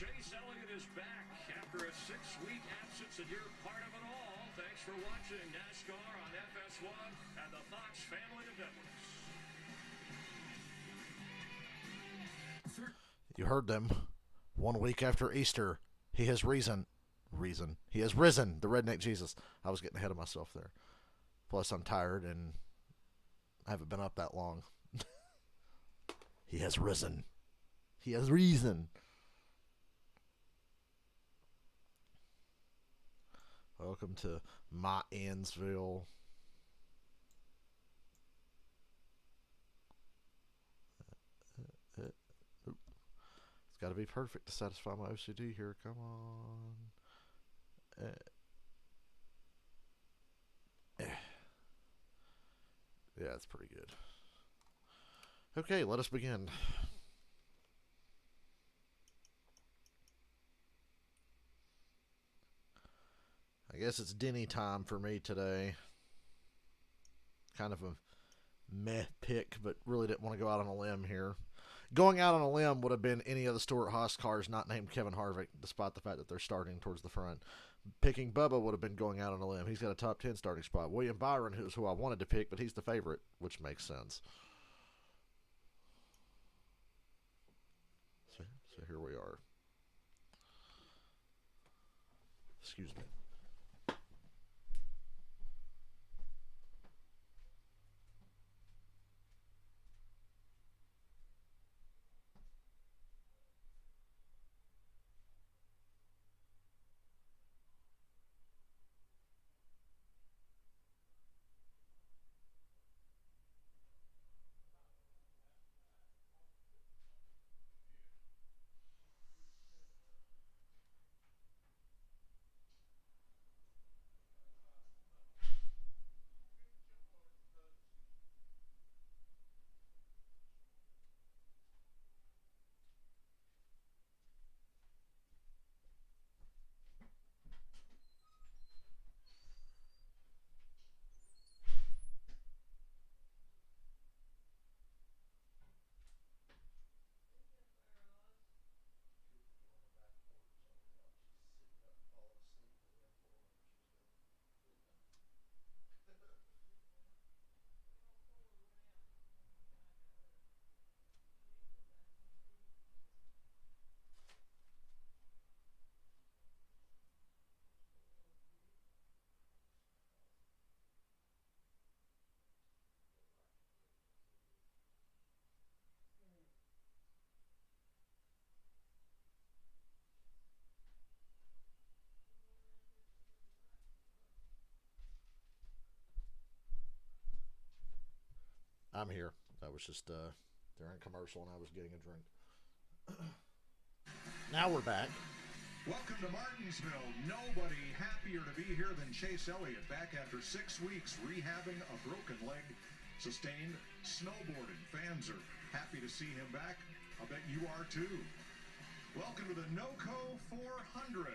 Chase Elliott is back after a 6-week absence, and you're part of it all. Thanks for watching NASCAR on FS1 and the Fox family of networks. You heard them. 1 week after Easter, he has risen. He has risen, the redneck Jesus. I was getting ahead of myself there. Plus, I'm tired and I haven't been up that long. He has risen. He has reason. Welcome to Martinsville. It's got to be perfect to satisfy my OCD here. Come on. Yeah, it's pretty good. Okay, let us begin. I guess it's Denny time for me today. Kind of a meh pick, but really didn't want to go out on a limb here. Going out on a limb would have been any of the Stewart-Haas cars not named Kevin Harvick, despite the fact that they're starting towards the front. Picking Bubba would have been going out on a limb. He's got a top 10 starting spot. William Byron, who's who I wanted to pick, but he's the favorite, which makes sense. So here we are. Excuse me. I'm here. That was just during commercial and I was getting a drink. Now we're back. Welcome to Martinsville. Nobody happier to be here than Chase Elliott, back after 6 weeks rehabbing a broken leg sustained snowboarding. Fans are happy to see him back. I'll bet you are too. Welcome to the NOCO 400,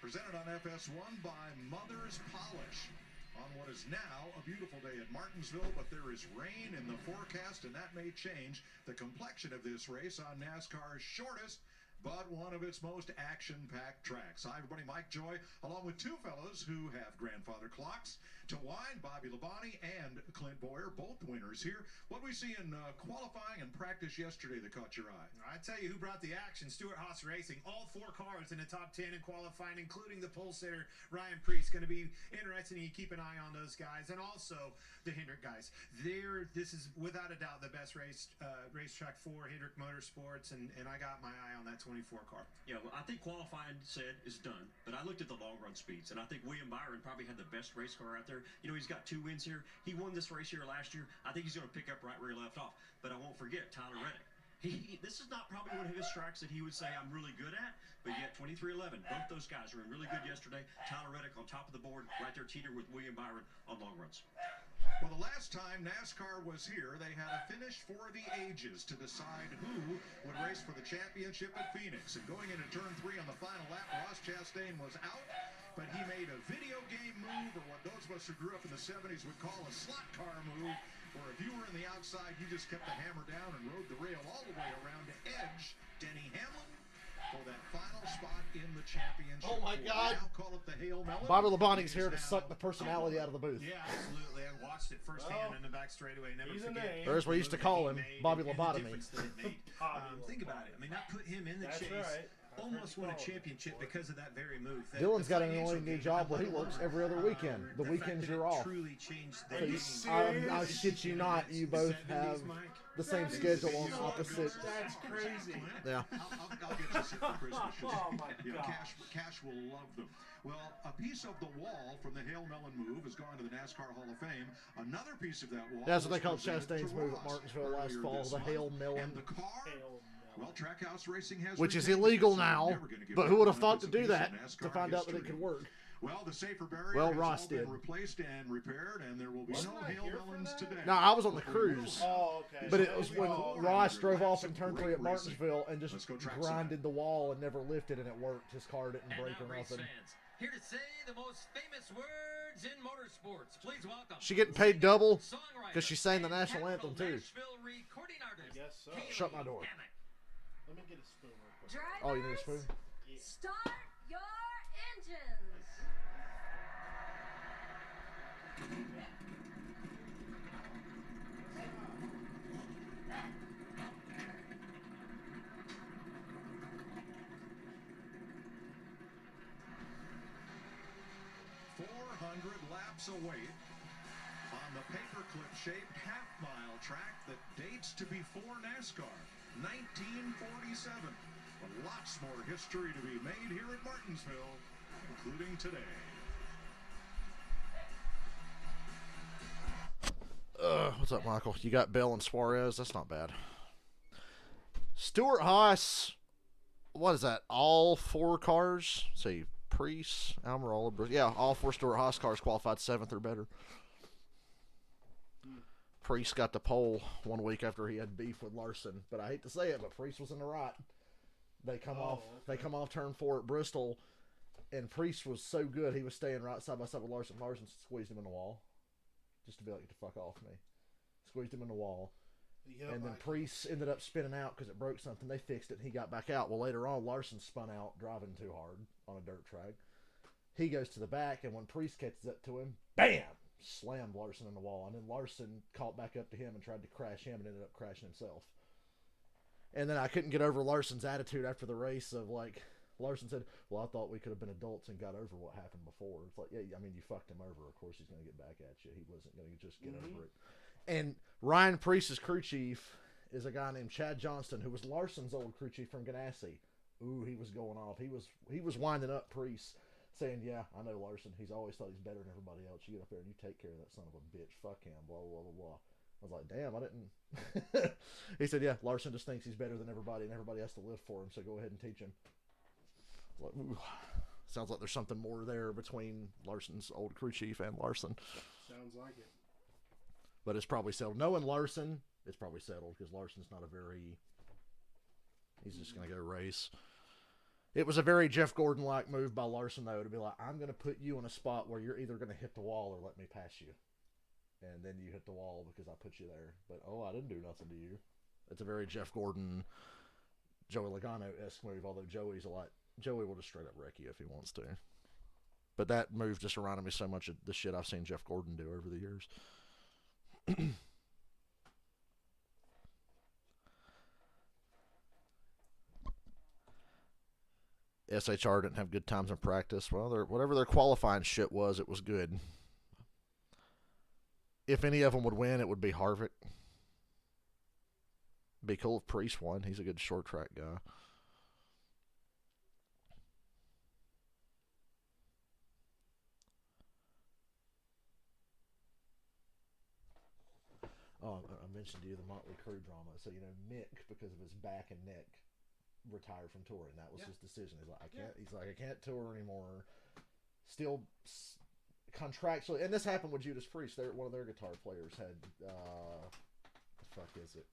presented on FS1 by Mother's Polish. On what is now a beautiful day at Martinsville, but there is rain in the forecast, and that may change the complexion of this race on NASCAR's shortest, but one of its most action-packed tracks. Hi, everybody. Mike Joy, along with two fellows who have grandfather clocks to wind, Bobby Labonte and Clint Boyer, both winners here. What we see in qualifying and practice yesterday that caught your eye? I tell you who brought the action. Stewart-Haas Racing. All 4 cars in the top 10 in qualifying, including the pole sitter, Ryan Preece. Going to be interesting. You keep an eye on those guys. And also the Hendrick guys. This is, without a doubt, the best racetrack for Hendrick Motorsports, and I got my eye on that 24 car. Yeah, well, I think qualifying is done, but I looked at the long run speeds, and I think William Byron probably had the best race car out there. You know, he's got 2 wins here. He won this race here last year. I think he's going to pick up right where he left off. But I won't forget Tyler Reddick. This is not probably one of his tracks that he would say I'm really good at, but yet 23-11. Both those guys were in really good yesterday. Tyler Reddick on top of the board, right there teeter with William Byron on long runs. Well, the last time NASCAR was here, they had a finish for the ages to decide who would race for the championship at Phoenix. And going into turn 3 on the final lap, Ross Chastain was out, but he made a video game move, or what those of us who grew up in the 70s would call a slot car move, where if you were in the outside, you just kept the hammer down and rode the rail all the way around to edge Denny Hamlin for that final the championship. Oh my God. Now call it the Hail Melon. Bobby Labonte's It here is to now suck the personality out of the booth. Yeah, absolutely. I watched it firsthand in the back straightaway. Never he's a forget. name. Or as we used to call him, Bobby And the Lobotomy. difference that it made. Think about it. I mean, that put him in the That's chase. right. Almost won a championship because of that very move. Dylan's got an financial annoying new gain, job where he let works alone, every other weekend. The fact weekends that you're it off. Truly changed the Are you game. serious? I shit you not, you both 70s, have Mike. the same schedule on opposite. That's crazy. Yeah. I'll get you some for Christmas. Oh my Yeah, gosh. Cash will love them. Well, a piece of the wall from the Hail Melon move has gone to the NASCAR Hall of Fame. Another piece of that wall. That's what was they called presented Chastain's to move at Ross Martinsville last earlier fall, this the month. Hail Melon. And the car, well, Trackhouse Racing has Which is retained illegal it, so now, they're never gonna give but up who would on have it. thought It's to a do piece that of to NASCAR find out that it history. could work? Well, the safer barrier Well, has Ross all been did. replaced and repaired, and there will be Wasn't no I Hail here for Melons that? today. No, I was on the cruise. Oh, okay. But it was when Oh, Ross drove off in Some turn great 3 at racing. Martinsville and just Let's go track grinded the wall and never lifted, and it worked. His car didn't And break now or race nothing. fans, here to say the most famous words in motorsports. Please welcome. She getting paid double songwriter because she sang the and national Capital anthem too. Nashville recording artist. I guess so. Kaylee Shut my door. Hammett. Let me get a spoon real quick. Drivers, Oh, you need a spoon? start your engines. Laps away on the paperclip-shaped half-mile track that dates to before NASCAR, 1947. But lots more history to be made here at Martinsville, including today. What's up, Michael? You got Bell and Suarez. That's not bad. Stuart Haas. What is that? All 4 cars? Let's see. Priest, Almirola, yeah, all 4 Stuart Haas cars qualified 7th or better. Priest got the pole 1 week after he had beef with Larson, but I hate to say it, but Priest was in the right. They come off turn 4 at Bristol, and Priest was so good he was staying right side by side with Larson. Larson squeezed him in the wall, just to be like, get the fuck off me. Squeezed him in the wall. Yep, And then Priest ended up spinning out because it broke something. They fixed it, and he got back out. Well, later on, Larson spun out driving too hard on a dirt track. He goes to the back, and when Priest catches up to him, bam! Slammed Larson in the wall. And then Larson caught back up to him and tried to crash him and ended up crashing himself. And then I couldn't get over Larson's attitude after the race of, like, Larson said, well, I thought we could have been adults and got over what happened before. It's like, yeah, I mean, you fucked him over. Of course he's going to get back at you. He wasn't going to just get over it. And Ryan Priest's crew chief is a guy named Chad Johnston, who was Larson's old crew chief from Ganassi. Ooh, he was going off. He was winding up Priest, saying, yeah, I know Larson. He's always thought he's better than everybody else. You get up there and you take care of that son of a bitch. Fuck him, blah, blah, blah, blah. I was like, damn, I didn't. He said, yeah, Larson just thinks he's better than everybody, and everybody has to live for him, so go ahead and teach him. Like, ooh. Sounds like there's something more there between Larson's old crew chief and Larson. Sounds like it. But it's probably settled. Knowing Larson, it's probably settled because Larson's not a very... He's just going to go race. It was a very Jeff Gordon-like move by Larson, though, to be like, I'm going to put you in a spot where you're either going to hit the wall or let me pass you. And then you hit the wall because I put you there. But, oh, I didn't do nothing to you. It's a very Jeff Gordon, Joey Logano-esque move, although Joey will just straight up wreck you if he wants to. But that move just reminded me so much of the shit I've seen Jeff Gordon do over the years. SHR didn't have good times in practice. Well, whatever their qualifying shit was, it was good. If any of them would win, it would be Harvick. Be cool if Priest won. He's a good short track guy. Oh, I mentioned to you the Motley Crue drama. So, you know, Mick, because of his back and neck, retired from touring. That was his decision. He's like, I can't tour anymore. Still contractually, and this happened with Judas Priest. One of their guitar players had, the fuck is it?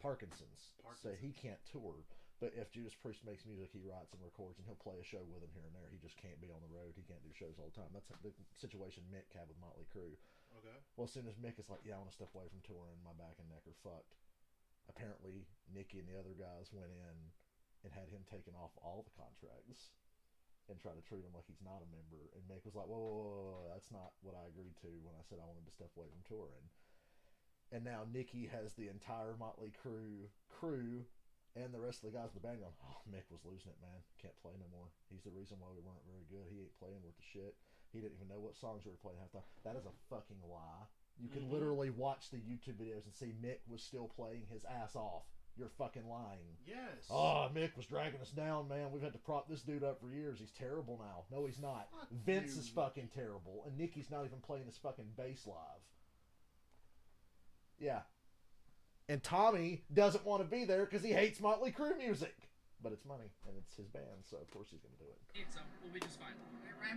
Parkinson's. So he can't tour. But if Judas Priest makes music, he writes and records, and he'll play a show with him here and there. He just can't be on the road. He can't do shows all the time. That's the situation Mick had with Motley Crue. Okay. Well, as soon as Mick is like, yeah, I want to step away from touring, my back and neck are fucked. Apparently, Nicky and the other guys went in and had him taking off all the contracts and try to treat him like he's not a member. And Mick was like, whoa, that's not what I agreed to when I said I wanted to step away from touring. And now Nikki has the entire Motley crew and the rest of the guys in the band going, oh, Mick was losing it, man. Can't play no more. He's the reason why we weren't very good. He ain't playing worth the shit. He didn't even know what songs we were playing half the time. That is a fucking lie. You can literally watch the YouTube videos and see Mick was still playing his ass off. You're fucking lying. Yes. Oh, Mick was dragging us down, man. We've had to prop this dude up for years. He's terrible now. No, he's not. Vince is fucking terrible, and Nikki's not even playing his fucking bass live. Yeah. And Tommy doesn't want to be there because he hates Motley Crue music. But it's money, and it's his band, so of course he's going to do it. So we'll be just fine.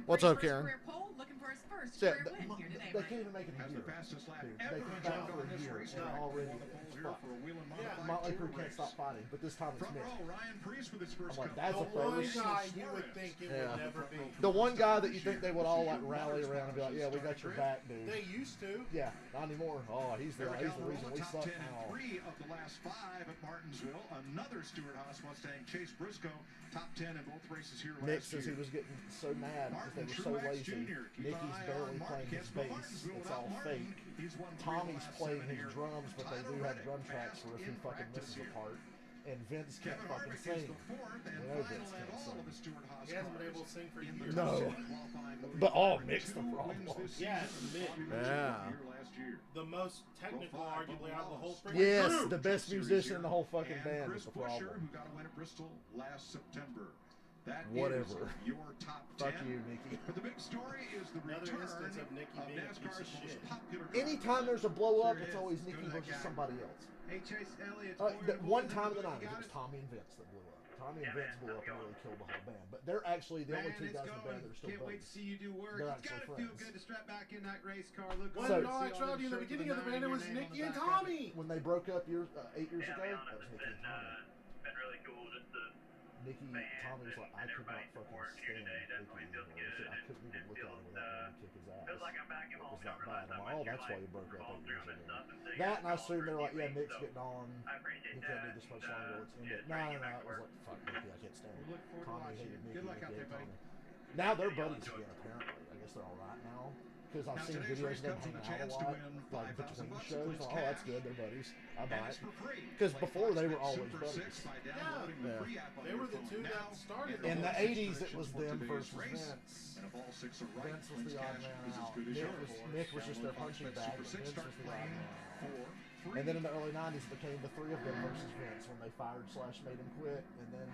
What's up, Karen? Career poll, looking for his first Yeah, career win here today. they can't even make it a Has year. the fastest lap Dude, ever they came back jumped for on a this year race and track. already Won the pole here fucked. for a wheel and Yeah, modified Motley tour Crue can't race. stop fighting, but this time it's Front Mick. row, Ryan Priest with his first I'm like, cup. that's a The one first. guy you would think it Yeah. would never be. The one guy that you think they would all like rally around and be like, yeah, we got your back, dude. They used to. Yeah, not anymore. Oh, he's the reason we top suck 10 now. and 3 of the last 5 at Martinsville. Another Stewart Haas Mustang, Chase Briscoe, top 10 in both races here Nick last says he year. was getting so mad because they were so lazy. Nicky's barely playing his bass. It's all fake. Tommy's playing his drums, but they do have drum tracks for if he fucking misses a part. And Vince can't fucking sing. You know Vince can't sing. He hasn't been able to sing for years. No. But Mick's the problem. Yeah, Mick. Yeah. The most technical, arguably, out of the whole freaking Yes, group. the best musician in the whole fucking And band Chris is the Buescher, problem. who got a win at Bristol last September. That Whatever. is your top 10. Fuck you, Nicky. But the big story is the Another return instance of Nicky being a piece NASCAR's of most shit. popular driver. Anytime there's a blow up, Sure it's is. always Go to Nicky that versus guy. somebody else. Hey, Chase Elliott's That one time in the night, 90s, it was Tommy and Vince that blew up. Tommy and Vince blew up and really killed the whole band. But they're actually the only two guys in the band that are still Can't wait to buddies. see you do work. They're It's got to actually feel friends. good to strap back in that race car. Look, Well, So- no, I told you in the beginning of the band, it was Nicky and Tommy. When they broke up 8 years ago, that was Nicky and Tommy. been really cool just to Nicky, Tommy was like, I could not fucking stand Nicky anymore. He said, I couldn't even look at him without wanting to kick his ass. feels like I'm back at It home. was that bad. I'm like, oh, that's why you broke up 8 years ago. Stuff and That, and I assume they're like, yeah, Nick's getting on. I appreciate He can't do this much longer. Let's end it. No, it was like, fuck Nicky, I can't stand it. Look forward to Tommy watching hated you. Nicky. Good luck Nicky out there, hated buddy. Tommy. Now they're buddies again, apparently. I guess they're all right now. Because I've Now, seen today's videos race of them comes with hanging a out a chance to lot, win like $5,000 between shows. plus Oh, that's cash. good. They're buddies. I And buy it's it. for free. Because Play before they were Fox always Super 6 buddies. by downloading the Yeah. free app on They your were the phone two now. that started Enter it. In the all six 80s, it predictions was for them today's versus race. Vince. And if all 6 are right, Vince was Clint's the odd cash man is as out. good as yours. Nick was just their Download punching Fox Bet bag, Super but 6, Vince start was the odd playing man. for free. And then in the early 90s, it became the three of them versus Vince when they fired/made him quit. And then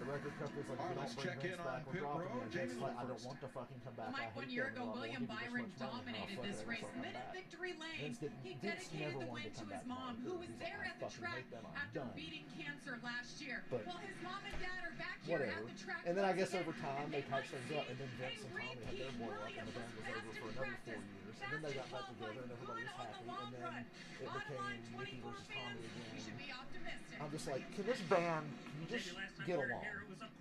the record company's like, if you Let's don't bring check Vince in back, on we're pit dropping road. you. And Vince's Jamie like, I Lou don't first. want to fucking come back. Mike, I 1 hate year them. ago, Well, I won't William give you this Byron much money. dominated Oh, fuck this it, race. I'll come Mid back. victory lane. Vince He never dedicated the wanted win to to come his back mom, to who Montreal. was He's like, there I at the fucking track hate them. I'm after done. beating cancer last year. But Well, his mom and dad are back here whatever. at the track. And then I once guess again, over time and they might patched things see up, and then a Vince and Tommy had their repeat. blow up, and Williams the band was fast over in for another 4 practice, years. And fast then they in got back qualifying, together, and everybody good was on the happy. long And then run. it Bottom became line, Nicky 24 versus Tommy fans, you should again. be optimistic. I'm just like, can this band, can you just get along?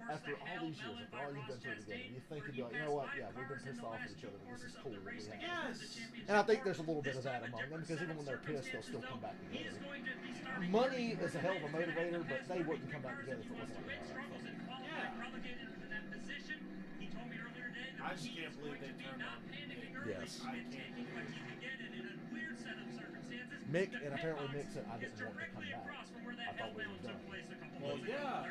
After all these years, after all you've been through together, you think you'd be like, you know what, yeah, we've been pissed off at each other, but this is cool what we have. Yes. And I think there's a little bit of that among them, because even when they're pissed, they'll still come back together. Money is a hell of a motivator, but they wouldn't come back together if it wasn't like that. I just can't believe they turned on Nick. Yes. I can't. Mick, and apparently Mick said, I didn't want to come back. I thought we were done. Well, yeah.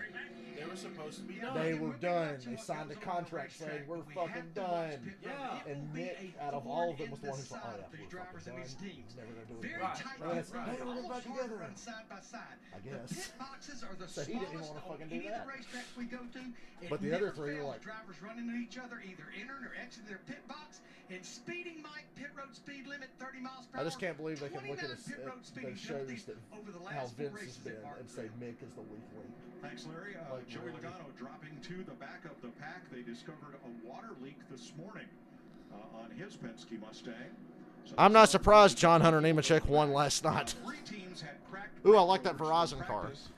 They were supposed to be done. They were done. They signed a contract saying, we're fucking done. Yeah. And Mick, out of all of them, was the one who's like, oh yeah, we're fucking done. He's never going to do it Right, again. right, And it's, right. hey, we're getting back together. Side by side. I guess. The pit boxes are the So he didn't even smallest wanna on fucking do any of that. the racetracks we go to. It But the other never three were fails. like- Drivers running at each other, either entering or exiting their pit box, and speeding Mike pit road speed limit 30 miles per hour. I just can't believe they can look at, 29 pit road speeding those shows penalties that over the how last four Vince has races been at and say Martinsville. Mick is the weak link. Thanks, Larry. Like, Joey really? Logano dropping to the back of the pack. They discovered a water leak this morning on his Penske Mustang. So I'm not surprised John Hunter Nemechek won last night. 3 teams had cracked Ooh, I like that covers in Verizon car. practice.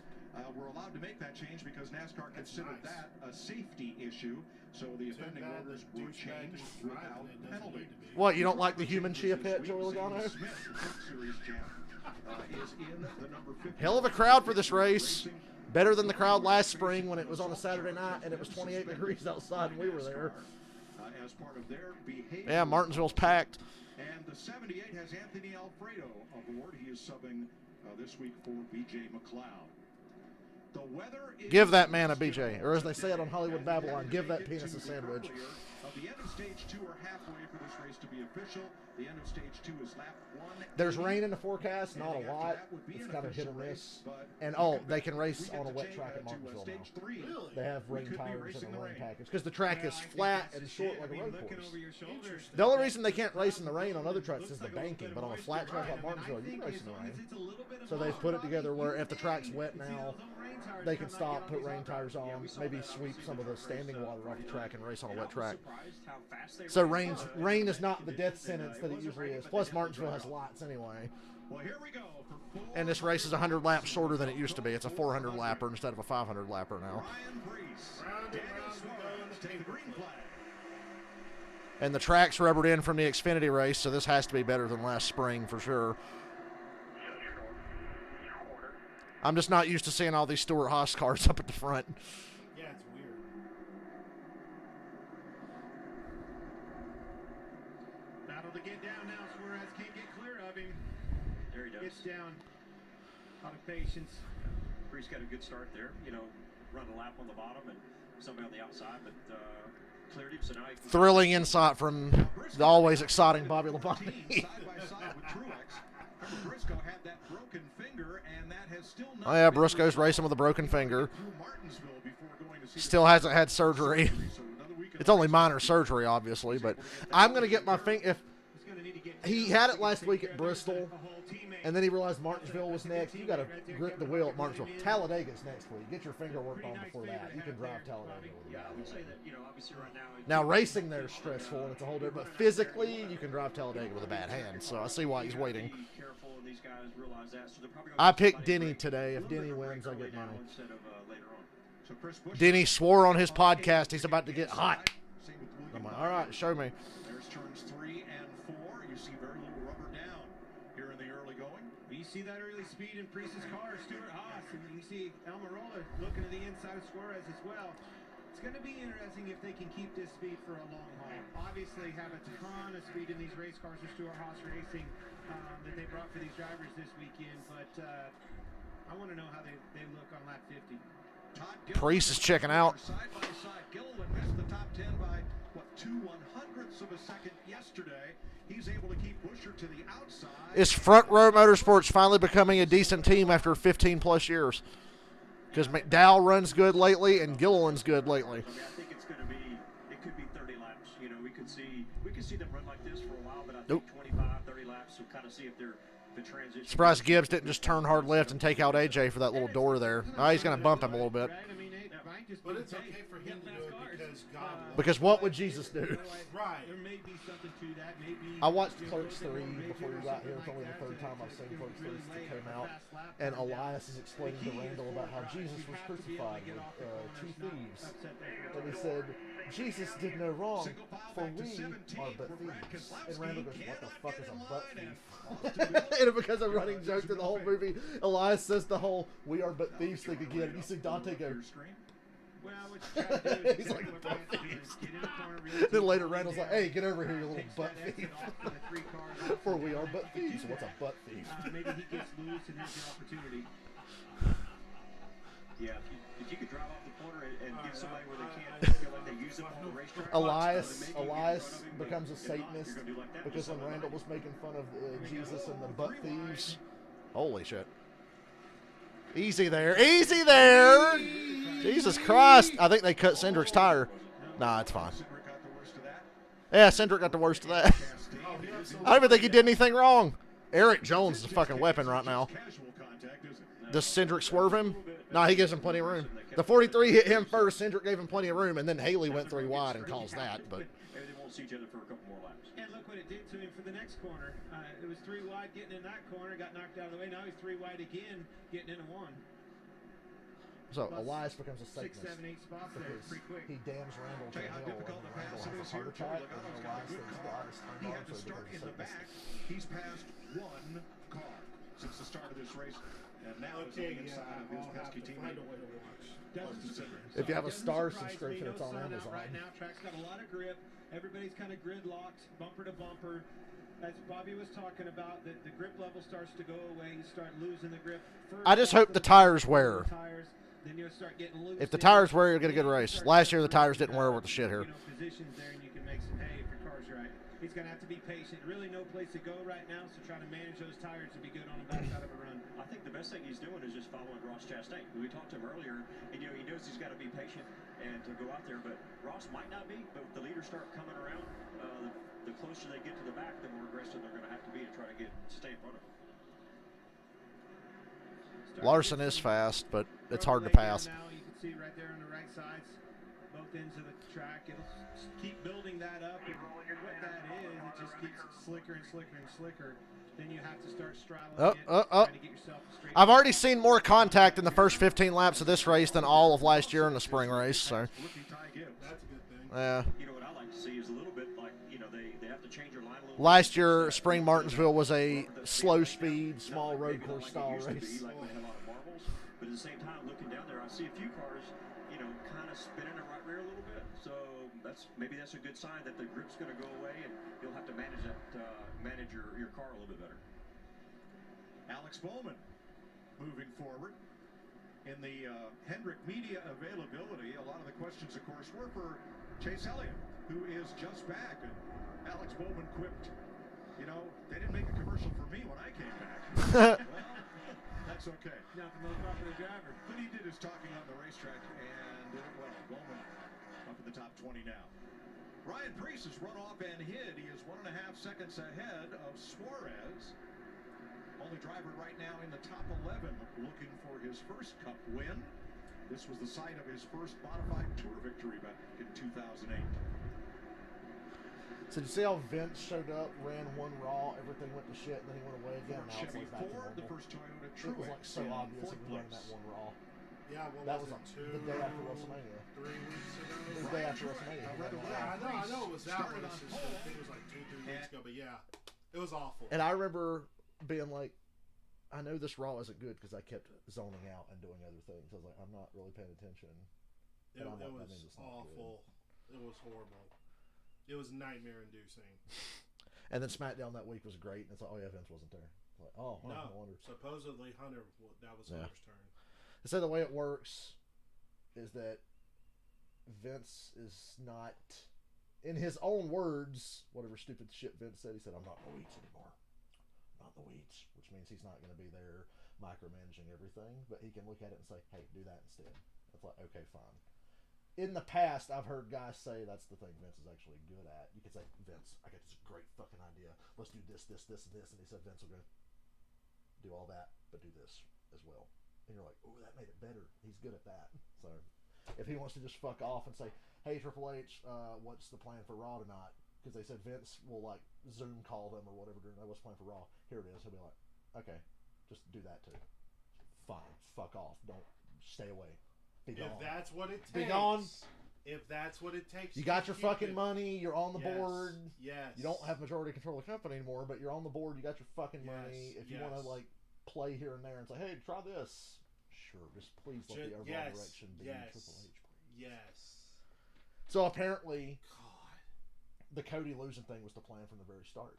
We're allowed to make that change because NASCAR considered nice. that a safety issue. So the Too offending bad orders the were douchebag changed is without driving it doesn't penalty. need to be. What, you don't like the human chip hit, Joey Logano? Smith, the Cup Series champ, is in the number 50 Hell of a crowd for this race. Racing Better than the crowd last spring when it was on a Saturday night and it was 28 degrees outside and we were there. As part of their behavior. Yeah, Martinsville's packed. And the 78 has Anthony Alfredo aboard. He is subbing this week for B.J. McLeod. The weather is Give that man a BJ, or as they say it on Hollywood Babylon, give that penis a sandwich. The end of stage 2 are halfway for this race to be official. The end of stage 2 is lap 1. There's rain in the forecast, not a lot. It's kind of hit or miss. And they can race on a wet track at Martinsville now. Really? They have rain tires and a rain package because the track is flat and short like a road course. Over your shoulder. The only reason they can't race in the rain on other tracks is the banking, but on a flat track like Martinsville, you can race in the rain. So they've put it together where if the track's wet now, they can stop, put rain tires on, maybe sweep some of the standing water off the track and race on a wet track. So rain is not the death sentence that it usually is. Plus, Martinsville has lots anyway. Well, here we go. And this race is 100 laps shorter than it used to be. It's a 400 lapper instead of a 500 lapper now. And the track's rubbered in from the Xfinity race, so this has to be better than last spring for sure. I'm just not used to seeing all these Stuart Haas cars up at the front. Yeah, it's weird. Battle to get down now. Suarez can't get clear of him. There he does. Gets down. A lot of patience. Priest got a good start there. You know, run a lap on the bottom and somebody on the outside, but cleared him. So now he can Thrilling insight from the always exciting Bobby Labonte. Side by side with Truex. Remember, Briscoe had that broken finger, and that has still not Oh yeah, been Briscoe's racing with a broken finger. through Martinsville before going to see Still hasn't had surgery. So another week of It's only minor surgery, obviously, but I'm going to get my finger. If He's going to need to get he had it last week at Bristol, and then he realized Martinsville was next, you got to grip the wheel at Martinsville. Talladega's next week. Get your finger worked on before that. You can drive Talladega with a Yeah, I bad would leg. say that, you know, obviously right now. Now racing there is stressful, and it's a whole different. But physically, you can drive Talladega with a bad hand. So I see why he's waiting. Be careful, and these guys realize that. So they're probably I gonna picked somebody Denny break today. a If little Denny bit of wins, I break get early money. now instead of later on. So Chris Busch Denny swore on his podcast he's about to get hot. Same with I'm William like, all right, show me. There's turns 3 and 4. You see very little rubber down here in the early going. You see that early speed in Priest's car, Stuart Haas, and you see Almirola looking to the inside of Suarez as well. It's going to be interesting if they can keep this speed for a long haul. Obviously, have a ton of speed in these race cars with Stuart Haas Racing that they brought for these drivers this weekend, but I want to know how they look on lap 50. Priest is checking out. Side by side, Gilliland missed the top 10 by what 2/100ths of a second yesterday. He's able to keep Buescher to the outside. Is Front Row Motorsports finally becoming a decent team after 15 plus years? Because McDowell runs good lately and Gilliland's good lately. I mean, I think it's going to be. It could be 30 laps. You know, we could see them run like this for a while, but I think 25, 30 laps. So kind of see if they're the transition. Surprised Gibbs didn't just turn hard left and take out AJ for that little door there. Oh, he's going to bump him a little bit. Right? I mean, it might just But be it's okay for him to do it because God loves Because what would Jesus do? Right. There may be something to that. Maybe I watched Clerks 3 before you got here. It's only the third time I've seen Clerks 3 since it came out. And Elias is explaining to Randall about how Jesus was crucified with 2 thieves. And he said, Jesus did no wrong, for we are but thieves. And Randall goes, what the fuck is a butt thief? And it becomes a running joke through the whole movie. Elias says the whole we are but thieves thing again. And you see Dante go, Well, what you gotta do is he's get like, in the butt right thieves. get in the corner really Then deep, later lay Randall's like, down, hey, get over here, you little takes butt that exit thief. off of the 3 cars off For the we are back. but If you thieves. do What's a that, butt thief? maybe he gets loose and has an opportunity. Yeah, if you could drive off the corner and get somebody where they can't feel like they use them on the racetrack. Elias becomes a Satanist because when Randall was making fun of Jesus and the butt thieves. Holy shit. Easy there. Easy there. Jesus Christ. I think they cut Cindric's tire. Nah, it's fine. Yeah, Cindric got the worst of that. I don't even think he did anything wrong. Eric Jones is a fucking weapon right now. Does Cindric swerve him? No, he gives him plenty of room. The 43 hit him first. Cindric gave him plenty of room, and then Haley went 3 wide and caused that. But Maybe they won't see each other for a couple more laps. And look what it did to him for the next corner. It was 3 wide getting in that corner, got knocked out of the way. Now he's 3 wide again, getting into 1. so Elias becomes a 6, Satanist 7, 8 spots there, because pretty quick. he damns Randall to Tell you how hell, difficult and the pass Randall it has is a heart here. attack, Jordan and Logano's got a Elias good thinks car. God is turned He on, had so to he start becomes a in the Satanist. back. He's passed 1 car since the start of this race. And now it's on Okay, the yeah, inside of his I'll have pesky to find teammate. a way to watch. If you have a Doesn't Star surprise me. subscription, No it's on sun out Amazon. right now. Track's got a lot of grip. Everybody's kind of gridlocked, bumper to bumper. As Bobby was talking about, the grip level starts to go away. You start losing the grip. I just hope the tires wear. Then you'll start getting loose. If the tires wear, you'll get a good race. Last year, the tires didn't wear with the shit here. Positions there, and you can make some hay if your car's right. He's going to have to be patient. Really no place to go right now, so try to manage those tires to be good on the backside of a run. I think the best thing he's doing is just following Ross Chastain. We talked to him earlier, and he knows he's got to be patient and to go out there. But Ross might not be. But if the leaders start coming around, the closer they get to the back, the more aggressive they're going to have to be to try to stay in front of him. Larson is fast, but it's hard to pass. Now you can see right there on the right sides, both ends of the track. It'll keep building that up. And what that is, it just keeps slicker and slicker and slicker. Then you have to start straddling it, trying to get yourself straight. I've already seen more contact in the first 15 laps of this race than all of last year in the spring race. So, That's a good thing. yeah. You know what I like to see is a little bit like, they have to change their line a little. Last year, spring Martinsville was a slow speed, small road course style race. Like they had a lot of marbles, but at the same time, looking down there, I see a few cars, kind of spinning the right rear a little bit. So maybe that's a good sign that the grip's going to go away, and you'll have to manage your car a little bit better. Alex Bowman moving forward. In the Hendrick media availability, a lot of the questions, of course, were for Chase Elliott, who is just back. And Alex Bowman quipped, they didn't make a commercial for me when I came back. Well, that's okay. Not the most popular driver. But he did his talking on the racetrack and did it well. Bowman up in the top 20 now. Ryan Preece has run off and hid. He is 1.5 seconds ahead of Suarez. Only driver right now in the top 11 looking for his first Cup win. This was the site of his first modified Tour victory back in 2008. So did you see how Vince showed up, ran one Raw, everything went to shit, and then he went away again? Now it's Chevy like back to Ford, the normal. first Toyota It Truex was like so in obvious he fourth was running place. that one Raw. Yeah, what That was was it, the day after WrestleMania. 3 weeks ago? The day after WrestleMania. he ran that Raw. I know it was that one. Started It's on just, I pole. think it was like 2-3 weeks ago, but yeah, it was awful. And I remember being like, I know this Raw isn't good because I kept zoning out and doing other things. I was like, I'm not really paying attention. It I'm like, was that means it's not awful. It was horrible. It was nightmare-inducing. And then SmackDown that week was great. And it's like, oh yeah, Vince wasn't there. It's like, oh, No, I wonder. supposedly Hunter, that was Yeah. Hunter's turn. So the way it works is that Vince is not, in his own words, whatever stupid shit Vince said, he said, I'm not in the weeds anymore. I'm not in the weeds, which means he's not going to be there micromanaging everything, but he can look at it and say, hey, do that instead. It's like, okay, fine. In the past, I've heard guys say that's the thing Vince is actually good at. You could say, Vince, I got this great fucking idea. Let's do this, this, this, and this. And he said, Vince will go do all that, but do this as well. And you're like, oh, that made it better. He's good at that. So if he wants to just fuck off and say, hey, Triple H, what's the plan for Raw tonight? Because they said Vince will like Zoom call them or whatever during what's the plan for Raw. Here it is. He'll be like, okay, just do that too. Fine, fuck off. Don't stay away. Be gone. If that's what it takes. Be gone. If that's what it takes. You to got your keep fucking it. money. You're on the Yes. board. Yes. You don't have majority control of the company anymore, but you're on the board. You got your fucking money. If you want to like play here and there and say, hey, try this. Sure, just please let the overall direction be Triple H. Please. Yes. So apparently, God. the Cody losing thing was the plan from the very start.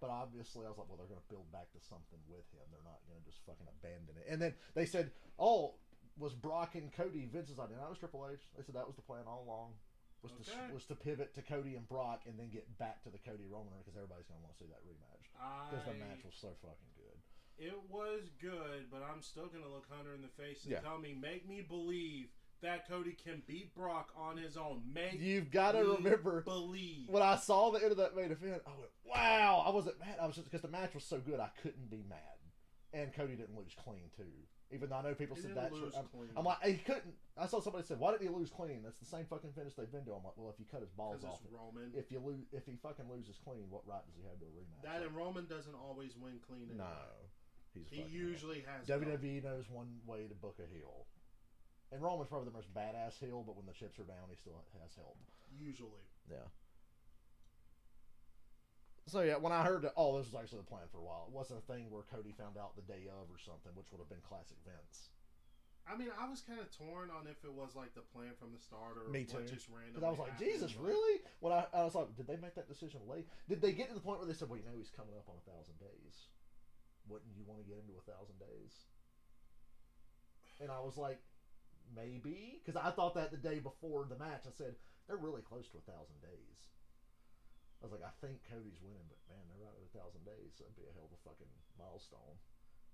But obviously, I was like, well, they're going to build back to something with him. They're not going to just fucking abandon it. And then they said, oh, was Brock and Cody Vince's idea? That was Triple H. They said that was the plan all along. Was to pivot to Cody and Brock and then get back to the Cody Roman because everybody's going to want to see that rematch. Because the match was so fucking good. It was good, but I'm still going to look Hunter in the face and tell me, make me believe that Cody can beat Brock on his own. You've got to remember, believe. When I saw the end of that main event, I went, wow. I wasn't mad. I was just, because the match was so good, I couldn't be mad. And Cody didn't lose clean, too. Even though I know people said that. I'm like, he couldn't. I saw somebody say, why didn't he lose clean? That's the same fucking finish they've been to. I'm like, well, if you cut his balls off. Roman. If he fucking loses clean, what right does he have to a rematch? That and Roman doesn't always win clean. No. He usually has. WWE knows one way to book a heel. And Roman's probably the most badass heel, but when the chips are down, he still has help. Usually. Yeah. So yeah, when I heard that, oh, this was actually the plan for a while. It wasn't a thing where Cody found out the day of or something, which would have been classic Vince. I mean, I was kind of torn on if it was like the plan from the start or Me too. what just randomly. Because I was like, happened, Jesus, but- really? When I was like, did they make that decision late? Did they get to the point where they said, well, you know, he's coming up on 1,000 days. Wouldn't you want to get him to 1,000 days? And I was like, maybe, because I thought that the day before the match. I said they're really close to 1,000 days. I was like, I think Cody's winning, but man, they're right at 1,000 days. So that'd be a hell of a fucking milestone.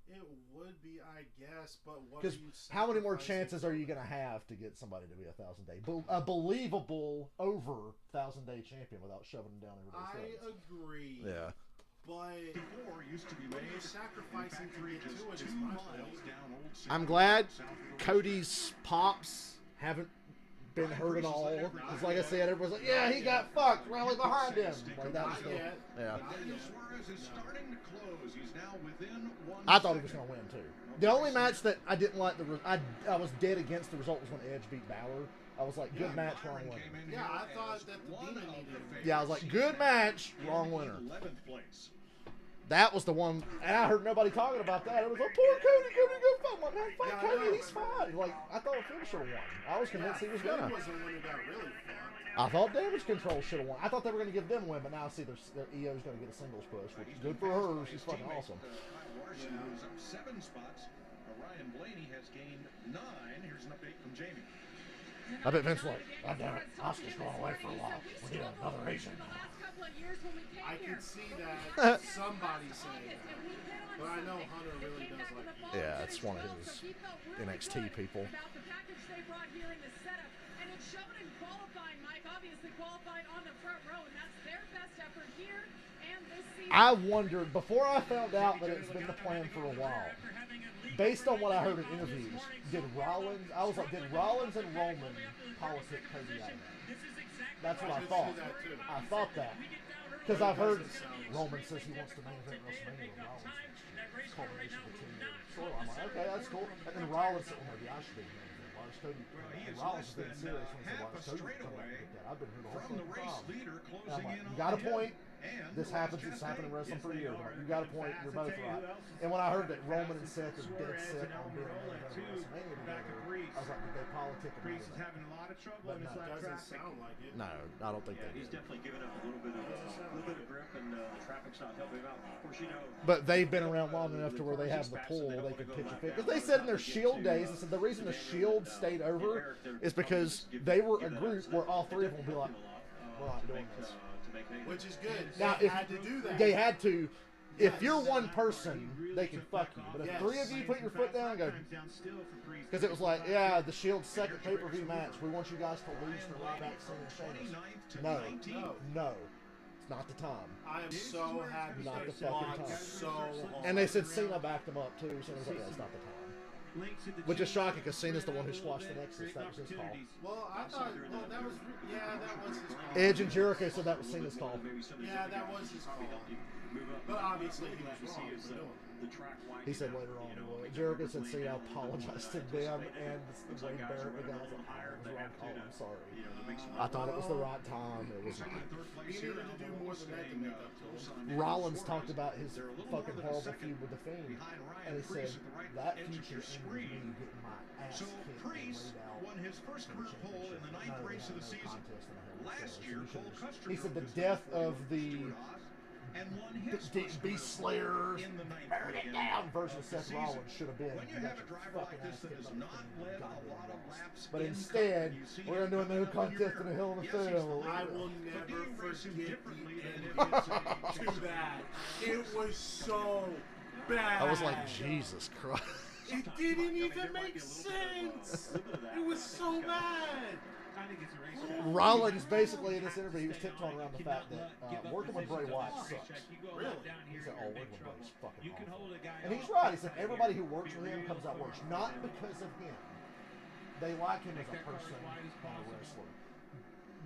It would be, I guess, but what? Because how many more chances are you going to have to get somebody to be a 1,000-day, a believable over 1,000-day champion without shoving them down everybody's I agree. Yeah. But Before used to be when made you're sacrificing in fact, to get just to it, 2 is my miles point. down Old City I'm glad Road, south of the Cody's pops haven't been hurt at all. Because like I said, everyone's like, yeah, he got fucked. Rally behind him. Like that was Not the, yet. yeah. Daniel Suarez is starting to close. He's now within 1 I thought he was second. going to win too. The only match that I didn't like I was dead against the result was when Edge beat Balor. I was like, good match, wrong Byron winner. came in Yeah, here I thought as that the one Demon of needed the him. Yeah, I was like, favorites. good match, In wrong the winner. 11th place. That was the one, and I heard nobody talking about that. It was like, poor Cody, Cody, good fun. I'm like, man, fuck Yeah, I Cody, know. he's fine. Like, I thought Finisher won. I was convinced he was Finn gonna. was the one who got really fun. I thought Damage Control should have won. I thought they were going to give them a win, but now I see their EO's going to get a singles push, which is good for her. She's fucking awesome. Kyle Larson moves up 7 spots. Ryan Blaney has gained 9. Here's an update from Jamie. I bet Vince like, God damn it, Oscar's going away for a while. We need another Asian. I can see that somebody saying that. But I know Hunter really does like it. Yeah, it's one of his NXT people. I wondered, before I found out that it's been the plan for a while, based on what I heard in interviews, did Rollins and Roman politic Cody out of that? That's what I thought. I thought that. Because I've heard Roman says he wants to main event WrestleMania with Rollins. It's culmination of the 2-year story. I'm like, okay, that's cool. And then Rollins said, well, maybe I should be the main event. Why is Cody? And Rollins has been serious when he said, why is Cody coming out and get that? I've been here the whole From the fucking race time. leader And I'm closing like, in you on got a him. point. And This happens. It's happened in wrestling for years. You got a point. You're both right. And when I heard that Roman and Seth are dead set on being a main event of WrestleMania together, I was like, did they politic him? Priest is having a lot of trouble But in his no, lap Doesn't traffic. sound like it. No, I don't think Yeah, they he's did. definitely given up a little bit of grip, and the traffic's not helping him out. Of course, you know. But they've been around long enough to where they have the pull. They can pitch a fit. Because they said in their Shield days, they said the reason the Shield stayed over is because they were a group where all 3 of them would be like, we're not doing this. Which is good. Now, They if had to do that. they had to, if you're one person, they can fuck you. But if 3 of you put your foot down and go, because it was like, yeah, the Shield's second pay-per-view match, we want you guys to lose to Ryback, Cena, and Sheamus. No, no, it's not the time. I am so happy Not they the fucking fought time. so hard. And they said Cena backed them up too. Cena was like, yeah, it's not the time. Which is shocking because Cena's the one who squashed the Nexus. That was his call. Well, I thought, well, that was his call. Edge and Jericho said that was Cena's call. Yeah, that was his call. But obviously he was wrong for doing it. He said later on, well, Jericho said Cena apologized to them and Wade Barrett, the guy was like, oh, it was the wrong call, I'm sorry. I thought it was the right time. It was not. He needed to do more than that to make up to him. Rollins talked about his fucking horrible feud with The Fiend, and he said, that future ended with me getting my ass So kicked and Priest laid out. won his first career pole in the 9th race of the season. Last year, Cole Custer he said the drove his death first of the Stuart Haas and won his first Beast career Slayer, pole in the 9th burn it weekend down of version of the Seth season. Rollins should have been. When you have a driver like this that has not led a lot of laps, But in instead, cover, you see we're it going to do a coming new up on your contest in a rear. Hell in a Yes, he's the Cell. leader, I will but never do you race him forget differently the than ending if it's a to that. It was so bad. I was like, Jesus Christ. It didn't even make sense. It was so bad. I think it's a race. Rollins basically in this interview, he was tiptoeing around the fact that working with Bray Wyatt sucks. Really? He said, oh, working with Bray's fucking You can awful. hold a guy. And he's right. He said everybody who works with him comes out worse. Not because of him. They like him as a person and a wrestler.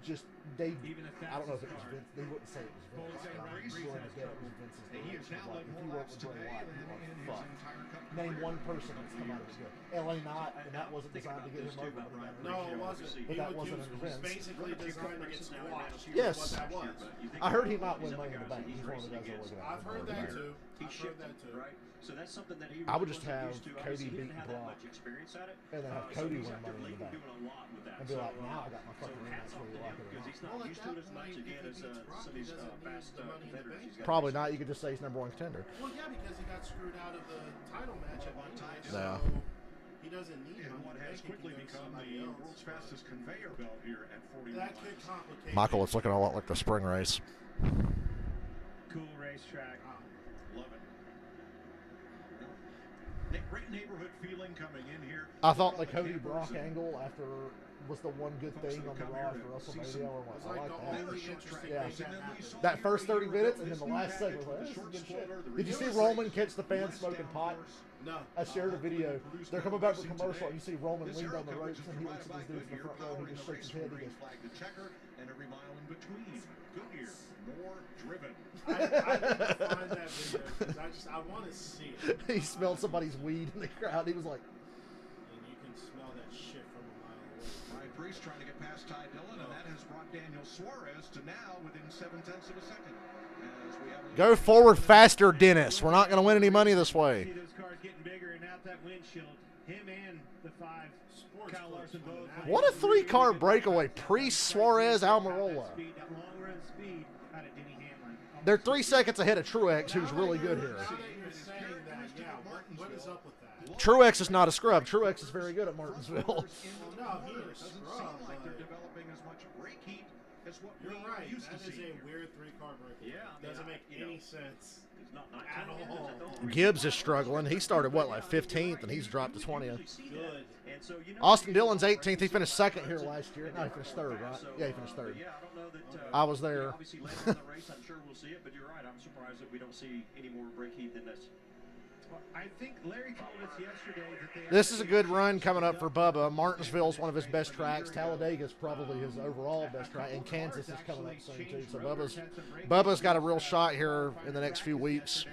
just they. Even the I don't know if it was fastest Vince. They wouldn't say it was Vince. Both say but I'm Ryan willing to Reese bet has it was Vince's He has direction. now Like, led if you more work laps with Bray today Wyatt, than you are in his fucked. entire Cup Name career. one person that's come out of it good. LA Knott, and that wasn't designed to get him over. No, it wasn't. But that wasn't He under was Vince. basically designed to get squashed. Yes. What that was. I heard he might win Money in the Bank. He's one of the guys that are looking at. I've heard that too. He I've heard shifted, that too. right? So that's something that he I would really just wasn't have used to. Cody Obviously, he beat didn't have that Brock. much experience at it. And then have So Cody he's win after Money in the Lincoln Bank. doing a lot with that. And be like, So, now I got my fucking ring. hats That's off whether to you him like it or because not. he's not Well, at used to it that as much point, again if as he beats Brock, some of he these doesn't need past the Money in the competitors. Bank. He's got Probably this- not. You could just say he's #1 contender. Well, yeah, because he got screwed out of the title match at Martinsville. Yeah. So he doesn't need And Money what in the has Bank. He quickly can go become somebody the else. world's fastest conveyor belt here at 41 That could laps. complicate Michael, things. it's looking a lot like the spring race. Cool racetrack. Love it. Great neighborhood feeling coming in here. I thought the From Cody campers Brock and angle after was the one good folks thing that on the come Raw here for to see WrestleMania. some- I It's like like the that. only short interesting track Yeah. race. thing that And then we happened. saw That here first a 30 year minutes ago, and then this the new last package segment. with Like, the this is short good shit. spoiler, the Did you see reverse Roman sight, catch the fan less smoking pot? downforce. No. I shared a video. They're coming back for commercial, and you see Roman This lean hero down the coverage ropes, is and he provided looks at by this dude from the Goodyear, front row, and powering he just the shakes his race head. from He green goes, flag to checker and every mile in between. Goodyear, more driven. I need to find that video because I want to see it. he smelled somebody's weed in the crowd. He was like, And you can smell that shit from a mile away. Ryan Priest trying to get past Ty Dillon, and that has brought Daniel Suarez to now within 0.7 of a second. As we have a "Go forward faster, Dennis. We're not going to win any money this See way." those cars getting bigger, and out that windshield, him and the 5, Sports Kyle Larson clips both. coming out. What a three-car breakaway. Priest, Suarez, Almirola. That long run speed out of Denny Hamlin. They're 3 seconds ahead of Truex, who's really good here. Now that you're saying that, yeah, what is up with that? Truex is not a scrub. Truex is very good at Martinsville. Well, no, he is doesn't seem scrub, like they're but developing as much brake heat as what you're we right. used That to is see a here. weird 3-car breakaway. Yeah, I mean, Doesn't make any sense. He's not At 19 all. years old. Gibbs is struggling. He started, what, like 15th, and he's dropped to 20th. Good. And so, you know, Austin Dillon's 18th. He finished second here last year. No, he finished third, right? Yeah, he finished third. Yeah, I don't know that. I was there. Obviously, later in the race, I'm sure we'll see it. But you're right. I'm surprised that we don't see any more brake heat than this. Well, I think Larry told us yesterday that they. This is a good run coming up for Bubba. Martinsville's one of his best tracks. Talladega's probably his overall best track. And Kansas is coming up soon, too. So Bubba's got a real shot here in the next few weeks.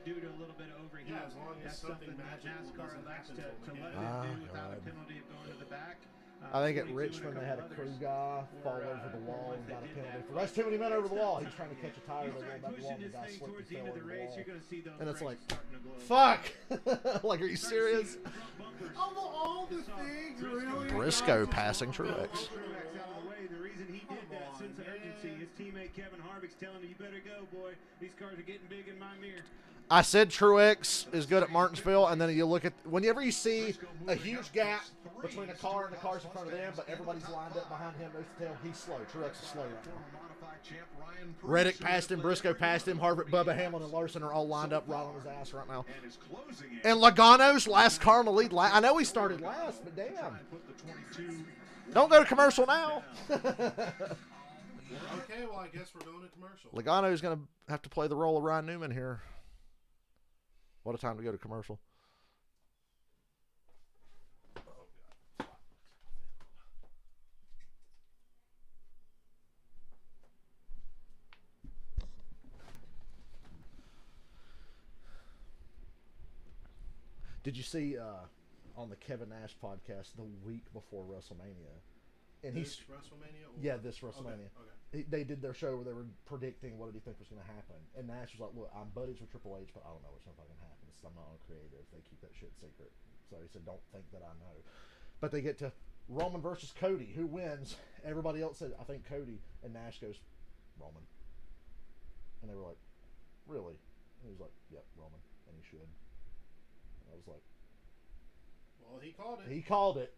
Due to a little bit of overheat. Yeah, as long as That's something something that magical NASCAR doesn't likes happen to till we let get Ah, them do without a God. penalty of going to the back. I think at 22 and Richmond they had a couple crew others guy fall were, over the wall and they got a did penalty. that. For that's too many men over the wall. He's trying to catch a tire. You They're start going back the wall, pushing and the this guy thing slipped towards and the fell end of over the the race, wall. you're going to see those And it's like, brakes starting to glow. fuck! Like, are you Start to see serious? front bumpers. Of all the Saw things, Briscoe really? Briscoe guys, passing oh, Truex. Truex out of the way. The reason he did that, Come on, sense of urgency, man. his teammate Kevin Harvick's telling him, you better go, boy. These cars are getting big in my mirror. I said Truex is good at Martinsville, and then you look at whenever you see a huge gap between a car and the cars in front of them, but everybody's lined up behind him, nose to tail, he's slow. Truex is slow right now. Former modified champ Ryan Priest, Reddick who passed has him, led Briscoe every passed him, motor Harvick, Bubba, Hamlin, and Larson are all lined up right on his ass right now. and is closing in. And Logano's last car in the lead. I know he started last, but damn. Try and put the 22 Don't go to commercial now. Okay, well, I guess we're going to commercial. Logano's going to have to play the role of Ryan Newman here. What a time to go to commercial. Did you see on the Kevin Nash podcast the week before WrestleMania? And This WrestleMania? Or? Yeah, this WrestleMania. Okay. They did their show where they were predicting what did he think was going to happen. And Nash was like, look, I'm buddies with Triple H, but I don't know what's going to fucking happen. I'm not on creative. They keep that shit secret. So he said, don't think that I know. But they get to Roman versus Cody. Who wins? Everybody else said, I think Cody. And Nash goes, Roman. And they were like, really? And he was like, yep, Roman. And he should. And I was like, Well, he called it. he called it.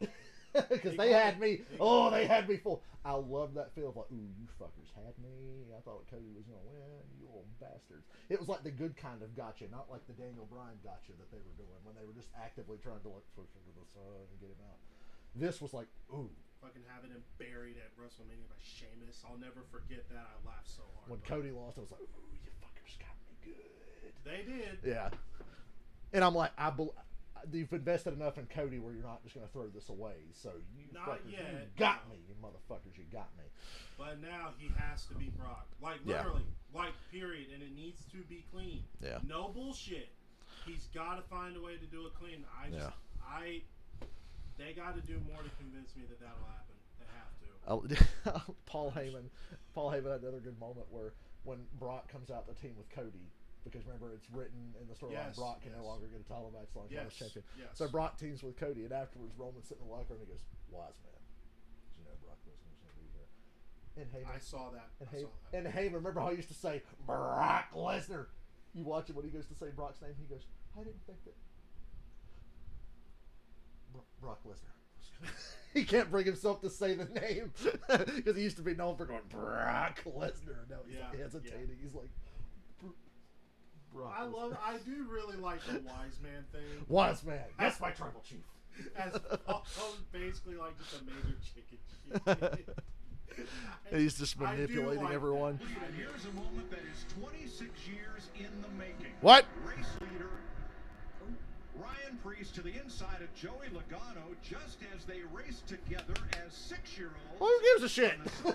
Because they had me. They had me full. I love that feel of like, ooh, you fuckers had me. I thought Cody was going to win. You little bastards. It was like the good kind of gotcha, not like the Daniel Bryan gotcha that they were doing when they were just actively trying to like push him to the sun and get him out. This was like, ooh. Fucking having him buried at WrestleMania by Sheamus. I'll never forget that. I laughed so hard. When Cody lost, I was like, ooh, you fuckers got me good. They did. Yeah. And I'm like, you've invested enough in Cody where you're not just going to throw this away. So you Not fuckers, yet, you got me, you motherfuckers, you got me. But now he has to beat Brock. Like, literally. Like, period. And it needs to be clean. Yeah. No bullshit. He's got to find a way to do it clean. They got to do more to convince me that that'll happen. They have to. Paul Heyman had another good moment where when Brock comes out the team with Cody, because remember it's written in the storyline Brock can no longer get a title match as long as he's champion. Yes. So Brock teams with Cody, and afterwards Roman's sitting in the locker room and he goes, "Wise man, did you know Brock Lesnar's going to be here?" And Heyman, I saw that. And Heyman, remember how he used to say Brock Lesnar? You watch it when he goes to say Brock's name, he goes, "I didn't think that Brock Lesnar." He can't bring himself to say the name because he used to be known for going Brock Lesnar. Now he's like hesitating. He's like, Brock Lesnar. I do really like the wise man thing. Wise man. That's my tribal chief. As basically like just a major chicken shit. He's just manipulating everyone. And here's a moment that is 26 years in the making. What? Race leader Ryan Priest to the inside of Joey Logano just as they race together as 6-year-olds. Well, who gives a shit? All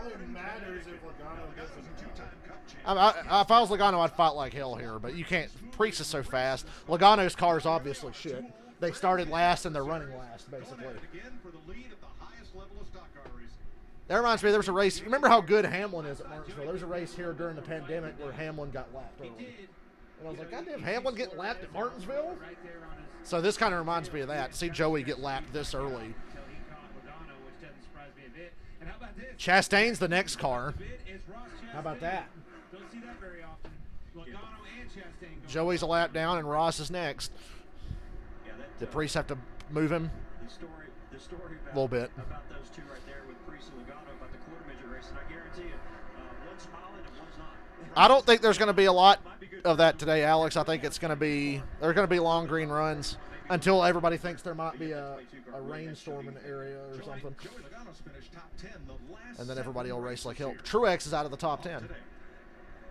it matters if Logano gets a two-time cup champion. If I was Logano, I'd fight like hell here, but you can't. Priest is so fast. Logano's car is obviously shit. They started last and they're running last, basically. That reminds me, there was a race. Remember how good Hamlin is at Martinsville? There was a race here during the pandemic where Hamlin got lapped early. And I was like, goddamn, Hamlin getting lapped at Martinsville? So this kind of reminds me of that. See Joey get lapped this early. Chastain's the next car. How about that? Joey's a lap down and Ross is next. Did Priest have to move him? A little bit. About those two right there with Priest and Logano about the quarter midget race, and I guarantee you, one's smiling and one's not. I don't think there's going to be a lot of that today, Alex. I think there's going to be long green runs until everybody thinks there might be a rainstorm in the area or something. And then everybody will race like hell. Truex is out of the top 10.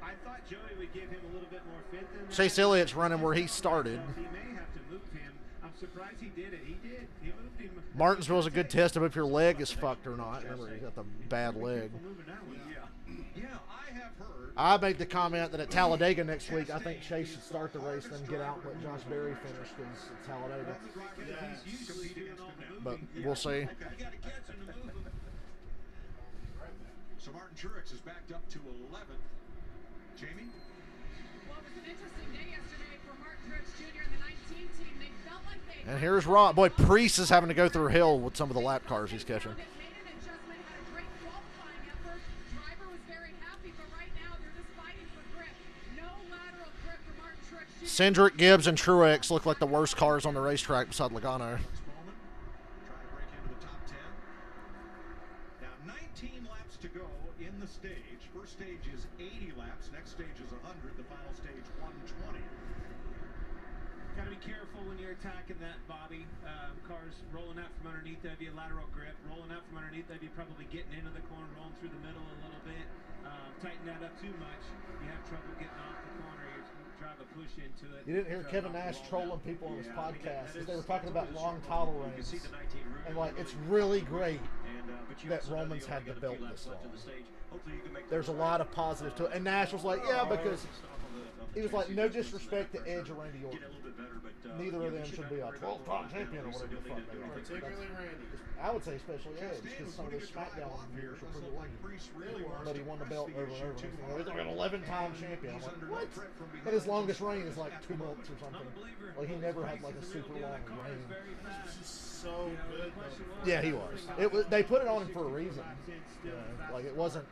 I thought Joey would give him a little bit more fit than that. Chase Elliott's running where he started. He may have to move him. I'm surprised he did it. He did. He moved him. Martinsville's a good test of if your leg is fucked or not. Remember, he's got the bad leg. Yeah, I have heard. I made the comment that at Talladega next week, I think Chase should start the race, then get out and let Josh Berry finish because it's Talladega. But we'll see. So Martin Truex is backed up to 11th. Jamie? Well, it was an interesting day yesterday for Martin Truex Jr. and the 19 team. They felt like they... And here's Rob. Boy, Priest is having to go through hell with some of the lap cars he's catching. Made an adjustment, had a great qualifying effort. Driver was very happy, but right now they're just fighting for grip. No lateral grip for Martin Truex Jr. Cindric, Gibbs, and Truex look like the worst cars on the racetrack beside Logano. Trying to break into the top 10. Now 19 laps to go in the stage. First stage is 80 laps. Next stage is 100. The final stage 120. Got to be careful when you're attacking that, Bobby. Cars rolling out from underneath of you, lateral grip. Rolling out from underneath of you, probably getting into the corner, rolling through the middle a little bit. Tighten that up too much, you have trouble getting off the corner. You're trying to push into it. You didn't hear Kevin Nash trolling people on his podcast as they were talking about long title reigns. And, like, it's really great that Roman's had the belt this long. There's a lot of positives to it. And Nash was like, yeah, because he was like, no disrespect to Edge or Randy Orton. Neither of them should be a 12-time champion or whatever the fuck they are. Particularly Randy. I would say especially Edge, because some of those SmackDown viewers were pretty lame. But he won the belt over and over. He's like an 11-time champion. I'm like, what? And his longest reign is like 2 months or something. Like, he never had like a super long reign. So good. Yeah, he was. They put it on him for a reason. Like, it wasn't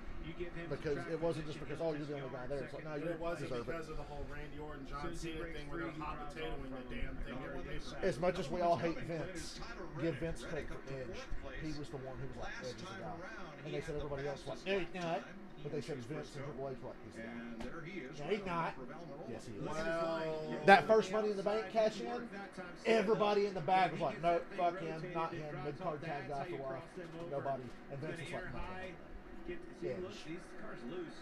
because it wasn't just because you're the only guy there. It's like, no, you It wasn't deserve because it. of the whole Randy Orton, John Cena thing where they're hot potatoing the damn thing every day. As much as we all hate Vince, give Vince credit for Edge. He was the one who was like, Edge is the guy. And they said everybody else was like, no, he's not. But they said Vince and Triple H like, he's the guy. And there he is. No, he's not. Yes, he is. Well, That first Money in the Bank cash in, everybody in the bag was like, no, fuck him, not him, mid-card tag guy for life. Nobody. And Vince was like, no. Edge.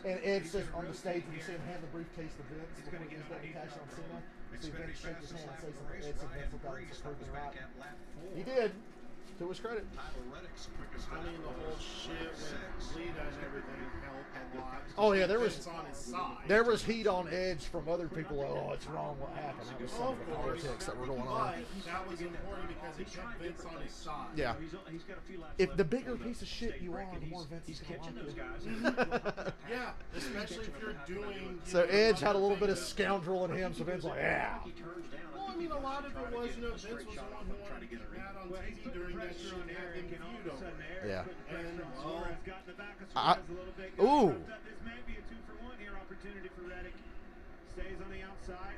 And Edge says on the stage when you see him hand the briefcase to Vince before he gets ready to cash on Cena, See Xfinity Vince shake his fastest hand and lap say of the something. race, It's a Ryan Vince look like Preece it's was proving back right. at lap 4. He did. To his credit. Tyler Reddick's quickest I lap mean, the whole was shit with Lita and everything helped a lot. Oh, yeah, there was Vince on his side. There was heat on edge from other people. Oh, it's wrong. What happened? That was some of the politics that were going on. But that was important because it kept Vince on his side. Yeah. He's got a few laps If left the bigger on the piece of shit state you break, are, and the more Vince he's is gonna catching like those you. guys. Yeah, especially if you're doing. So Edge had a little bit of scoundrel in him, so Vince like, yeah. Well, I mean, a lot of it was, Vince was the one who wanted to get mad on TV during that show and have him feud over it. Yeah. And, Ooh. This may be a 2-for-1 here opportunity for Reddick. Stays on the outside.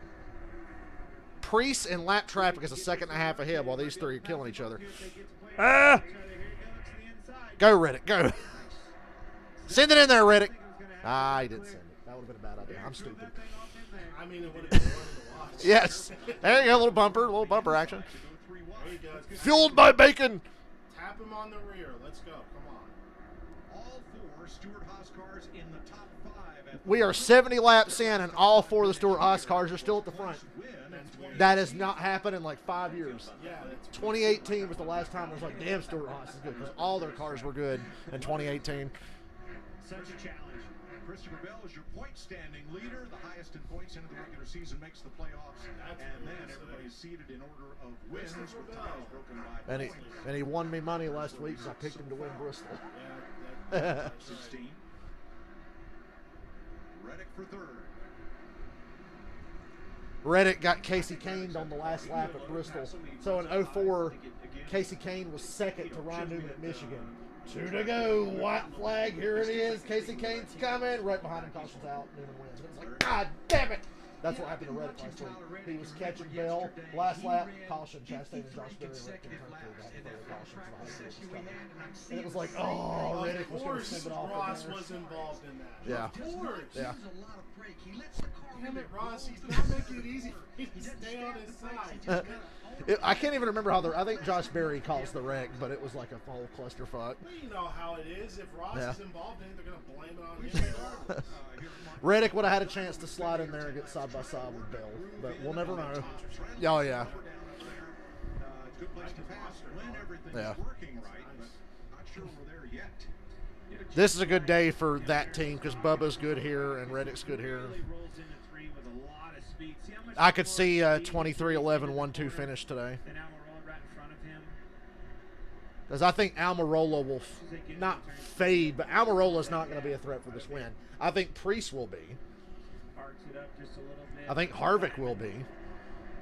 Priest and lap traffic is a second and a half ahead while these three are killing each other. Ah! Go, Reddick, go. Send it in there, Reddick. Ah, he didn't send it. That would have been a bad idea. I'm stupid. I mean, it would have been fun to watch. Yes. There you go, a little bumper action. There you go. Fueled by bacon. Tap him on the rear. Let's go. Come on. all 4 Stewart-Haas cars in the top 5. At We are 70 laps in, and all 4 of the Stewart-Haas cars are still at the front. win and That has not happened in like 5 years. Yeah, that's 2018 was the last time I was like, damn, Stewart-Haas is good, because all their cars were good in 2018. Such a challenge. Christopher Bell is your point-standing leader. The highest in points into the regular season makes the playoffs. And then everybody's seated in order of wins with ties broken by And he won me money last week because I picked him to win Bristol. yeah. 16. Reddick for 3rd. Reddick got Casey Kane on the last lap at Bristol. So in 04, Casey Kane was second to Ron Newman at Michigan. 2 to go. White flag. Here it is. Casey Kane's coming. Right behind him, caution's out. Newman wins. But it's like, God damn it. That's what happened to Reddick last week. He was catching Bell. Last lap, caution. Chastain and Josh Berry went in turn 3 back for the caution. And it was like, oh, Reddick was going to send it off. Ross was involved in that. Yeah. Of course. Yeah. Damn it, Ross. He's not making it easy for you to stay on his side. I can't even remember how I think Josh Berry calls the wreck, but it was like a whole clusterfuck. Well, you know how it is. If Ross Yeah. is involved in it, they're going to blame it on him. Reddick would have had a chance to slide in there and get side by side with Bell, but we'll never know. Oh, yeah. Good place to pass when everything's Yeah. working right, but not sure we're there yet. This is a good day for that team because Bubba's good here and Reddick's good here. I could see 23-11 1-2 finish today. Because I think Almirola will not fade, but Almirola's not going to be a threat for this win. I think Priest will be. I think Harvick will be.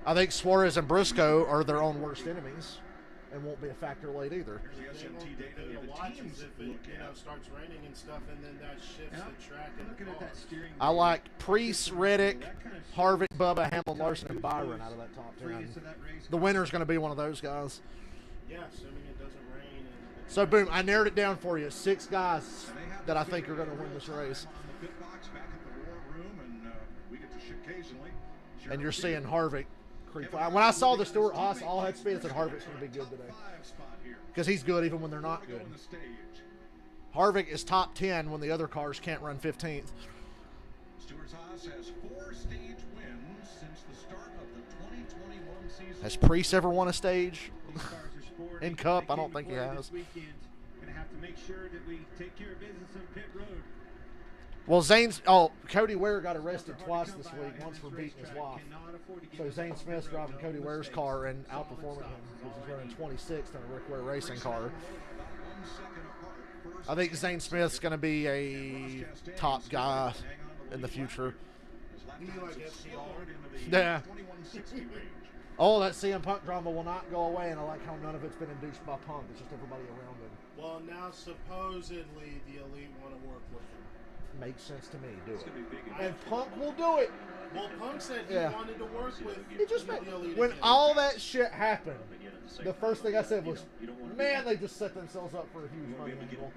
I think Suarez and Briscoe are their own worst enemies and won't be a factor late either. Here's the SMT data They're that gonna the watch teams as if it look at. starts raining and stuff, and then that shifts the track and Looking the at that cars. steering I like Priest, Reddick, Harvick, Bubba, Hamlin, Larson, and Byron out of that top 10. The winner's going to be one of those guys. Yeah, assuming it doesn't rain. And So, boom, I narrowed it down for you. 6 guys that I think are going to win this race. On the pit box back at the war room, and we get to occasionally. And you're seeing Harvick creep. When I saw the Stewart-Haas all head speed, I said Harvick's going to be good today. Because he's good even when they're not good. Harvick is top 10 when the other cars can't run 15th. Stewart-Haas has 4 stage wins since the start of the 2021 season. Has Priest ever won a stage? In Cup, I don't think he has. Gonna have to make sure that we take care of business on pit road. Well, Cody Ware got arrested twice this week, once for beating his wife. So Zane Smith's driving Cody Ware's car and outperforming him because he's running 26th in a Rick Ware racing car. I think Zane Smith's going to be a top guy in the future. Yeah. Oh, that CM Punk drama will not go away, and I like how none of it's been induced by Punk. It's just everybody around him. well, now supposedly the Elite want to work with him. Makes sense to me. Do it. And Punk will do it. Well, Punk said he Yeah. wanted to work with It just with the Elite when again. all that shit happened, the first thing I said was, man, they just set themselves up for a huge money angle.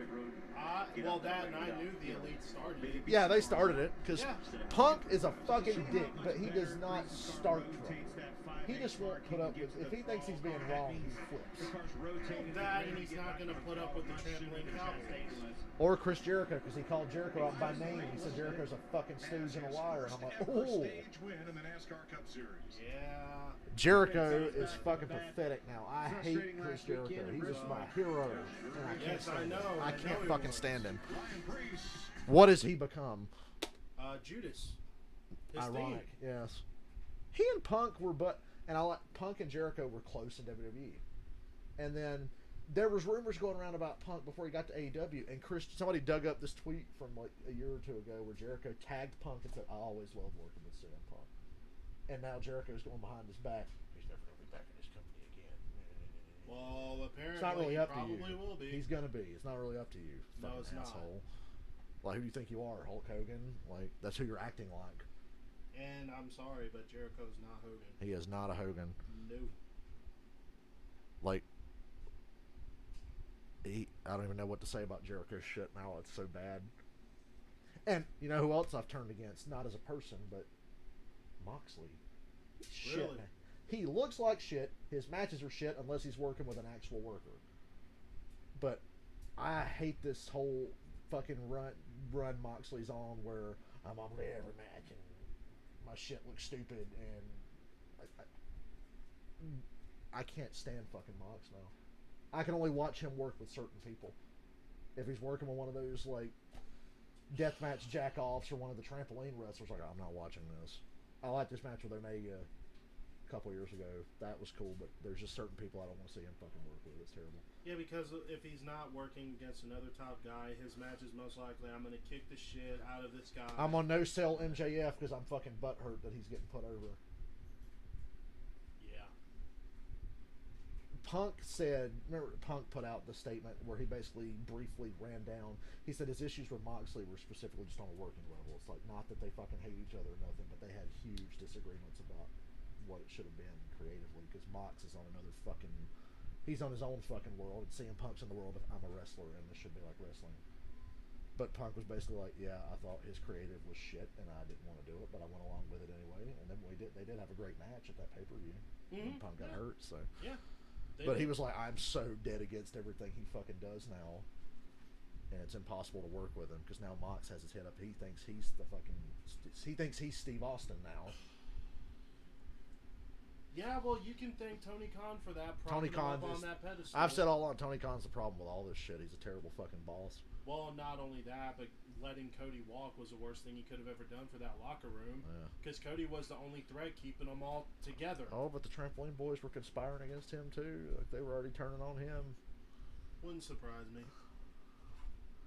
Well, that and I knew the Elite started it. Yeah, they started it because Yeah. Punk is a fucking dick, but he does not start trouble. He just won't put up with. If he thinks he's being wrong, he flips. That, and he's not going to put up with the trampoline cowboys. Or Chris Jericho, because he called Jericho out by name. He said Jericho's a fucking stooge and a liar, and I'm like, oh. Yeah. Jericho is fucking pathetic now. I hate Chris Jericho. He's just my hero, and I can't stand him. I can't fucking stand him. What has he become? Judas. His Ironic, theme. yes. He and Punk were, Punk and Jericho were close in WWE, and then there was rumors going around about Punk before he got to AEW, and somebody dug up this tweet from like a year or two ago where Jericho tagged Punk and said, "I always loved working with CM Punk," and now Jericho's going behind his back. He's never going to be back in his company again. Well, apparently it's not really up to you. Probably will be. He's going to be. It's not really up to you. No, it's asshole. Like, who do you think you are, Hulk Hogan? Like, that's who you're acting like. And I'm sorry, but Jericho's not Hogan. He is not a Hogan. No. Like, I don't even know what to say about Jericho's shit now. It's so bad. And you know who else I've turned against? Not as a person, but Moxley. He's Really? shit, man. He looks like shit. His matches are shit unless he's working with an actual worker. But I hate this whole fucking run Moxley's on where I'm on every match and my shit looks stupid, and I can't stand fucking Mox now. I can only watch him work with certain people. If he's working with one of those like deathmatch jack-offs or one of the trampoline wrestlers, like, I'm not watching this. I like this match with Omega a couple years ago. That was cool, but there's just certain people I don't want to see him fucking work with. It's terrible. Yeah, because if he's not working against another top guy, his match is most likely, I'm going to kick the shit out of this guy. I'm on no sell MJF because I'm fucking butthurt that he's getting put over. Yeah. Punk said, remember Punk put out the statement where he basically briefly ran down. He said his issues with Moxley were specifically just on a working level. It's like, not that they fucking hate each other or nothing, but they had huge disagreements about what it should have been creatively, because Mox is on another fucking, he's on his own fucking world, and CM Punk's in the world of I'm a wrestler and this should be like wrestling. But Punk was basically like, yeah, I thought his creative was shit and I didn't want to do it, but I went along with it anyway. And then they did have a great match at that pay-per-view. And Punk got hurt, so. Yeah. But he was like, I'm so dead against everything he fucking does now, and it's impossible to work with him because now Mox has his head up. He thinks he's he's Steve Austin now. Yeah, well, you can thank Tony Khan for that. Tony Khan on that pedestal. I've said all along, Tony Khan's the problem with all this shit. He's a terrible fucking boss. Well, not only that, but letting Cody walk was the worst thing he could have ever done for that locker room. Because Cody was the only threat keeping them all together. Oh, but the Trampoline Boys were conspiring against him too. Like, they were already turning on him. Wouldn't surprise me.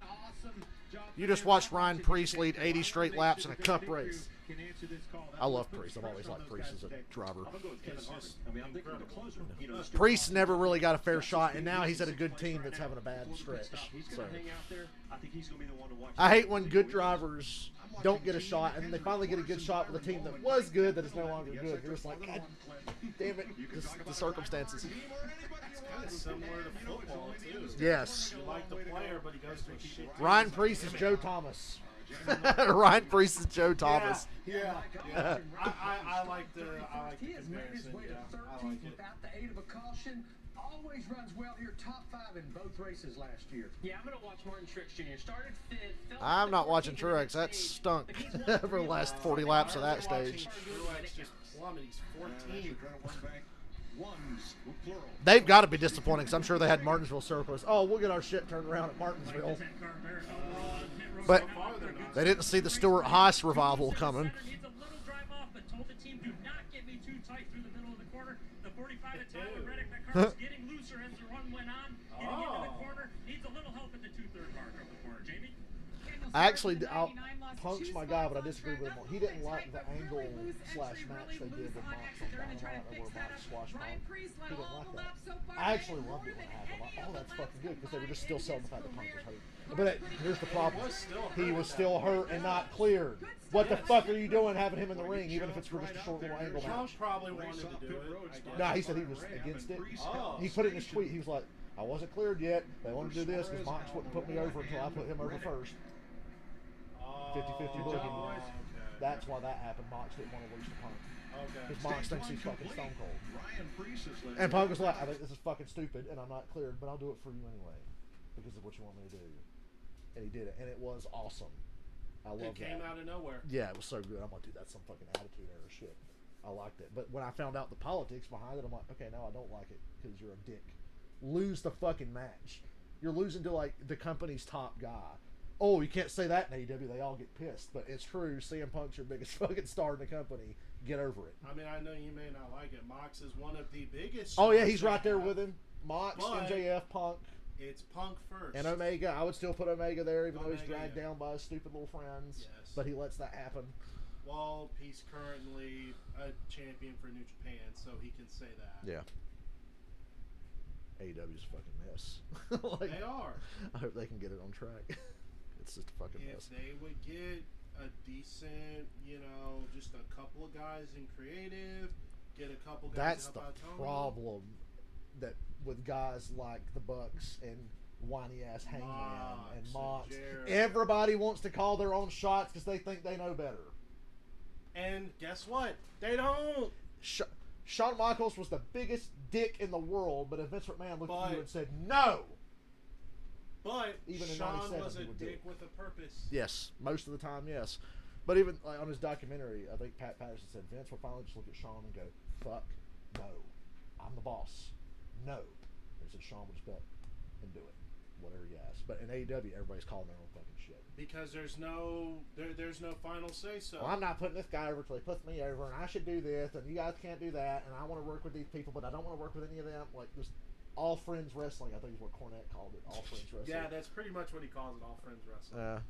Awesome job. You just watched Ryan Priest lead 80 straight laps in a cup race. I love Priest. I've always liked Priest as a driver. Priest never really got a fair shot, and now he's at a good team that's having a bad stretch. So I hate when good drivers don't get a shot, and then they finally get a good shot with a team that was good that is no longer good. You're just like, God damn it, the circumstances. It's kind of similar to football, too. Yes. You like the player, but he goes to a shit team. Ryan Priest is Joe Thomas. Ryan Priest is Joe Thomas. Yeah. I like the comparison. Yeah, I like it. Without the aid of a caution, always runs well here. Top 5 in both races last year. Yeah, I'm going to watch Martin Truex Jr. Started fifth. I'm not watching Truex. That stunk for the last 40 laps of that stage. Truex just plummeted. He's 14. They've got to be disappointing because I'm sure they had Martinsville circles. Oh, we'll get our shit turned around at Martinsville. But they didn't see the Stuart Haas revival coming. Punk's my guy, but I disagree with him. He didn't like the angle slash match they did with Mox on Dynamite, where Mox squashed Punk. He didn't like that. I actually loved it when it happened. Like, oh, that's fucking good, because they were just still selling the fact that Punk was hurt. But here's the problem. He was still hurt and not cleared. What the fuck are you doing having him in the ring, even if it's for just a short little angle match? Punk probably wanted to do it. No, he said he was against it. He put it in his tweet. He was like, I wasn't cleared yet. They wanted to do this because Mox wouldn't put me over until I put him over first. 50-50 booking. That's why that happened. Mox didn't want to lose to Punk. Okay. Because Mox thinks he's fucking Stone Cold. Ryan Priest has led And Punk was like, I think this is fucking stupid, and I'm not cleared, but I'll do it for you anyway, because of what you want me to do. And he did it, and it was awesome. I love It came out of nowhere. Yeah, it was so good. I'm like, dude, that's some fucking attitude era shit. I liked it. But when I found out the politics behind it, I'm like, okay, no, I don't like it because you're a dick. Lose the fucking match. You're losing to, like, the company's top guy. Oh, you can't say that in AEW. They all get pissed. But it's true. CM Punk's your biggest fucking star in the company. Get over it. I mean, I know you may not like it. Mox is one of the biggest. Oh, yeah, he's stars right they there have. with him. Mox, But MJF, Punk. It's Punk first. And Omega. I would still put Omega there, even though he's Omega, dragged yeah. down by his stupid little friends. Yes. But he lets that happen. Well, he's currently a champion for New Japan, so he can say that. Yeah. AEW's a fucking mess. Like, They are. I hope they can get it on track. It's just a fucking If mess. they would get a decent, just a couple of guys in creative, get a couple guys That's to the help out Tony. problem that with guys like the Bucks and whiny ass Hangman Mox and and Mox. Jericho. Everybody wants to call their own shots because they think they know better. And guess what? They don't. Shawn Michaels was the biggest dick in the world, but if Vince McMahon looked at you But- and said no, But Even in Shawn 97, was a he would do dick it. with a purpose. yes, most of the time, yes. But even like on his documentary, I think Pat Patterson said Vince will finally just look at Shawn and go, "Fuck, no, I'm the boss, no." And he said Shawn would just go and do it, whatever he asks. But in AEW, everybody's calling their own fucking shit. Because there's no final say so. Well, I'm not putting this guy over till he puts me over, and I should do this, and you guys can't do that, and I want to work with these people, but I don't want to work with any of them. Like just all friends wrestling, I think is what Cornette called it. All friends wrestling. Yeah, that's pretty much what he calls it, all friends wrestling.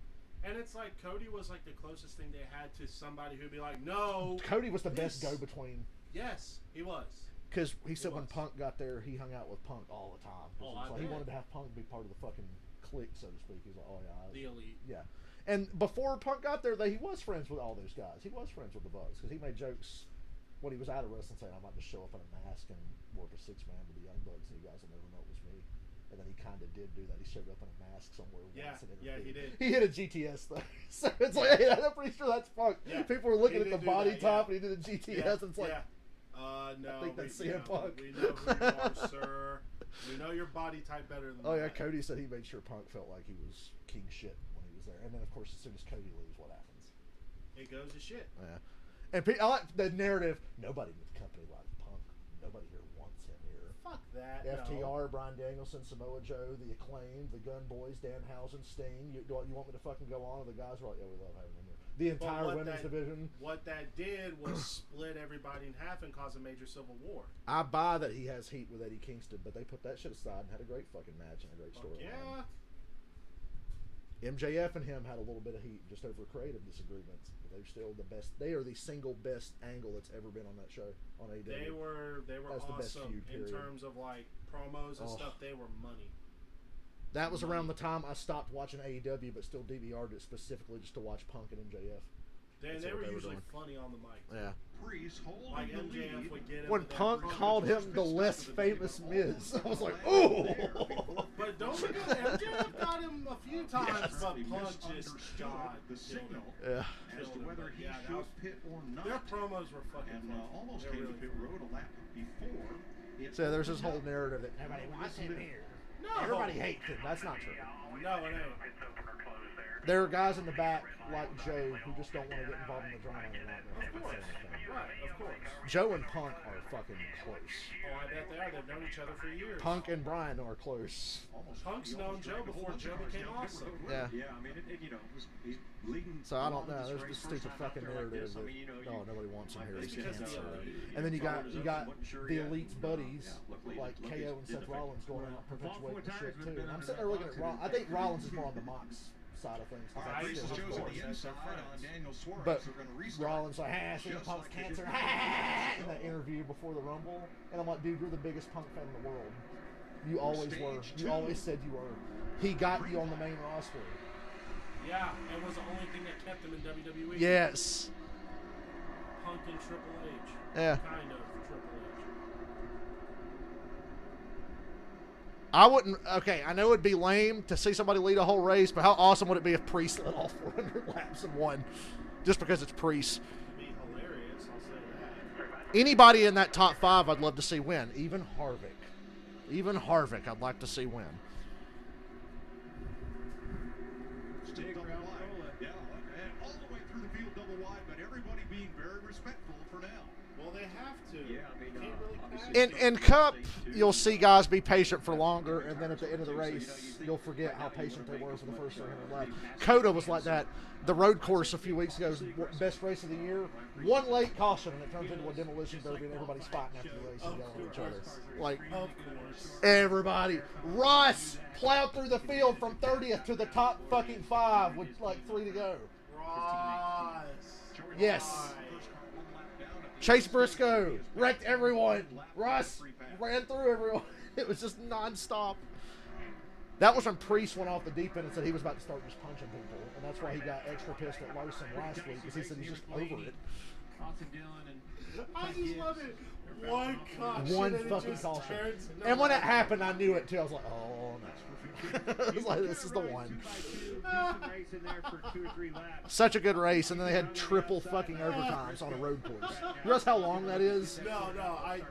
And it's like Cody was like the closest thing they had to somebody who'd be like, no. Cody was the best this- go-between. Yes, he was. Because he said when was. Punk got there, he hung out with Punk all the time. 'Cause Oh, it was I like he bet. wanted to have Punk be part of the fucking clique, so to speak. He was like, oh yeah, The elite. yeah. And before Punk got there, he was friends with all those guys. He was friends with the Bucks because he made jokes when he was out of wrestling saying, "I might just show up in a mask and work a six-man with the Young Bucks, and you guys will never know it was me." And then he kind of did do that. He showed up in a mask somewhere Yeah, once and yeah, he interfered. did. He hit a GTS though, so it's like, hey, I'm pretty sure that's Punk. Yeah, People were looking he at the did do body that, top, yeah. and he did a GTS, Yeah, and it's like, no, I think that's we, CM Punk. We know who you are, sir. We know your body type better than oh yeah, that. Cody said he made sure Punk felt like he was king shit when he was there. And then of course, as soon as Cody leaves, what happens? It goes to shit. Yeah. And I like the narrative. Nobody with the company likes Punk. Nobody here wants him here. Fuck that. FTR, Bryan Danielson, Samoa Joe, The Acclaimed, The Gun Boys, Danhausen, Sting. You want me to fucking go on? And the guys were like, yeah, we love having him here. The entire what women's division. What that did was split everybody in half and cause a major civil war. I buy that he has heat with Eddie Kingston, but they put that shit aside and had a great fucking match and a great Fuck storyline. yeah. MJF and him had a little bit of heat just over creative disagreements. But they're still the best. They are the single best angle that's ever been on that show on AEW. They were That's the best awesome feud, in period. terms of like promos and Oh. stuff. They were money. That was around the time I stopped watching AEW, but still DVR'd it specifically just to watch Punk and MJF. That's They what were they were usually doing. funny on the mic. Yeah. Priest holding Like the MJF lead. would get him When with that Punk promo. called him the less famous Miz, I was like, ooh. But don't forget, MJF got him a few times, but He Punk just misunderstood God the killed signal him. Yeah. as to whether he Yeah, that should was- pit or not. Their promos were fucking And funny. almost They're came really to pit funny. road a lap before. It So there's this opened whole up. narrative that nobody wants him here. No. Everybody hates him. That's not true. No, it ain't. There are guys in the back like Joe who just don't want to get involved in the drama and not Of course. Right, of course. Joe and Punk are fucking close. Oh, I bet they are. They've known each other for years. Punk and Brian are close. Punk's known Joe before Joe became awesome. Yeah. Yeah, I mean, he's leading. So I don't along know. this There's race this first stupid time out fucking there like narrative this. I that mean, nobody wants him here. It's He's because the cancer. elite. And then you got Wasn't sure the yet. Elite's buddies like look, KO and he's Seth in Rollins going out Well, perpetuating the Paul shit Fortana's too. been And I'm under sitting there looking at that Rollins. I think Rollins is more on the Mox side of things. 'cause that's Priest still his shows boy. on the inside on Daniel Suarez. But They're gonna restart. Rollins like, CM Just Punk's like they cancer, did in that interview before the Rumble, and I'm like, dude, you're the biggest Punk fan in the world. You always were. Stage You two. always said you were. He got you on the main roster. Yeah, it was the only thing that kept him in WWE. Yes. Punk and Triple H. Yeah. Kind of Triple H. I wouldn't. Okay, I know it'd be lame to see somebody lead a whole race, but how awesome would it be if Priest led all 400 laps and won, just because it's Priest? It'd be hilarious, I'll say that. Anybody in that top 5, I'd love to see win. Even Harvick. I'd like to see win. Still double wide. Yeah, and all the way through the field double wide, but everybody being very respectful for now. Well, they have to. Yeah, I mean, Can't really In Cup, you'll see guys be patient for longer, and then at the end of the race, you'll forget how patient they were for the first 300 laps. Coda was like that. The road course a few weeks ago was best race of the year. One late caution, and it turns into a demolition derby, and everybody's fighting after the race and yelling at each other. Like, everybody. Ross plowed through the field from 30th to the top fucking 5 with like 3 to go. Ross. Yes. Chase Briscoe wrecked everyone. Ross ran through everyone. It was just nonstop. That was when Priest went off the deep end and said he was about to start just punching people. And that's why he got extra pissed at Larson last week, because he said he's just over it. I just love it. One caution. One fucking caution. And when it happened, I knew it too. I was like, oh no. I was like, this is the one. Such a good race, and then they had triple fucking overtimes on a road course. You realize how long that is? No,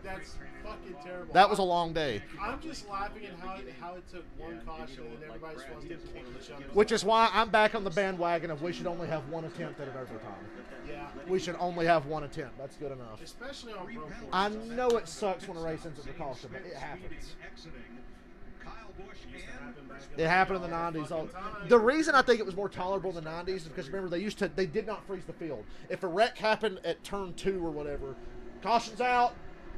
that's fucking terrible. That was a long day. I'm just laughing at how it took one caution and everybody's supposed to kick each other. Which is why I'm back on the bandwagon of we should only have one attempt at an overtime. Yeah. We should only have one attempt. That's good enough. Especially on road courses. I know it sucks when a race ends at a caution, but it happens. It happened in the 90s. The reason I think it was more tolerable in the 90s is because, remember, they did not freeze the field. If a wreck happened at turn 2 or whatever, caution's out,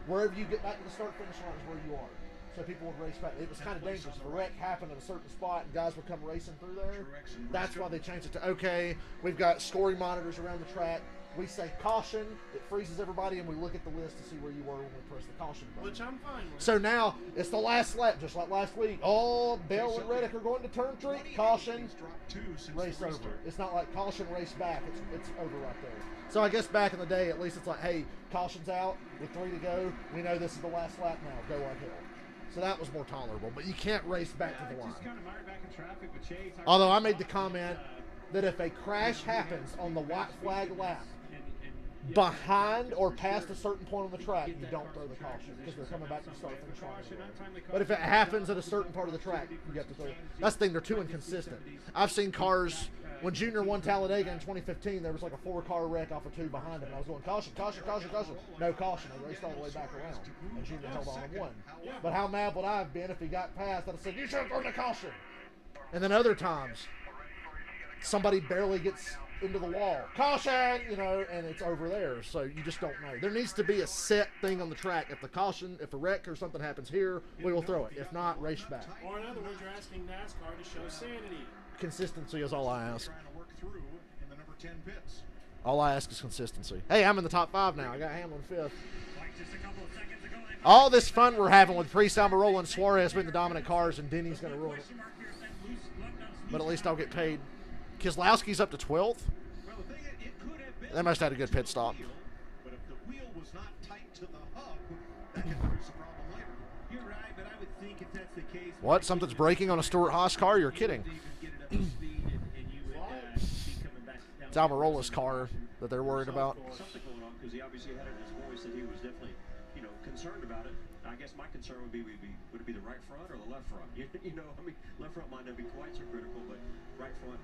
wherever you get back to the start-finish line is where you are. So people would race back. It was kind of dangerous. If a wreck happened at a certain spot and guys would come racing through there, that's why they changed it to, okay, we've got scoring monitors around the track. We say caution, it freezes everybody, and we look at the list to see where you were when we press the caution button. Which I'm fine with. So now, it's the last lap, just like last week. Oh, Bell and Reddick are going to turn 3. Caution, race over. It's not like caution, race back. It's over right there. So I guess back in the day, at least it's like, hey, caution's out with 3 to go. We know this is the last lap now. Go uphill. So that was more tolerable. But you can't race back to the line. Although I made the comment that if a crash happens on the white flag lap, behind or past a certain point on the track, you don't throw the caution because they're coming back to start finish line. But if it happens at a certain part of the track, you have to throw it. That's the thing, they're too inconsistent. I've seen cars, when Junior won Talladega in 2015, there was like a 4-car wreck off of 2 behind him, and I was going, caution, caution, caution, caution. No caution. They raced all the way back around, and Junior held on and won. But how mad would I have been if he got past? I'd have said, you should have thrown the caution. And then other times, somebody barely gets into the wall. Caution, you know, and it's over there. So you just don't know. There needs to be a set thing on the track. If the caution, if a wreck or something happens here, we will throw it. If not, race back. Or in other words, you're asking NASCAR to show sanity. Consistency is all I ask. All I ask is consistency. Hey, I'm in the top 5 now. I got Hamlin 5th. All this fun we're having with Priest, Almirola, and Suarez being the dominant cars, and Denny's going to ruin it. But at least I'll get paid. Keselowski's up to 12th. They must have had a good pit stop. But if the wheel was not tight to the hub, that could produce a problem later. You're right, but I would think if that's the case. What? Something's breaking on a Stewart-Haas car? You're kidding. It's Almirola's car that they're worried about. Something going on because he obviously had it in his voice that he was definitely, concerned about it. I guess my concern would be would it be the right front or the left front? Left front might not be quite so critical, but right front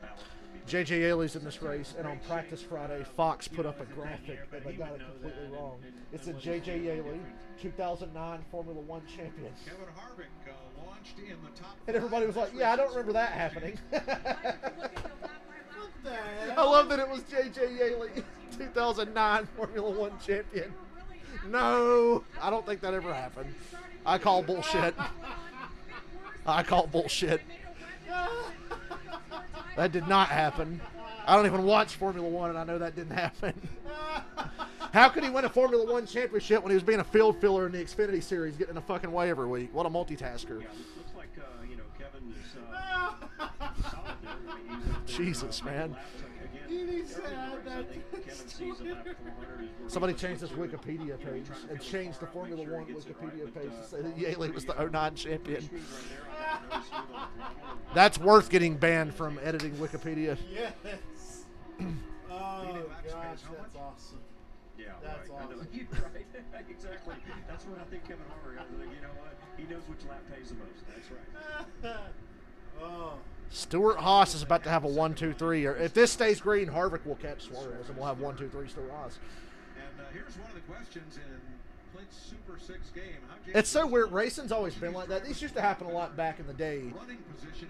balance would be. J.J. Yaley's in this race, and on practice Friday, Fox put up a graphic, and they got it completely wrong. It's a J.J. Yaley, 2009 Formula One champion. Kevin Harvick launched in the top. And everybody was like, yeah, I don't remember that happening. I love that it was J.J. Yaley, 2009 Formula One champion. No, I don't think that ever happened. I call bullshit. I call bullshit. That did not happen. I don't even watch Formula One, and I know that didn't happen. How could he win a Formula One championship when he was being a field filler in the Xfinity Series, getting in the fucking way every week? What a multitasker. Yeah, looks like, Kevin is solid there. Jesus, man. Somebody changed this Wikipedia page and changed the Formula One Wikipedia page to say that Yaley was the 09 champion. That's worth getting banned from editing Wikipedia. Yes. Oh, gosh, that's awesome. Yeah. That's right. awesome. You're right. Exactly. That's what I think Kevin Harvick. I was like, you know what? He knows which lap pays the most. That's right. Oh. Stuart Haas is about to have a 1-2-3. Or if this stays green, Harvick will catch Suarez, and we'll have 1-2-3 Stuart Haas. And here's one of the questions in Clint's Super 6 game. It's so weird. Racing's always been like that. These used to happen a lot back in the day.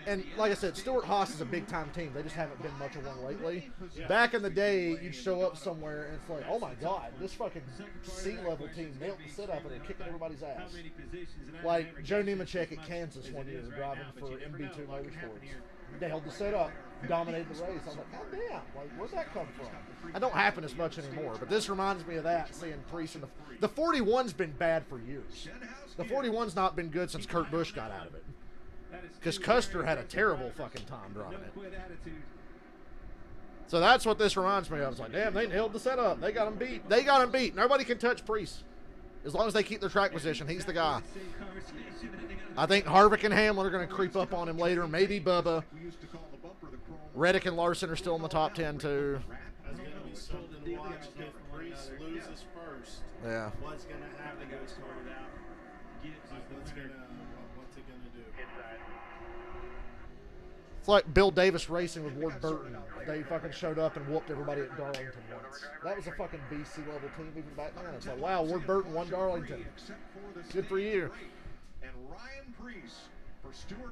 And like I said, Stuart Haas is a big-time team. They just haven't been much of one lately. Back in the day, you'd show up somewhere, and it's like, oh, my God, this fucking C-level team nailed the setup, and they're kicking everybody's ass. Like Joe Nemechek at Kansas one year driving for MB2 Motorsports. Nailed the setup, dominated the race. I was like, God damn, like, where'd that come from? That don't happen as much anymore, but this reminds me of that, seeing Priest in the 41's been bad for years. The 41's not been good since Kurt Busch got out of it. Because Custer had a terrible fucking time driving it. So that's what this reminds me of. I was like, damn, they nailed the setup. They got him beat. They got him beat. Nobody can touch Priest. As long as they keep their track position, he's the guy. I think Harvick and Hamlin are going to creep up on him later. Maybe Bubba. Reddick and Larson are still in the top 10, too. That's going to be something to watch if Priest loses first. Yeah. What's going to happen to his car? What's it going to do? It's like Bill Davis racing with Ward Burton. They fucking showed up and whooped everybody at Darlington once. That was a fucking BC level team even back then. It's like, wow, Ward Burton won Darlington. Good for you.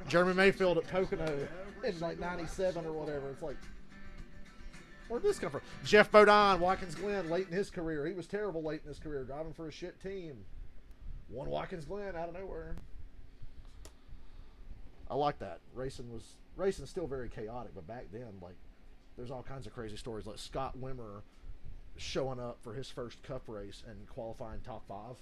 Jeremy Mayfield at Pocono in like 97 or whatever. It's like, where'd this come from? Jeff Bodine, Watkins Glen, late in his career. He was terrible late in his career, driving for a shit team. Won Watkins Glen out of nowhere. I like that. Racing's still very chaotic, but back then, like, there's all kinds of crazy stories, like Scott Wimmer showing up for his first Cup race and qualifying top 5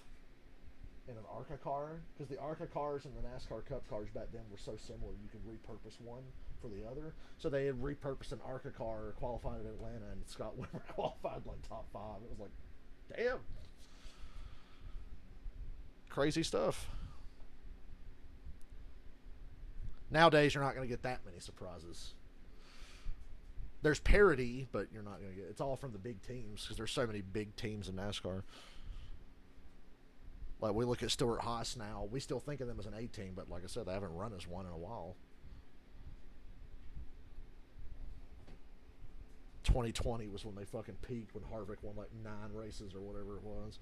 in an ARCA car, because the ARCA cars and the NASCAR Cup cars back then were so similar you could repurpose one for the other. So they had repurposed an ARCA car, qualified in Atlanta, and Scott Wimmer qualified like top 5. It was like, damn. Crazy stuff. Nowadays, you're not going to get that many surprises. There's parity, but you're not going to get... It's all from the big teams, because there's so many big teams in NASCAR. Like, we look at Stuart Haas now. We still think of them as an A team, but like I said, they haven't run as one in a while. 2020 was when they fucking peaked, when Harvick won like 9 races or whatever it was.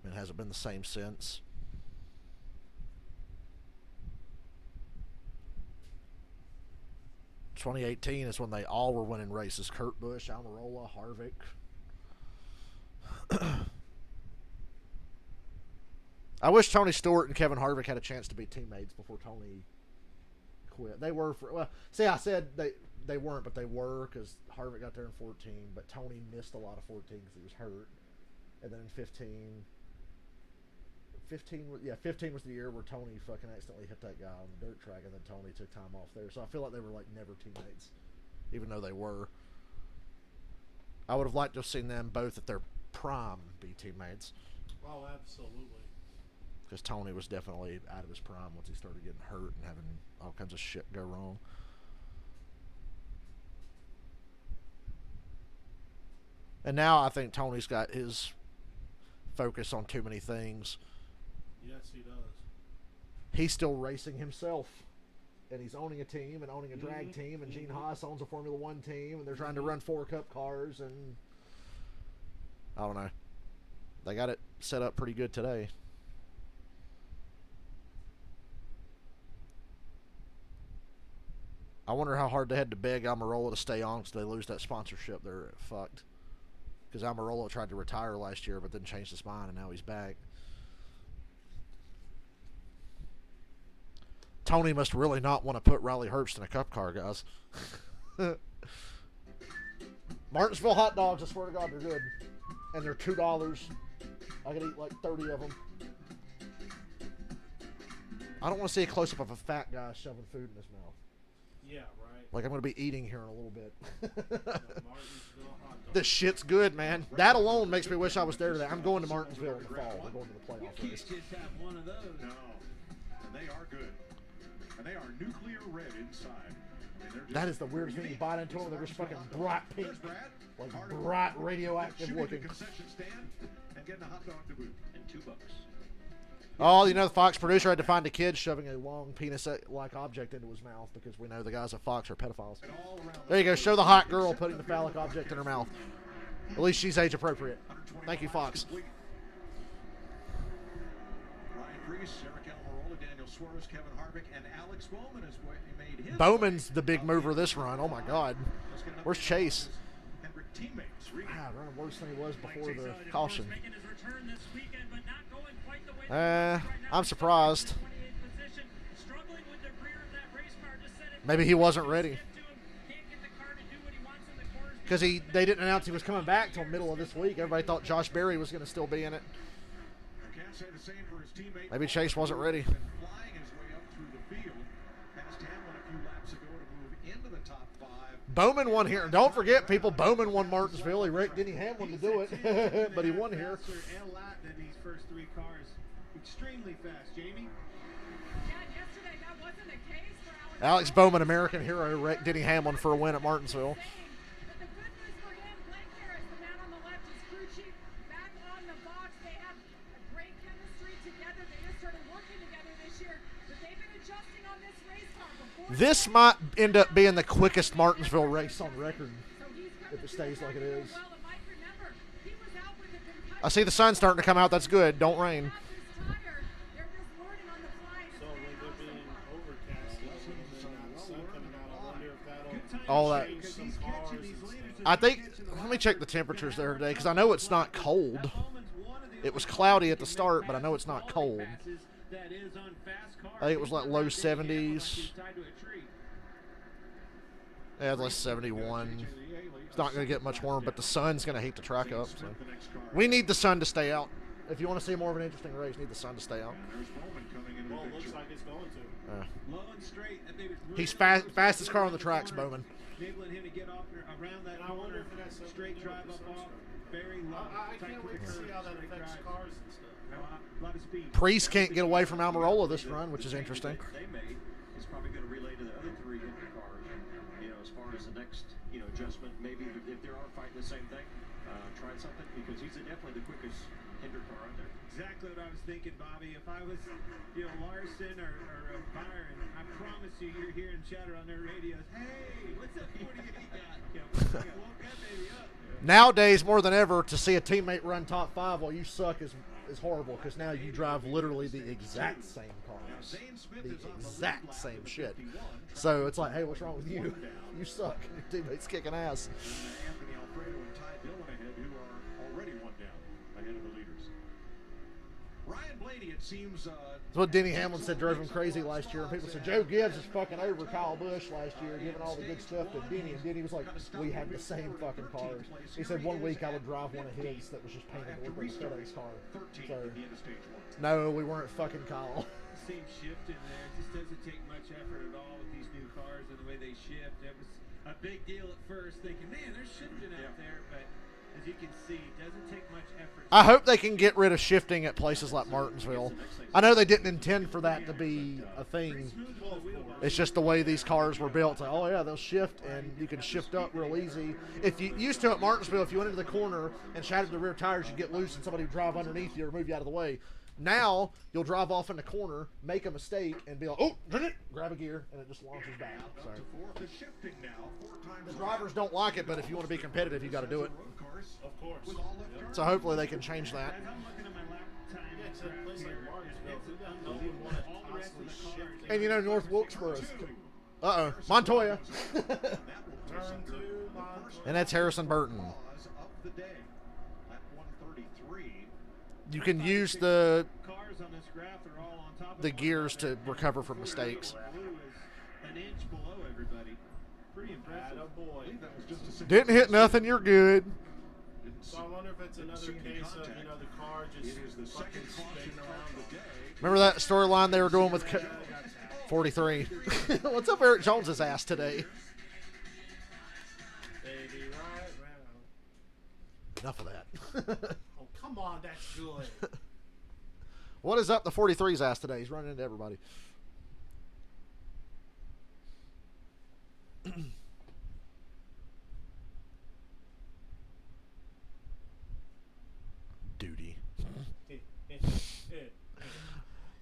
It hasn't been the same since. '18 is when they all were winning races. Kurt Busch, Almirola, Harvick. I wish Tony Stewart and Kevin Harvick had a chance to be teammates before Tony quit. They were for, well, see, I said they weren't, but they were, because Harvick got there in 14, but Tony missed a lot of 14 because he was hurt. And then in 15 was the year where Tony fucking accidentally hit that guy on the dirt track, and then Tony took time off there. So I feel like they were like never teammates, even though they were. I would have liked to have seen them both at their prime be teammates. Oh, absolutely. Because Tony was definitely out of his prime once he started getting hurt and having all kinds of shit go wrong. And now I think Tony's got his focus on too many things. Yes, he does. He's still racing himself. And he's owning a team and owning a drag team. And Gene Haas owns a Formula One team. And they're trying to run 4 Cup cars. And I don't know. They got it set up pretty good today. I wonder how hard they had to beg Almirola to stay on because they lose that sponsorship. They're fucked. Because Almirola tried to retire last year but then changed his mind and now he's back. Tony must really not want to put Riley Herbst in a Cup car, guys. Martinsville hot dogs, I swear to God, they're good. And they're $2. I could eat like 30 of them. I don't want to see a close-up of a fat guy shoving food in his mouth. Yeah, right. Like I'm going to be eating here in a little bit. This shit's good, man. That alone makes me wish I was there today. I'm going to Martinsville in the fall. We're going to the playoff race. Just have one of those. No, and they are good. And they are nuclear red inside. That is the weirdest thing. You bite into them, they're just fucking bright pink, like bright radioactive looking. And getting a hot dog to boot. And $2. Oh, you know, the Fox producer had to find a kid shoving a long penis-like object into his mouth because we know the guys at Fox are pedophiles. There you go. Show the hot girl putting the phallic object in her mouth. At least she's age appropriate. Thank you, Fox. Ryan Preece, Eric Almirola, Daniel Suarez, Kevin Harvick, and Alex Bowman has made his. Bowman's the big mover this run. Oh my God. Where's Chase? Hendrick teammates. God, running worse than he was before the caution. I'm surprised. Maybe he wasn't ready. Because they didn't announce he was coming back till middle of this week. Everybody thought Josh Berry was going to still be in it. Maybe Chase wasn't ready. Bowman won here. Don't forget, people, Bowman won Martinsville. He wrecked Denny Hamlin to do it, but he won here. These first 3 cars extremely fast, Jamie. Yeah, yesterday that wasn't the case for Alex Bowman, American hero, wrecked Denny Hamlin for a win at Martinsville. But the good news for him, Blake Harris, the man on the left, his crew chief, back on the box. They have a great chemistry together. They just started working together this year, but they've been adjusting on this race car before. This might end up being the quickest Martinsville race on record if it stays like it is. I see the sun starting to come out. That's good. Don't rain. All that. I think, let me check the temperatures there today because I know it's not cold. It was cloudy at the start, but I know it's not cold. I think it was like low 70s. Yeah, it's like 71. It's not going to get much warmer, but the sun's going to heat the track up. So. We need the sun to stay out. If you want to see more of an interesting race, you need the sun to stay out. Well, it looks like it's going to. He's fastest car on the tracks, Bowman. Enabling him to get off around that corner, straight drive up off, very low. I can't wait to see how that affects cars and stuff. A lot of speed. Priest can't get away from Almirola this run, which is interesting. They made is probably going to relay to the other 3 Hendrick cars. You know, as far as the next, adjustment, maybe if they are fighting the same thing, try something because he's definitely the quickest Hendrick car out there. Exactly what I was thinking, Bobby. If I was, Larson or Byron, I promise you're hearing chatter on their radios. Hey, what's that 48 got? Woke that baby up. Nowadays, more than ever, to see a teammate run top 5 while you suck is horrible because now you drive literally the exact same cars, the exact same shit. So it's like, hey, what's wrong with you? You suck. Your teammate's kicking ass. Anthony Alfredo and Ty Dillon ahead, who are already 1 down ahead of the leaders. Ryan Blaney, it seems. That's what Denny Hamlin said drove him crazy last year. And people said Joe Gibbs is fucking over Kyle Busch last year, giving all the good stuff to Denny. And Denny was like, we had the same fucking cars. He said one week I would drive one of his that was just painted to look like a FedEx car. So, no, we weren't fucking Kyle. Same shift in there. It just doesn't take much effort at all with these new cars and the way they shift. It was a big deal at first, thinking, man, they're shifting out there, but as you can see, it doesn't take much effort. I hope they can get rid of shifting at places like Martinsville. I know they didn't intend for that to be a thing. It's just the way these cars were built. It's like, oh yeah, they'll shift, and you can shift up real easy. If you used to at Martinsville, if you went into the corner and shattered the rear tires, you'd get loose and somebody would drive underneath you or move you out of the way. Now, you'll drive off in the corner, make a mistake, and be like, oh, grab a gear, and it just launches back. So. The drivers don't like it, but if you want to be competitive, you got to do it. Of course. So hopefully they can change that. And you know, North Wilkesboro's. Uh-oh. Montoya. And that's Harrison Burton. You can use the gears to recover from mistakes. Didn't hit nothing, you're good. So I wonder if it's another case of, the car just fucking spinning around the day. Remember that storyline they were doing with 43? What's up Eric Jones's ass today? Baby, right round. Enough of that. Oh, come on, that's good. What is up the 43's ass today? He's running into everybody.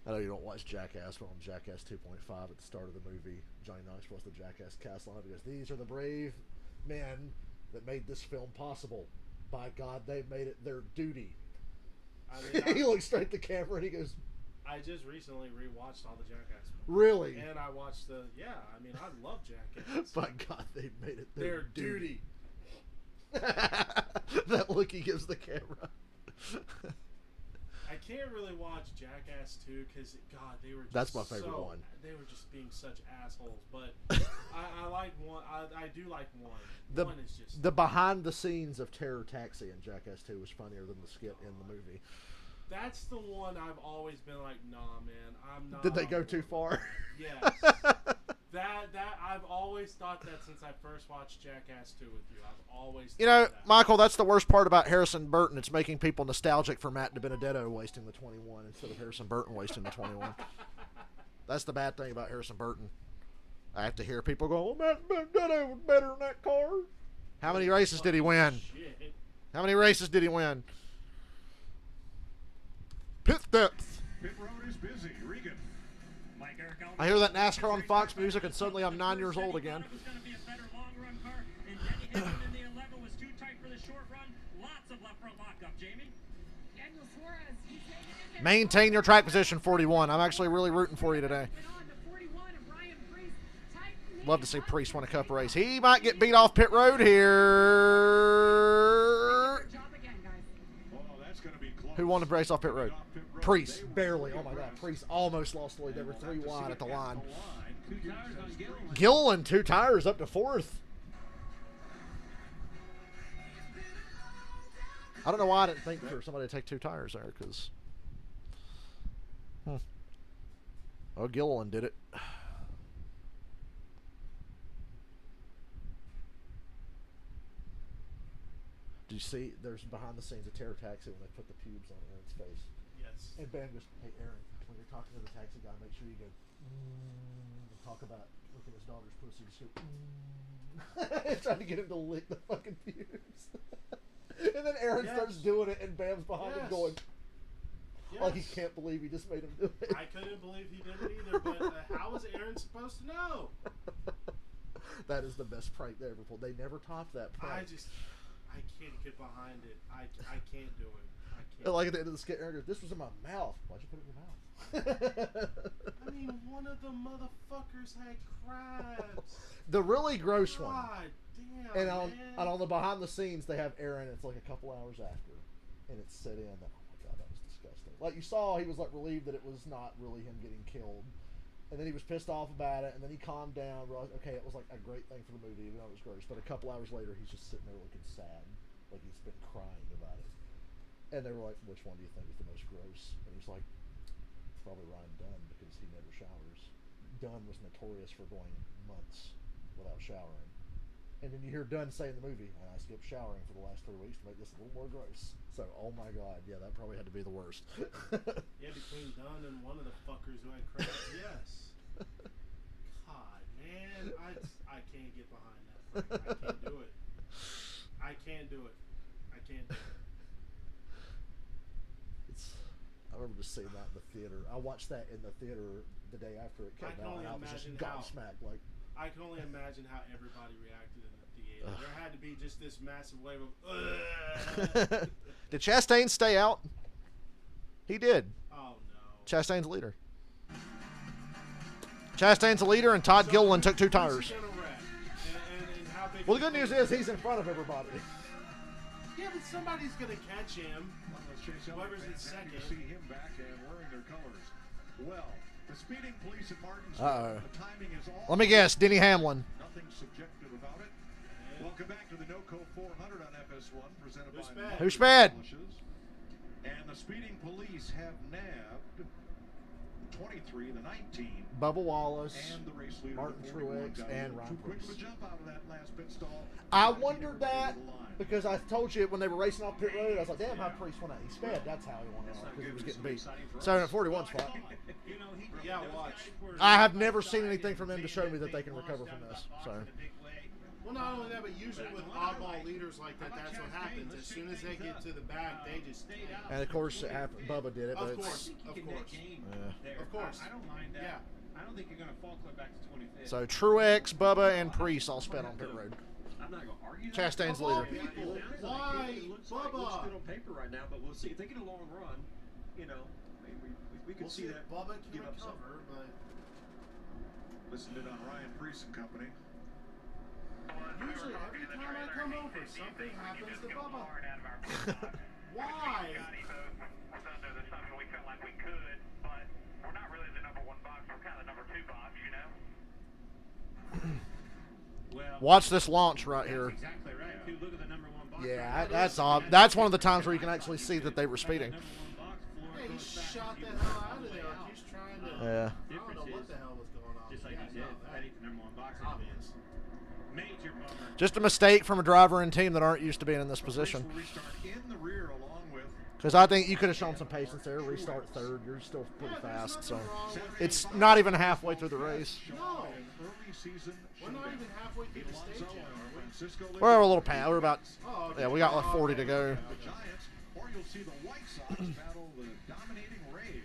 I know you don't watch Jackass, but on Jackass 2.5 at the start of the movie, Johnny Knoxville was the Jackass cast line. He goes, "These are the brave men that made this film possible. By God, they made it their duty." I mean, he looks straight at the camera and he goes, I just recently rewatched all the Jackass movies. "Really?" And I watched I mean, I love Jackass. By God, they made it their duty. That look he gives the camera. I can't really watch Jackass 2 because, God, they were just That's my favorite one. They were just being such assholes. But I like one. I do like one. One is just... The behind the scenes of Terror Taxi in Jackass 2 was funnier than the skit in the movie. That's the one I've always been like, nah, man, I'm not. Did they go too far? Yes. that I've always thought that since I first watched Jackass 2 with you. I've always thought that. Michael, that's the worst part about Harrison Burton. It's making people nostalgic for Matt DiBenedetto wasting the 21 instead of Harrison Burton wasting the 21. That's the bad thing about Harrison Burton. I have to hear people go, "Oh, Matt DiBenedetto was better than that car." How many races did he win? Shit. How many races did he win? Pit depth. Pit road is busy. Regan. I hear that NASCAR on Fox music, and suddenly I'm 9 years old again. Maintain your track position, 41. I'm actually really rooting for you today. Love to see Priest win a cup race. He might get beat off pit road here. Who won the race off pit road? Priest, barely. Oh my God, Priest almost lost the lead. They were 3 wide at the line. Gilliland, 2 tires up to 4th. I don't know why I didn't think for somebody to take 2 tires there, because oh, Gilliland did it. Did you see there's behind the scenes of Terror Taxi when they put the pubes on Aaron's face? Yes. And Bam goes, "Hey Aaron, when you're talking to the taxi guy, make sure you go and talk about looking at his daughter's pussy." Just go, trying to get him to lick the fucking pubes. And then Aaron starts doing it, and Bam's behind him going, like he can't believe he just made him do it. I couldn't believe he did it either, but how was Aaron supposed to know? That is the best prank they ever pulled. They never topped that prank. I can't get behind it. I can't do it. I can't. And like at the end of the skit, Aaron goes, "This was in my mouth." "Why'd you put it in your mouth?" I mean, one of the motherfuckers had crabs. The really gross God one. Damn, And man. on the behind the scenes, they have Aaron. It's like a couple hours after, and it's set in. That, oh my God, that was disgusting. Like you saw, he was like relieved that it was not really him getting killed, and then he was pissed off about it, and then he calmed down, realized, okay, it was like a great thing for the movie, even though it was gross. But a couple hours later, he's just sitting there looking sad, like he's been crying about it. And they were like, "Which one do you think is the most gross?" And he's like, "Probably Ryan Dunn, because he never showers." Dunn was notorious for going months without showering. And then you hear Dunn say in the movie, "And I skipped showering for the last 3 weeks to make this a little more gross." So, oh my God, yeah, that probably had to be the worst. Yeah, between Dunn and one of the fuckers who had crabs, yes. God, man, I can't get behind that. Frank. I can't do it. I can't do it. I can't do it. I remember just seeing that in the theater. I watched that in the theater the day after it came out, and I was just gobsmacked. Like, I can only imagine how everybody reacted in the theater. There had to be just this massive wave of. Did Chastain stay out? He did. Oh no. Chastain's the leader. Chastain's the leader, and Todd Gilliland took 2 tires. Well, the good news is he's in front of everybody. Yeah, but somebody's gonna catch him. Whoever's in second. To see him back and wearing their colors. Well, the speeding police at Martinsville. The timing is all. Let me guess, Denny Hamlin. Nothing subjective about it. Welcome back to the NOCO 400 on FS1, presented by Who's bad? And the speeding police have nabbed the 23, the 19, Bubba Wallace, and the race leader, Martin the 41 Truex, got and too Ryan quick of a Preece. jump out of that last pit stall. I wondered that because I told you when they were racing off pit road, I was like, "Damn, how Priest won that? He sped. That's how he won it because he was getting beat." So at 41 spot. Yeah, watch. I have never seen anything from them to show me that they can recover from this. So Well, not only that, but usually with oddball leaders like that, that's what happens. As soon as they get to the back, they just stay out. And of course, it happened. Bubba did it, but Of course. yeah. Of course. I don't mind that. Yeah. I don't think you're going to fall clear back to 25th. So Truex, Bubba, and Priest all spent on pit road. I'm not going to argue that. Chastain's Of all leader. people, It why looks like Bubba? good on paper right now, but we'll see. If they get a long run, you know, we could We'll see see that. if Bubba can give up some. recover, but Listened in on Ryan Priest and company. usually every time I come over, something happens to Bubba. Why? Watch this launch right here. Exactly right. If you look at the number 1 box. Yeah, that's odd. That's one of the times where you can actually see that they were speeding. Hey, he shot the hell out of there. Like he's trying to. Yeah. I don't know what the hell was going on. Just like he did. That ain't the number 1 box. Obvious. Major bummer. Just a mistake from a driver and team that aren't used to being in this position. Will restart in the rear along with Because I think you could have shown some patience there. Restart third. You're still pretty fast. So it's not even halfway through the race. No. early season. We're not even halfway through the stage yet, are we? We're a little past. We're about. Oh, okay. Yeah, we got like 40 to go. The Giants, or you'll see the White Sox battle the dominating Rays.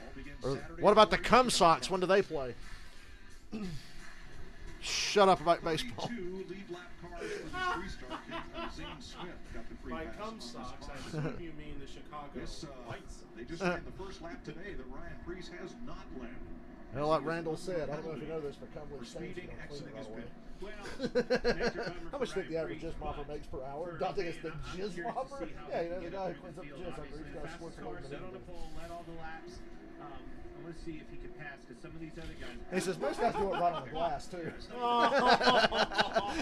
All begins Saturday. What about the Cum Sox? When do they play? Shut up about baseball. 32 lead lap cars for this restart. Zane Smith got the free By pass cum on this socks, car. I assume you mean the Chicago This, White Sox. they just ran the first lap today that Ryan Priest has not led. Well, like Randall said, I don't know if you know this, but Cumberland For State's speeding, going to clean exiting it his all the way. pit. How much do you think the average jizz mopper makes per hour? I think it's the jizz mopper. Yeah, you know, the guy who cleans up the jizz after he's got to squirt the Car, water set on in the pole, let all the laps. I want to see if he can pass because some of these other guys. He says, most guys do it right on the glass, too.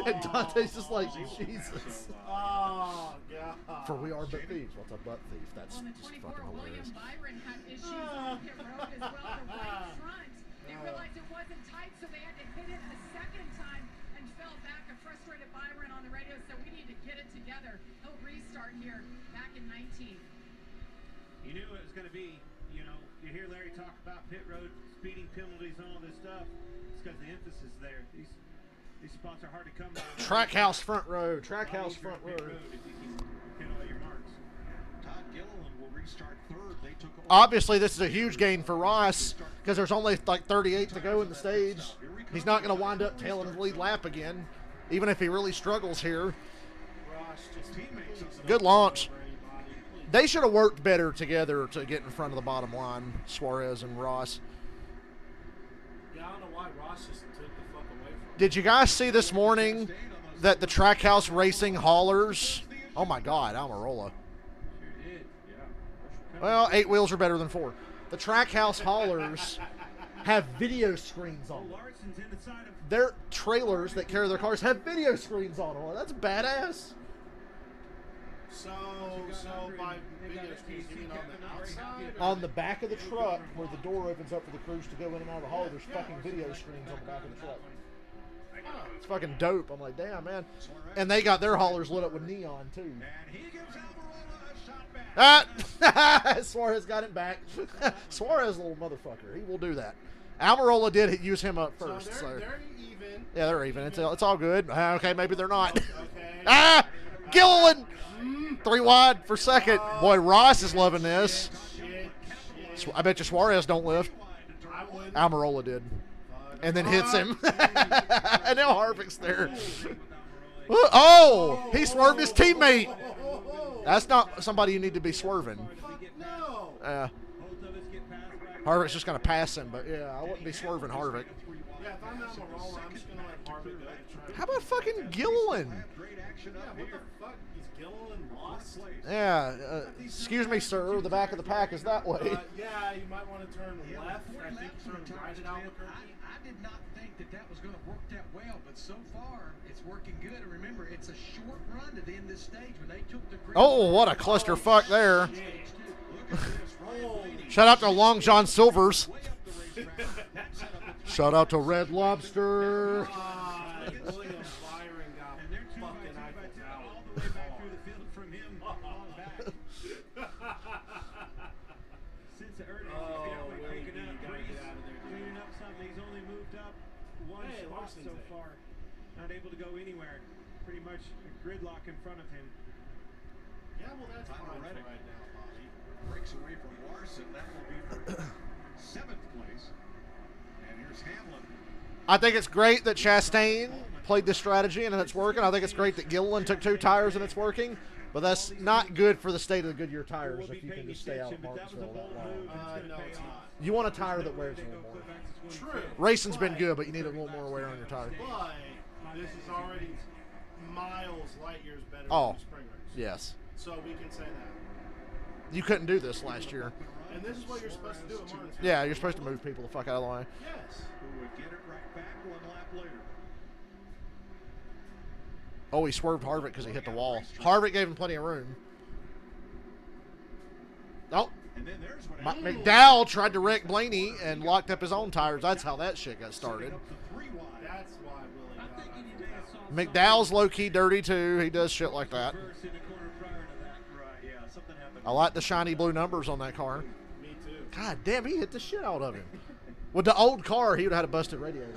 And Dante's just like, Jesus. Oh, God. For we are but thieves. What's a butt thief? That's Well, the just 24 fucking hilarious. William Byron had issues on pit road as well. The right front. They realized it wasn't tight, so they had to hit it a second time and fell back. A frustrated Byron on the radio said, "We need to get it together." He'll restart here back in 19. You knew it was going to be, you know, you hear Larry talk about pit road, speeding penalties, and all this stuff. It's because the emphasis there. These spots are hard to come by. Trackhouse front row. Trackhouse front row. If you can hit all your marks. Todd Gilliland will restart third. They took over. Obviously, this is a huge gain for Ross because there's only like 38 to go in the stage. He's not going to wind up tailing the lead lap again, even if he really struggles here. Ross just Good launch. They should have worked better together to get in front of the bottom line, Suarez and Ross. Yeah, I don't know why Ross just took the fuck away from Did you guys see this morning that the Trackhouse Racing haulers? Oh my God, Almirola. Well, 8 wheels are better than 4. The Trackhouse haulers have video screens on them. Larson's in the side of Their trailers that carry their cars have video screens on them. That's badass. So by video screens, you mean on the outside? On the back of the truck, where the door opens up for the crews to go in and out of the hauler, there's fucking video screens on the back of the truck. It's fucking dope. I'm like, damn, man. And they got their haulers lit up with neon, too. And he gives Almirola a shot back. Ah! Suarez got it back. Suarez is a little motherfucker. He will do that. Almirola did use him up first. So So they're even. yeah, they're even. It's all good. Okay, maybe they're not. Okay. Ah! Gilliland! 3 wide for second. Boy, Ross is loving this. Shit. I bet you Suarez don't lift. I wouldn't. Almirola did. And then hits him. And now Harvick's there. Oh! He swerved his teammate. That's not somebody you need to be swerving. No. Harvick's just going to pass him, but yeah, I wouldn't be swerving Harvick. Yeah, if I'm Almirola, I'm just gonna let Harvick go. How about fucking Gilliland? Yeah, what the fuck? Is Gilliland lost? Yeah, excuse me, sir. The back of the pack is that way. Yeah, you might want to turn left. I think turn right at Albuquerque. I did not think that was going to work that well, but so far it's working good. And remember, it's a short run to the end of this stage when they took the. Oh, what a clusterfuck there. Shout out to Long John Silvers. Shout out to Red Lobster. William Byron got fucking Eiffel Tower. Since the early Willie, you gotta get out of there. Cleaning up something. He's only moved up one spot so far. not able to go anywhere. Pretty much a gridlock in front of him. Yeah, well, that's Tyler fine for Reddick right now, Bobby. breaks away from Larson. That will be for 7th place. And here's Hamlin. I think it's great that Chastain played this strategy and it's working. I think it's great that Gilliland took 2 tires and it's working. But that's not good for the state of the Goodyear tires if you can just stay out of Martinsville that long. No, it's not. You want a tire that wears a little more. True. Racing's been good, but you need a little more wear on your tire. But this is already miles, light years better Oh. than the spring race. Yes. So we can say that. You couldn't do this last year. And this is what you're supposed to do at Martinsville. Yeah, you're supposed to move people the fuck out of the way. Yes. Who would get it right back 1 lap later. Oh, he swerved Harvick because he hit the wall. Harvick gave him plenty of room. Oh, And then there's what McDowell tried to wreck Blaney and locked up his own tires. That's how that shit got started. That's why Willie got thinking you out. did McDowell's low-key dirty, too. He does shit like that. First in the corner prior to that. Right, yeah, something happened. I like the shiny blue numbers on that car. Me too. God damn, he hit the shit out of him. With the old car, he would have had a busted radiator.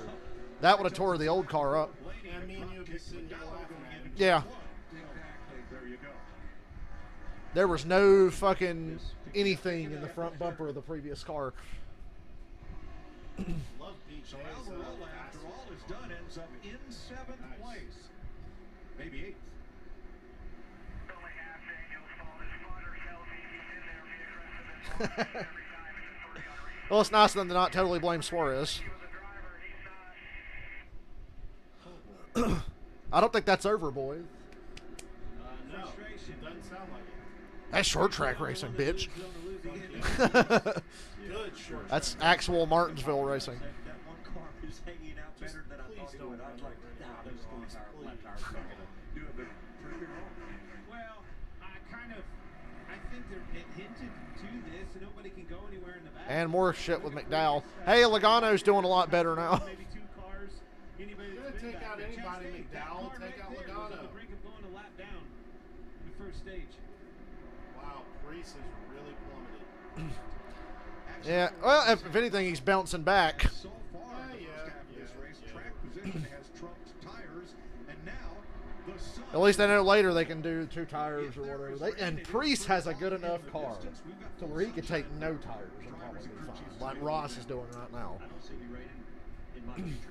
That would have tore the old car up. And me and you would be sitting here laughing at him. Yeah. There you go. There was no fucking anything in the front bumper of the previous car. Love BJ's. So Alvarola, after all is done, ends up in 7th place. Maybe 8th. Well, it's nice of them to not totally blame Suarez. I don't think that's over, boys. No, doesn't sound like it. That's short track racing, bitch. Good short. That's actual Martinsville racing. That one car is hanging out better than I thought it would. I was like, nah, those lap tires are not going to do it, but prove me wrong. Well, I think it hinted to this, and nobody can go anywhere in the back. And more shit with McDowell. Hey, Logano's doing a lot better now. Maybe 2 cars. Anybody You're that's gonna been take back out there. anybody, Chastain, that McDowell, car take out there was on Logano. the brink of going a lap down in the first stage. Wow, Reese has really plummeted. Yeah, well, if anything, he's bouncing back. So far, the first half of this race, track position has trumped tires, and now the sun. At least I know later they can do 2 tires or whatever. And Priest has a good enough car to where he could take no tires and probably be fine, like Ross is doing right now. I don't see me rating in my future here.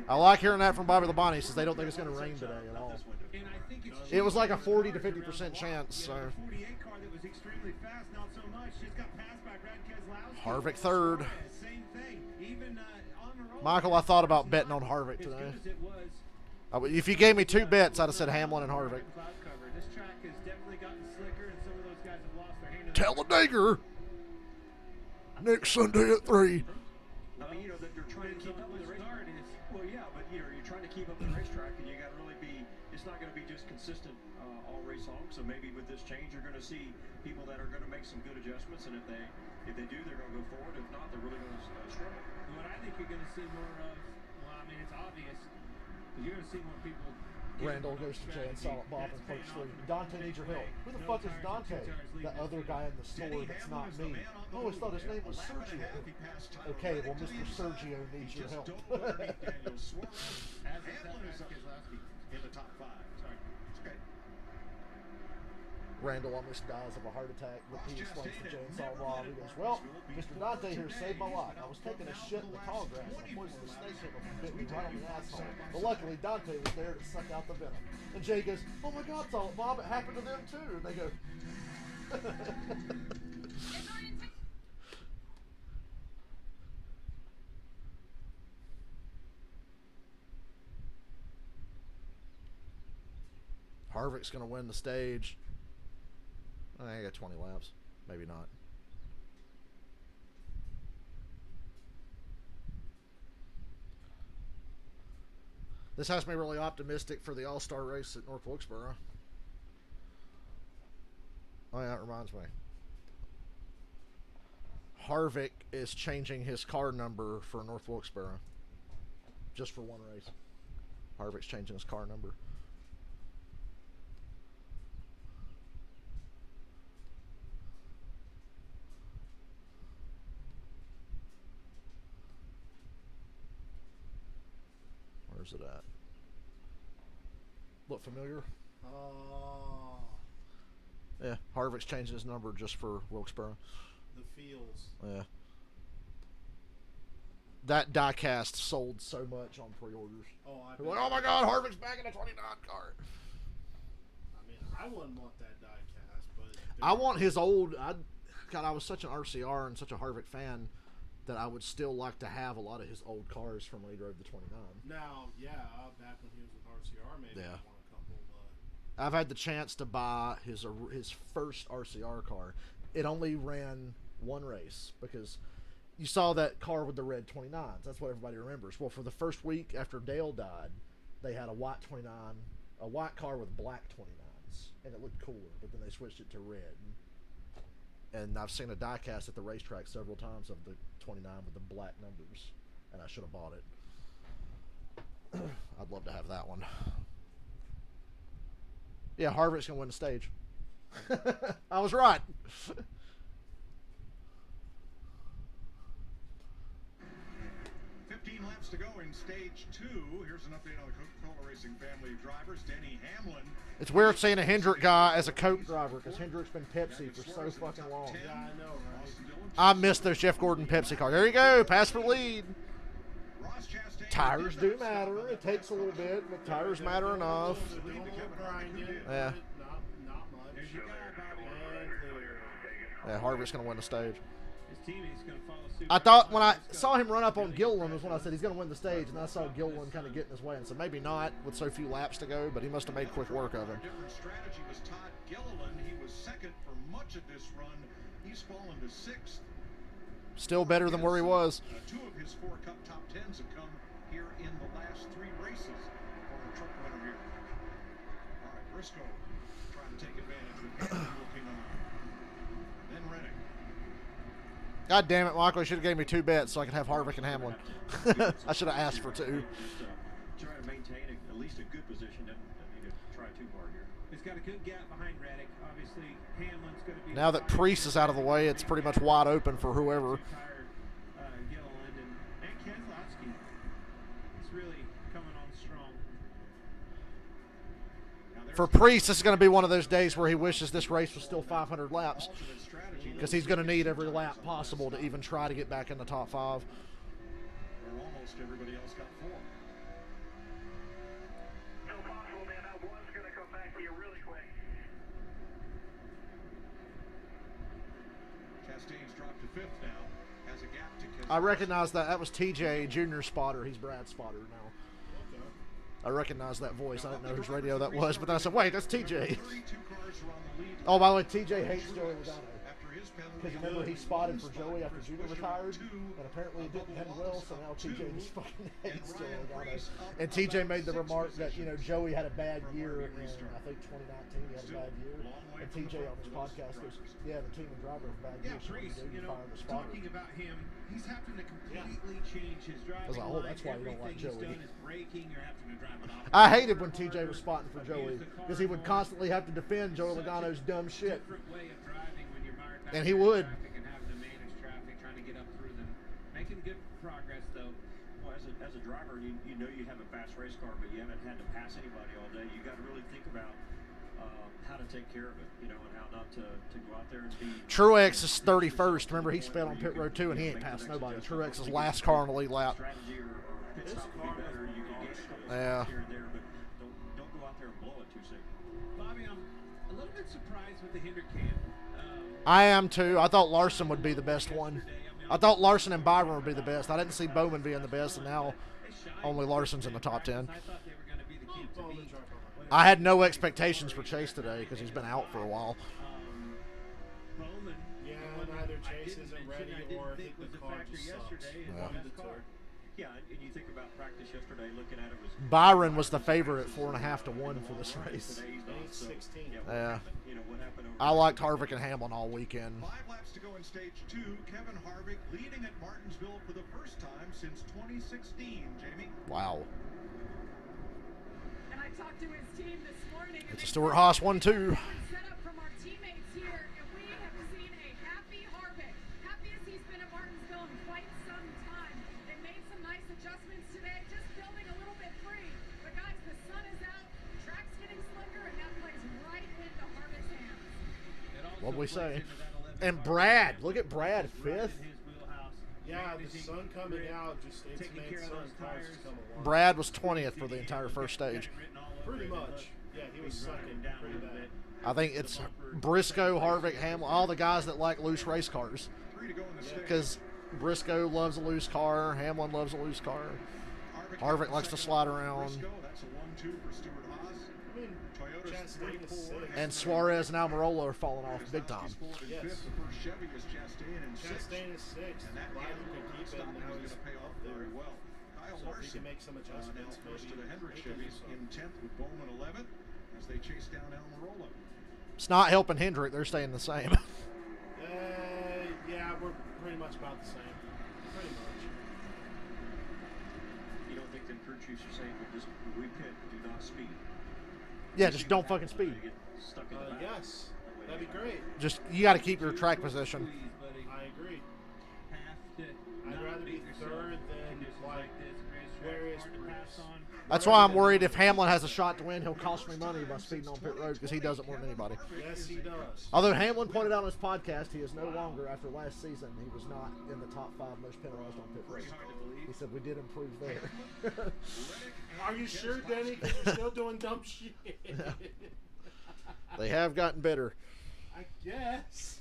I like hearing that from Bobby Labonte, since they don't think it's going to rain today at all. And I think it's It was like a 40 to 50% chance. So the 48 car that was extremely fast, not so much. Just got passed by Brad Keselowski. Harvick third. Same thing. Even on the road. Michael, I thought about betting on Harvick As today. good as it was. If you gave me 2 bets, I'd have said Hamlin and Harvick. Cloud cover. This track has definitely gotten slicker, and some of those guys have lost their hand. Talladega next Sunday at 3. I mean, that they're trying to keep up with the race. Well, yeah, but you're trying to keep up with the racetrack, and you got to really be. It's not going to be just consistent all race long. So maybe with this change, you're going to see people that are going to make some good adjustments, and if they do, they're going to go forward. If not, they're really going to struggle. What I think you're going to see more of, well, I mean, it's obvious, but you're going to see more people. Randall goes to Jay and Silent Bob in Coach 3. Dante needs your help. Who the fuck is Dante? The other guy in the store that's not me. I always thought his name was Sergio. Okay, well, Mr. Sergio needs your help. Daniel Suarez. Hamlin is in the top 5. Sorry. It's okay. Randall almost dies of a heart attack, but he explains to Jay and Silent Bob. He goes, well, Mr. Dante here saved my life. I was taking a shit in the tall grass. A poisonous snake hit me and bit me right on the asshole. But luckily, Dante was there to suck out the venom. And Jay goes, oh my God, Silent Bob, it happened to them too. And they go, Harvick's going to win the stage. I got 20 laps. Maybe not. This has me really optimistic for the All-Star race at North Wilkesboro. Oh, yeah, that reminds me. Harvick is changing his car number for North Wilkesboro. Just for one race. Harvick's changing his car number. Where's it at? Look familiar? Oh, Yeah, Harvick's changing his number just for Wilkesboro. the feels. Yeah. That diecast sold so much on pre-orders. Oh, I They're bet. like, oh my God, Harvick's back in a 29 car. I mean, I wouldn't want that die cast, but I want his old. God, I was such an RCR and such a Harvick fan that I would still like to have a lot of his old cars from when he drove the 29. Now, yeah, back when he was with RCR, maybe Yeah. I want a couple, but I've had the chance to buy his first RCR car. It only ran one race because you saw that car with the red 29s. That's what everybody remembers. Well, for the first week after Dale died, they had a white 29, a white car with black 29s, and it looked cooler. But then they switched it to red. And I've seen a diecast at the racetrack several times of the 29 with the black numbers, and I should have bought it. I'd love to have that one. Yeah, Harvick's going to win the stage. I was right. 15 laps to go in stage 2. Here's an update on the Coca-Cola Racing family of drivers. Denny Hamlin. It's weird seeing a Hendrick guy as a Coke driver because Hendrick's been Pepsi for so fucking long. yeah, I know, right? I miss those Jeff Gordon Pepsi cars. There you go, pass for the lead. Ross Chastain. Tires do matter. It takes a little bit, but tires matter enough. Doing a little grinding, Yeah. but not much. There's your guy, Bobby. And clear. Yeah, Harvick's going to win the stage. His teammates going to follow suit. I thought when I saw him run up on Gilliland was when I said he's going to win the stage, and I saw Gilliland kind of get in his way, and so maybe not with so few laps to go, but he must have made quick work of him. Different strategy was Todd Gilliland. He was second for much of this run. He's fallen to 6th. Still better than where he was. 2 of his 4 Cup top 10s have come here in the last 3 races for the truck winner here. All right, Briscoe trying to take advantage with Hamlin looking on. Then Rennick. God damn it, Michael! You should have gave me 2 bets so I could have Harvick and Hamlin. I should have asked for 2. Try to maintain at least a good position. Doesn't need to try too hard here. He's got a good gap behind Reddick. Obviously, Hamlin's going to be. Now that Priest is out of the way, it's pretty much wide open for whoever. Gilliland and Keselowski. He's really coming on strong. For Priest, this is going to be one of those days where he wishes this race was still 500 laps because he's going to need every lap possible to even try to get back in the top 5. Where almost everybody else got 4. So possible, man. That one's going to come back to you really quick. Chastain's dropped to 5th now. Has a gap to Keselowski. I recognize that. That was TJ Jr. spotter. He's Brad's spotter now. I recognize that voice. I didn't know whose radio that was, but then I said, wait, that's TJ. 32 cars are on the lead. Oh, by the way, TJ hates Joey Logano. After his penalty, Because remember, he spotted for Joey after Junior retired, and apparently it didn't end well, so now TJ just fucking hates Joey Logano. And TJ made the remark that, you know, Joey had a bad year in, I think, 2019, he had a bad year. And TJ on his podcast goes, yeah, the team and driver have a bad year, Yeah, so what do Priest, you do? You fire the spotter. talking about him, he's having to completely change his driving was like, oh, line. that's why you don't like Everything Joey. he's done is braking. You're having to drive it off. I hated when TJ was spotting for Joey, because he would constantly have to defend Joey Logano's dumb shit. Different way of driving when you're mired back And he there in would. traffic and having to manage traffic, trying to get up through them. Making good progress though. Well, as a driver, you know you have a fast race car, but you haven't had to pass anybody all day. You got to really think about how to take care of it, you know, and how not to go out there and be. Truex is 31st. Remember, he sped on pit road 2, and he ain't passed nobody. Truex is last car on the lead lap. Strategy or pit stop would be better. You can gain a couple Yeah. seconds here and there, but don't go out there and blow it too soon. Bobby, I'm a little bit surprised with the Hendrick camp. I am too. I thought Larson would be the best one. I thought Larson and Byron would be the best. I didn't see Bowman being the best, and now only Larson's in the top 10. I thought they were going to be the camp to beat. I had no expectations for Chase today because he's been out for a while. Bowman, Yeah, the one neither I Chase didn't isn't mention, ready I didn't or I think think was the a car factor just yesterday. sucks. Is Yeah. the best car. Yeah, and you think about practice yesterday, looking at it was. Byron was the favorite, 4.5 to 1 for this race. Today he's not, He's so, 16. Yeah, Yeah. you know what happened over I liked Harvick and Hamlin all weekend. 5 laps to go in stage 2. Kevin Harvick leading at Martinsville for the first time since 2016. Jamie. Wow. And I talked to his team this morning. and It's a they Stuart said Haas 1-2. set up from our teammates here, and we have seen a happy Harvick. Happiest he's been at Martinsville in quite some time. They made some nice adjustments today, just building a little bit free. But guys, the sun is out, track's we say. And Brad, look at Brad, 5th. Yeah, the sun coming out just it's made certain cars just come along. Brad was 20th for the entire first stage. Pretty much. Yeah, he was sucking pretty bad. I think it's Briscoe, Harvick, Hamlin, all the guys that like loose race cars. Because Briscoe loves a loose car, Hamlin loves a loose car, Harvick likes to slide around. And Suarez and Almirola are falling off big time. Yes. Chastain is 6th. Glad he can keep it, and now he's up there. So if he can make some adjustments, maybe the Hendrick Chevys in 10th with Bowman 11th as they chase down Almirola. It's not helping Hendrick. They're staying the same. Yeah, we're pretty much about the same. Pretty much. You don't think them crew chiefs are saying that just repit, do not speed? Yeah, just don't fucking speed. Yes, that'd be great. Just, you got to keep your track position. I agree. I'd rather be 3rd than like various Bruce. That's why I'm worried if Hamlin has a shot to win, he'll cost me money by speeding on pit road because he does it more than anybody. Yes, he does. Although Hamlin pointed out on his podcast, he is no longer, after last season, he was not in the top 5 most penalized on pit road. He said we did improve there. Are you sure, Denny? Because you're still doing dumb shit. They have gotten better. I guess.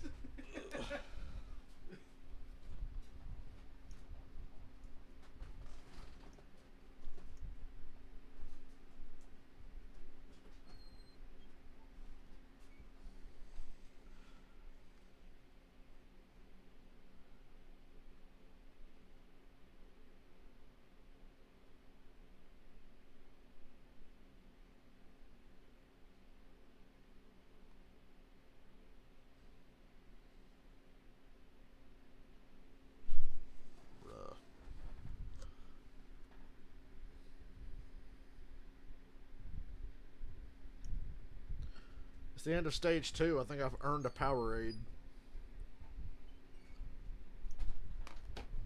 It's the end of stage 2. I think I've earned a Powerade.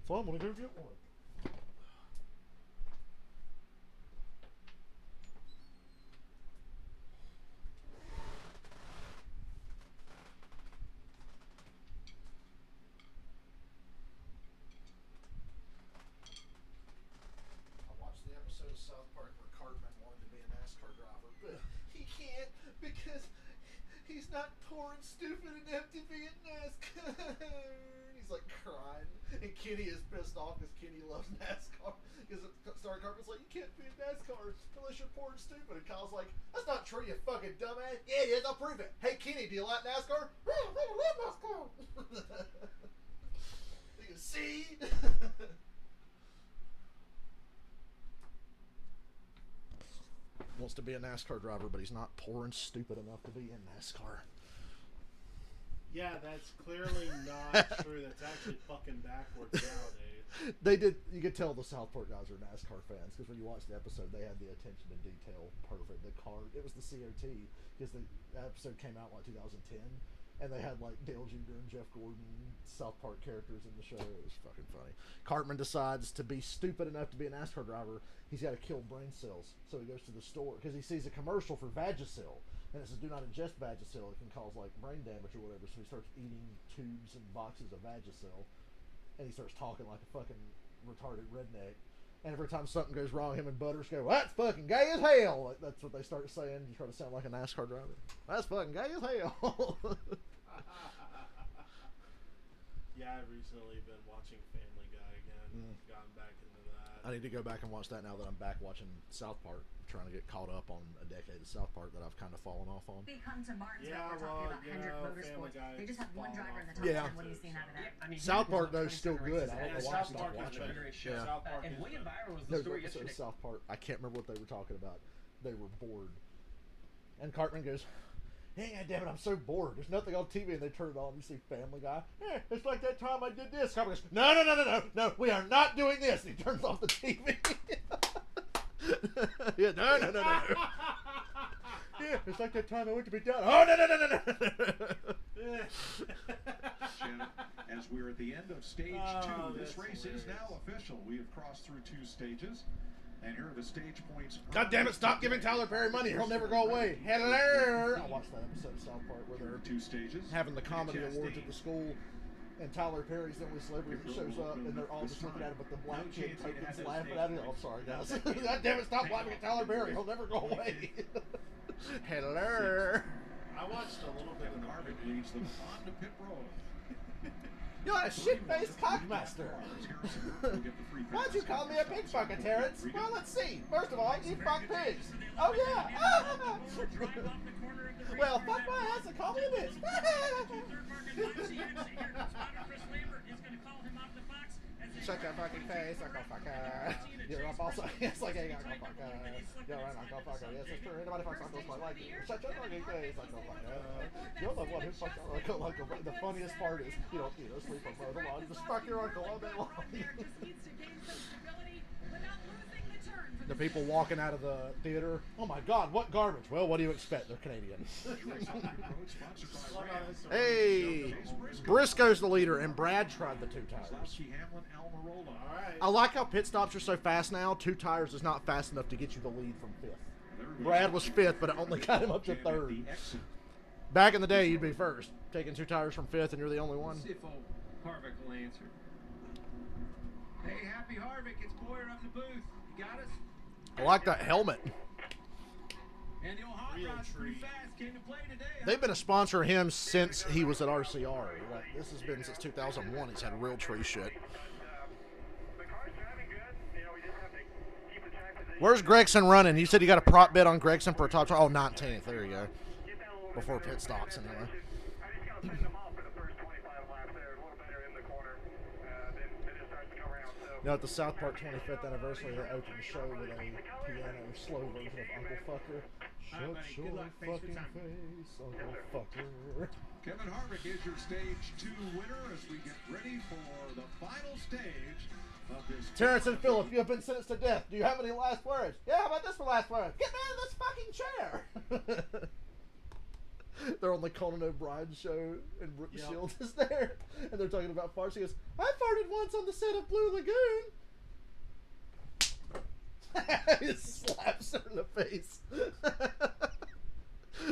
So I'm gonna go get one. I watched the episode of South Park where Cartman wanted to be a NASCAR driver, but he can't because he's not poor and stupid enough to be a NASCAR. He's like crying, and Kenny is pissed off because Kenny loves NASCAR. Because Star Cartman's like, you can't be a NASCAR unless you're poor and stupid. And Kyle's like, that's not true, you fucking dumbass. Yeah, it is. I'll prove it. Hey, Kenny, do you like NASCAR? I love NASCAR. You can see. Wants to be a NASCAR driver, but he's not poor and stupid enough to be in NASCAR. Yeah, that's clearly not true. That's actually fucking backwards nowadays. They did. You could tell the South Park guys are NASCAR fans because when you watch the episode, they had the attention to detail perfect. The car, it was the COT because the episode came out in like 2010, and they had like Dale Jr. and Jeff Gordon, South Park characters in the show. It was fucking funny. Cartman decides to be stupid enough to be a NASCAR driver. He's got to kill brain cells, so he goes to the store because he sees a commercial for Vagisil, and it says do not ingest Vagisil. It can cause like brain damage or whatever. So he starts eating tubes and boxes of Vagisil, and he starts talking like a fucking retarded redneck. And every time something goes wrong, him and Butters go, "That's fucking gay as hell." Like, that's what they start saying. You try to sound like a NASCAR driver. That's fucking gay as hell. Yeah, I've recently been watching Family Guy again. Gotten back into that. I need to go back and watch that now that I'm back watching South Park. Trying to get caught up on a decade of South Park that I've kind of fallen off on. They come to Martinsville. Yeah, we're talking about Hendrick Motorsports. They just have one driver in the top 10. What do you see out of that? I mean, South Park though is still good. I don't know why South she's Park not is watching better. it. Yeah. South Park And is William better. Byron was No, the story episode of yesterday. South Park. I can't remember what they were talking about. They were bored, and Cartman goes, "Hey, damn it, I'm so bored. There's nothing on TV." And they turn it on. You see Family Guy. Yeah, it's like that time I did this. Cartman goes, "No, we are not doing this." And he turns off the TV. Yeah, no. Yeah, it's like that time I went to be down. Oh, no. As we're at the end of stage 2, this race is now official. We have crossed through 2 stages. And here are the stage points. God damn it, stop giving Tyler Perry money. He'll never go away. Hello. I watched that episode of South Park where they're two stages having the comedy awards at the school, and Tyler Perry's the only celebrity that shows up, and they're all just looking at him, but the black kid Token's laughing at him. Oh, sorry, guys. God damn it, stop laughing at Tyler Perry. He'll never go away. Hello. I watched a little bit of the Harvick leads them on to pit road. You're a shit-faced cockmaster. Why'd you call me a pig fucker, Terrence? Well, let's see. First of all, you fuck pigs. Oh, yeah. Well, fuck my ass and call me a bitch. Shut your fucking face, Uncle Fucker. You're a boss. Yes, like a Uncle Fucker. You're an Uncle Fucker. Yes, it's true. Anybody fucks Uncles might like you. Shut your fucking face, Uncle Fucker. You're the one who fucks Uncle. The funniest part is you don't sleep on mow the lawn. You just fuck your uncle all day long. The people walking out of the theater. Oh my God, what garbage? Well, what do you expect? They're Canadian. Hey, Briscoe's the leader, and Brad tried the 2 tires. I like how pit stops are so fast now. 2 tires is not fast enough to get you the lead from 5th. Brad was 5th, but it only got him up to 3rd. Back in the day, you'd be 1st, taking 2 tires from 5th, and you're the only one. See if old Harvick will answer. Hey, Happy Harvick, it's Boyer up the booth. You got us? I like that helmet. And the old hot rod's pretty fast. Came to play today. They've been a sponsor of him since he was at RCR. Like, this has been since 2001. He's had real tree shit. Where's Gregson running? You said you got a prop bet on Gregson for a top 20. Oh, 19th. There you go. Before pit stops, anyway. Now at the South Park 25th anniversary, they opened the show with a piano slow version of Uncle Fucker. Shut your fucking face, Uncle Fucker. Kevin Harvick is your stage 2 winner as we get ready for the final stage of this. Terrence and Phillip, you have been sentenced to death. Do you have any last words? Yeah, how about this for last words? Get me out of this fucking chair! They're on the Conan O'Brien show, and Brooke Shields is there, and they're talking about farts. He goes, I farted once on the set of Blue Lagoon. He slaps her in the face.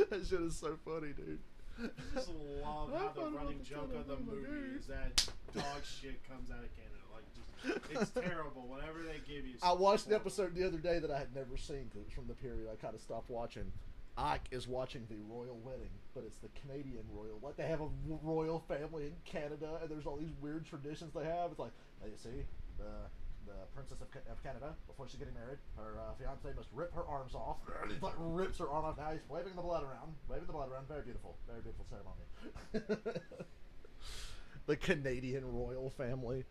That shit is so funny, dude. I just love how the running joke of the movie is that dog shit comes out of Canada. Like, just, it's terrible. Whenever they give you. I watched an episode the other day that I had never seen because it was from the period I kind of stopped watching. Ike is watching the royal wedding, but it's the Canadian royal. Like, they have a royal family in Canada, and there's all these weird traditions they have. It's like, now you see, the princess of Canada, before she's getting married, her fiance must rip her arms off. He like rips her arm off. Now he's waving the blood around. Very beautiful ceremony. The Canadian royal family.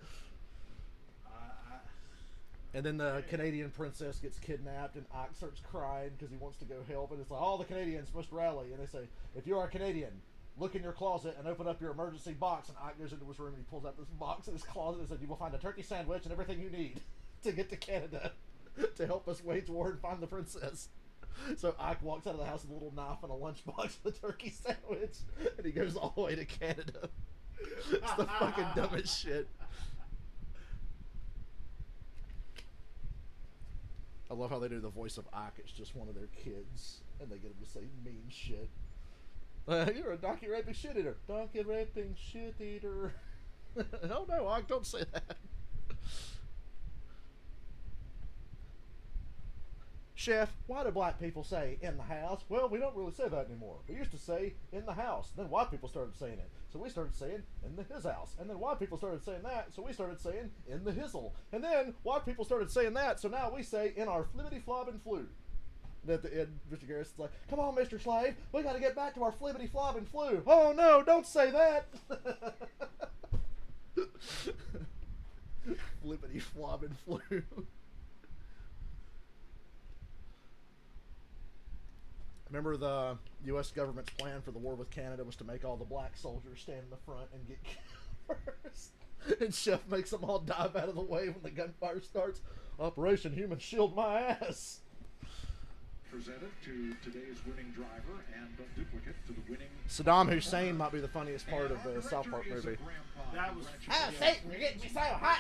And then the Canadian princess gets kidnapped, and Ike starts crying because he wants to go help. And it's like, all the Canadians must rally. And they say, if you are a Canadian, look in your closet and open up your emergency box. And Ike goes into his room and he pulls out this box in his closet and says, you will find a turkey sandwich and everything you need to get to Canada to help us wage war and find the princess. So Ike walks out of the house with a little knife and a lunchbox with a turkey sandwich, and he goes all the way to Canada. It's the fucking dumbest shit. I love how they do the voice of Ike. It's just one of their kids, and they get him to say mean shit. You're a donkey raping shit eater. Donkey raping shit eater. Oh no, Ike, don't say that. Chef, why do black people say in the house? Well, we don't really say that anymore. We used to say in the house. Then white people started saying it. So we started saying in the his house. And then white people started saying that. So we started saying in the hizzle. And then white people started saying that. So now we say in our flibbity flob and flu. And at the end, Mr. Garrison's like, come on, Mr. Slave. We got to get back to our flibbity flob and flu. Oh no, don't say that. Flibbity flob and flu. Remember the U.S. government's plan for the war with Canada was to make all the black soldiers stand in the front and get killed first. And Chef makes them all dive out of the way when the gunfire starts. Operation Human Shield my ass. Presented to today's winning driver and a duplicate to the winning. Saddam Hussein might be the funniest part of the South Park movie. That was. Oh, Satan, you're getting me so hot.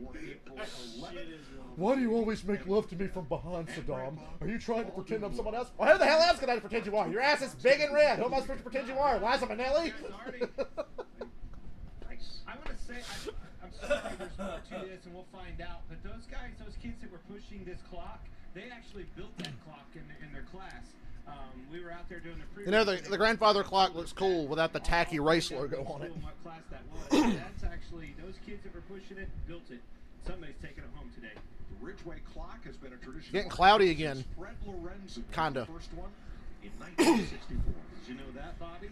Born April 11th. Why do you always make love to me from behind, Saddam? Are you trying to pretend I'm someone else? Well, who the hell else can I pretend you are? Your ass is big and red. Who am I supposed to pretend you are? Liza Minnelli? I want to say, I'm sorry there's more to this, and we'll find out. But those guys, those kids that were pushing this clock, they actually built that clock in their class. We were out there doing the You know, the grandfather clock looks cool without the tacky race logo on it. What class that was. That's actually, those kids that were pushing it, built it. Somebody's taking it home today. The Ridgeway clock has been a tradition. Getting cloudy again. Fred Lorenzen, Kinda. the first one in 1964. Did you know that, Bobby?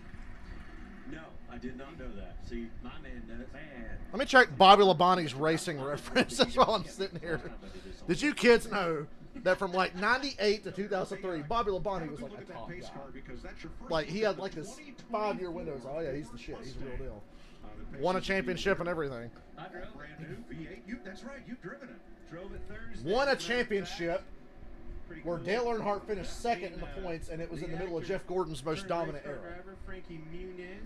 No, I did not know that. See, my man knows. Man. Let me check Bobby Labonte's racing references while I'm sitting here. Did you kids know that from like 98 to 2003, Bobby Labonte was like a top guy? Like, he had like this 5-year window. Oh yeah, he's the shit. He's the real deal. Won a championship and everything. I drove it. Brand new V8. That's right. You've driven it. Drove it Thursday. Won a championship Pretty where cool. Dale Earnhardt finished second in the points, and it was in the middle of Jeff Gordon's most dominant era. Frankie Muniz.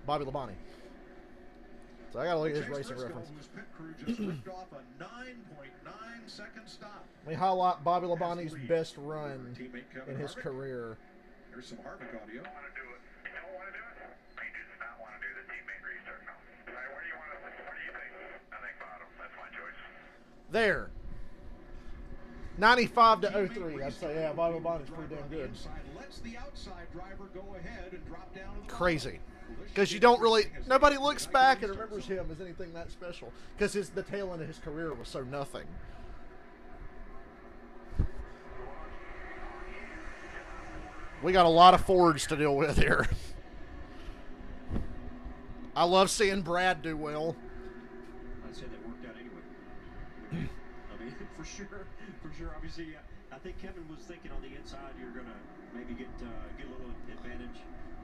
Bobby Labonte. So I gotta look at his Chase racing Briscoe, reference. whose pit crew just ripped off a 9.9 second stop. Let me highlight Bobby Labonte's best run Teammate Kevin in his Harvick. career. Here's some Harvick audio. Want to do it? You don't want to do it? He does not want to do the teammate restart. No. All right, what do you want to? What do you think? I think bottom. That's my choice. There. 95 to 03. I'd say, yeah, Bobby Labonte's pretty damn good. Lets the outside driver go ahead and drop down to the Crazy. Because you don't really, nobody looks back and remembers him as anything that special. Because the tail end of his career was so nothing. We got a lot of Fords to deal with here. I love seeing Brad do well. I'd say that worked out anyway. I mean, for sure. Obviously, I think Kevin was thinking on the inside you're gonna maybe get a little advantage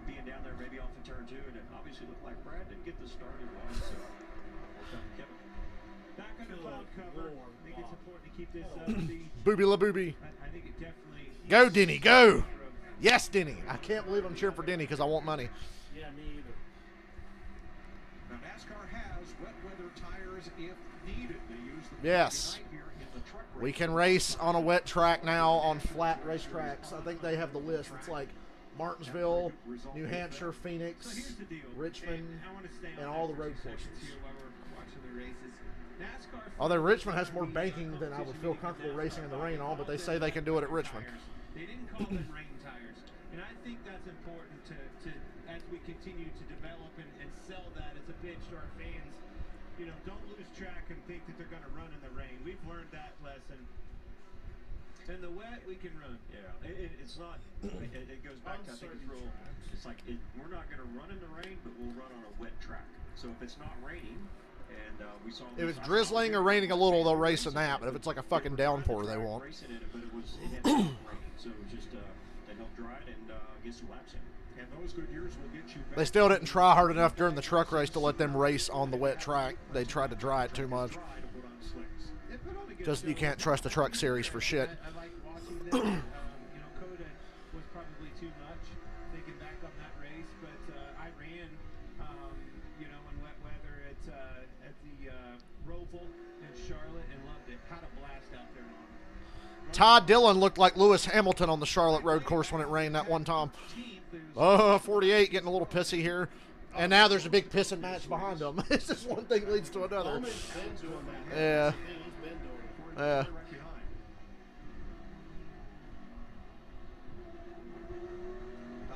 being down there, maybe off the turn two, and it obviously looked like Brad didn't get the start he wanted. So worked out for Kevin. Back on the cloud cover. I think it's important to keep this up. Booby la booby. I think it definitely. Go, Denny, go. Yes, Denny. I can't believe I'm cheering for Denny because I want money. Yeah, me either. Now NASCAR has wet weather tires if needed. They use them Yes. here in the truck race. We can race on a wet track now on flat racetracks. I think they have the list. It's like Martinsville, New Hampshire, Phoenix, So here's the deal. Richmond, I want to stay on and that all the for road some seconds courses. here while we're watching the races. NASCAR Although Richmond has more banking than I would feel comfortable racing in the rain on, but they say they can do it at Richmond. They didn't call them rain tires, and I think that's important to as we continue to develop and sell that as a pitch to our fans. You know, don't lose track and think that they're going to run in the rain. We've learned that lesson. In the wet, we can run. Yeah, it's not. It goes back to I think it's real. It's like we're not going to run in the rain, but we'll run on a wet track. So if it's not raining, and we saw If it's drizzling or raining a little, they'll race in that. But if it's like a fucking downpour, they won't. Racing in it, but it had raining, so it was just they helped dry it and get some laps in. And those good years will get you back. They still didn't try hard enough during the truck race to let them race on the wet track. They tried to dry it too much. Try to put on slicks. They put on a good Just you show. can't trust the truck series for shit. I like watching them. You know, Coda was probably too much thinking back on that race, but I ran, you know, in wet weather at the Roval in Charlotte and loved it. Had a blast out there on it. Todd Dillon looked like Lewis Hamilton on the Charlotte road course when it rained that one time. Oh, 48 getting a little pissy here. And now there's a big pissing match behind them. It's just one thing leads to another. Bowman's been doing that. Yeah. That's the thing, he's been doing it. Yeah. Right behind.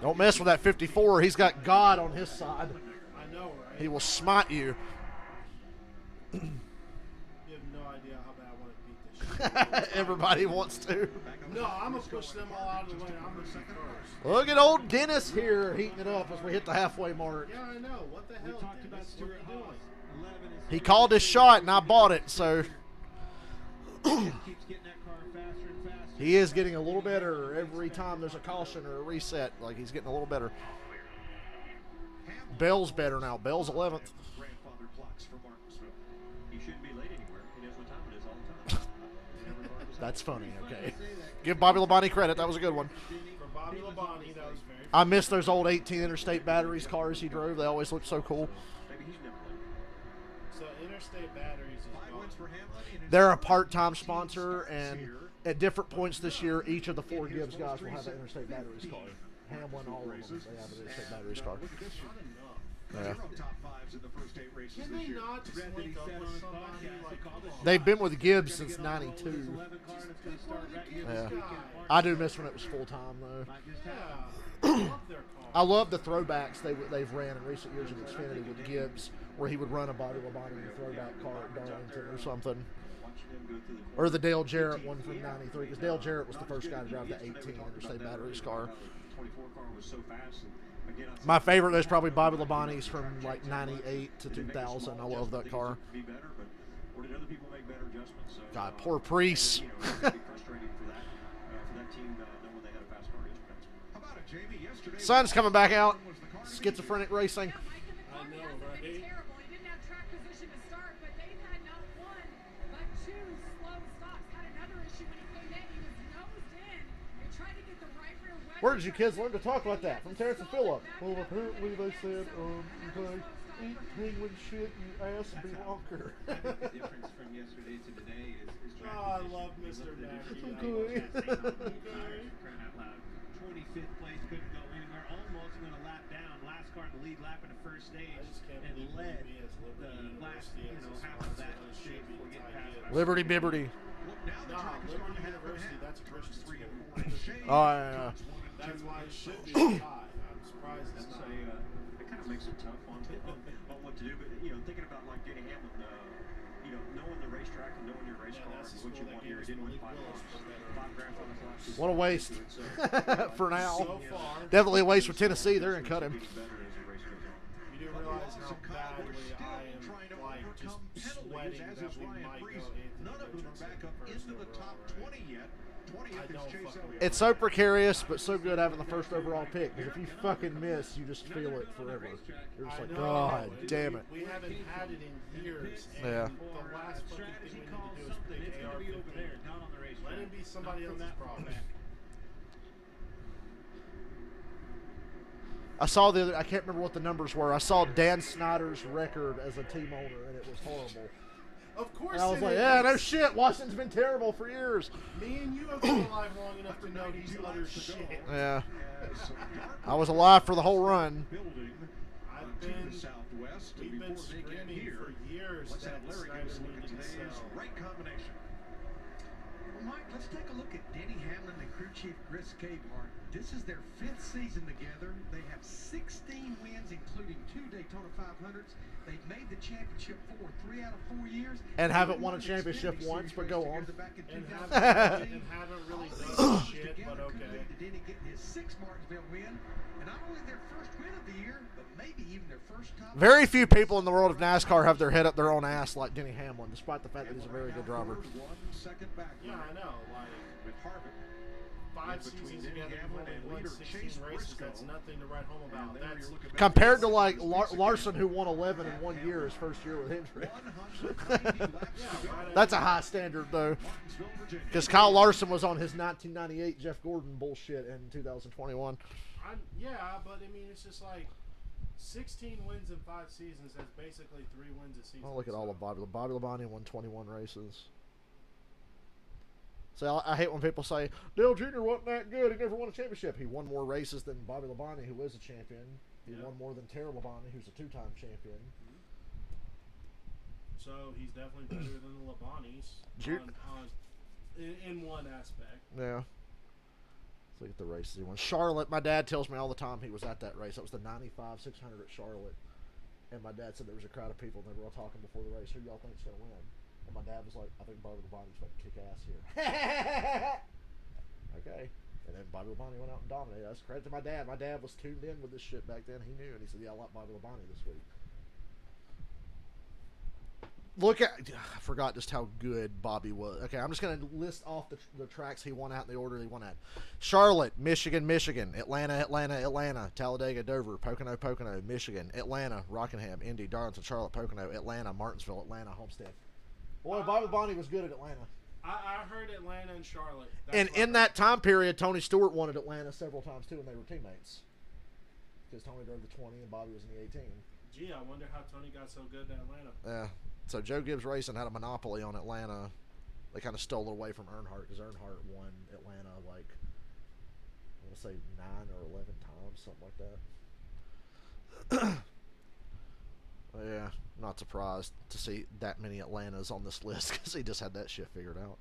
Don't mess with that 54. He's got God on his side. I know, right? He will smite you. You have no idea how bad I want to beat this shit. Everybody wants to. No, I'm going to push them all out of the way. I'm going to second first. Look at old Dennis here heating it up as we hit the halfway mark. Yeah, I know. What the hell, Talked about Dennis? What are Stuart you doing? Haas. 11 is He called his shot and I bought it, so keeps getting that car faster and faster. he is getting a little better every time there's a caution or a reset. Like he's getting a little better. Bell's better now. Bell's 11th. Grandfather clocks for Martinsville. He shouldn't be late anywhere. He knows what time it is all the time. Every car was That's funny, okay. Give Bobby Labonte credit. That was a good one. For Bobby Labonte, that was very I miss those old 18 Interstate Batteries cars he drove. They always looked so cool. maybe he's never late. So Interstate Batteries is 5 gone. wins for Hamlin. And They're a in part-time 18 sponsor, starts and here, at different points this year, each of the 4 in his Gibbs guys most will have an recent Interstate Batteries 15 car. Hamlin, all of them, races. they have an Interstate And, Batteries car. Look at this Not year. enough. Yeah. 0 top 5s in the first 8 races Can this they year. not just Read that link he up said with on his somebody? podcast, Like, he called come it on. They've been with Gibbs Gonna since get on the roll with his '92. 11 car, and it's gonna start right here Yeah. this weekend. I do miss when it was full-time, though. Might just Yeah. happen. I love their car. I love the throwbacks they've ran in recent years in Xfinity with Gibbs, where he would run a Bobby Labonte in a throwback car at Darlington or something. Or the Dale Jarrett one from '93, because Dale Jarrett was the first guy to drive the 18 Interstate Batteries car. 24 car was so fast. And again, My favorite is probably Bobby Labonte's from like '98 to 2000. I love that car. Be better, but or did other people make better adjustments? So, God, poor Priest. You know, it's gonna be frustrating for that team knowing they had a fast car yesterday. How about it, Jamie? Yesterday, Sun's coming back out. was the car to beat. Schizophrenic racing. Yeah, Mike in the car I know, hasn't right? been terrible. He didn't have track position to start, but they've had not one, but 2 slow stops. Had another issue when he came in. He was nosed in. They tried to get the right rear weapon. Where did you kids learn to talk like that? From Terrence and Phillip. Well, apparently they said, okay, eat penguin shit, you ass bonker. I think the difference from yesterday to today is track Oh, I position. love We Mr. looked at Mackey. it, Okay. crying out loud. 25th place, couldn't go anywhere. Almost went a lap down. Last car in the lead lap in the first stage, I just can't and believe led we as Liberty the last, University as a half of that sponsor stage should be before getting past tied that. in. Liberty Bibberty. Look, now the Nah, track is Liberty going to have University, half. that's a Turns Christian 3 and school. 4. Shane Oh, yeah. turns 1 and That's 2 why in it should be first. high. I'm surprised it's That's not. it kind of makes it tough on what to do. But you know, thinking about like Denny Hamlin, you know, knowing the racetrack and knowing your race Yeah, car that's and the what you school want that here. gave He didn't us win Malik 5 Willis cars, for better. 5 grand finals last year. What a waste. For now. So far, Definitely a waste for Tennessee. They're going to cut him. you do realize how badly I am like just sweating as that is we Ryan might go Priest. Anthony None of them are Richardson back up first into the top overall, right? 20 yet. I 20th is don't Chase fucking- Elliott. It's so precarious, but so good having the first overall pick. Because if you fucking miss, you just feel it forever. You're just I like, know, God dude. damn it. We haven't had it in years. And Yeah. the last fucking thing we need to do is something. pick It's gonna be over there, AR-15. not on the racetrack. Let him be somebody Not from else's that far problem. back. I saw the other, I can't remember what the numbers were. I saw Dan Snyder's record as a team owner, and it was horrible. Of course And I was it like, is. yeah, no shit. Washington's been terrible for years. Me and you have been alive long enough to know these other shit. Yeah. As some dark I was alive for the whole run. building I've to been, the southwest. we've been Before they get screaming here, for years let's that have Larry Snyder give us a look at needed to today's sell. right combination. Well, Mike, let's take a look at Denny Hamlin and crew chief Chris Cabehart. This is their 5th season together. They have 16 wins, including 2 Daytona 500s. They've made the championship 3 out of 4 years. And haven't They won a the championship Xfinity once, Series but race go on. together back in And 2013. haven't really All done these shit, together but could okay. lead to Denny getting his 6th Martinsville win, and not only their first win of the year, but maybe even their first top. Very few people in the world of NASCAR have their head up their own ass like Denny Hamlin, despite the fact that he's a very good driver. 1 second back. Yeah, I know. Like, With Harvick. 5 between seasons Denny together, Hamlin you've and only won leader 16 Chase races. Briscoe. That's nothing to write home And about. there That's you're looking back Compared to at like Hamlin. Larson, who won 11 in 1 year his first year with injury. 190 laps to go. That's a high standard though, Martinsville, Virginia. because Kyle Larson was on his 1998 Jeff Gordon bullshit in 2021. yeah, but I mean, it's just like 16 wins in 5 seasons. That's basically 3 wins a season. Oh, look at all so. of Bobby Labonte won 21 races. So I hate when people say Dale Jr. wasn't that good. He never won a championship. He won more races than Bobby Labonte, who is a champion. He won more than Terry Labonte, who's a 2-time champion. So he's definitely better than the Labontes in one aspect. Yeah. Let's look at the races he won. Charlotte, my dad tells me all the time he was at that race. That was the 95 600 at Charlotte. And my dad said there was a crowd of people, and they were all talking before the race. Who y'all think's going to win? And my dad was like, I think Bobby Labonte's about to kick ass here. Okay. And then Bobby Labonte went out and dominated. That's credit to my dad. My dad was tuned in with this shit back then. He knew, and he said, yeah, I like Bobby Labonte this week. Look at, I forgot just how good Bobby was. Okay, I'm just going to list off the tracks he won out in the order he won at. Charlotte, Michigan, Michigan. Atlanta, Atlanta, Atlanta. Talladega, Dover. Pocono, Pocono. Michigan. Atlanta, Rockingham. Indy, Darlington, Charlotte, Pocono. Atlanta, Martinsville, Atlanta, Homestead. Boy, Bobby Labonte was good at Atlanta. I heard Atlanta and Charlotte. And in that time period, Tony Stewart won at Atlanta several times too, and they were teammates. Because Tony drove the 20 and Bobby was in the 18. Gee, I wonder how Tony got so good at Atlanta. Yeah. So Joe Gibbs Racing had a monopoly on Atlanta. They kind of stole it away from Earnhardt because Earnhardt won Atlanta like, I want to say 9 or 11 times, something like that. Yeah, not surprised to see that many Atlantas on this list because he just had that shit figured out.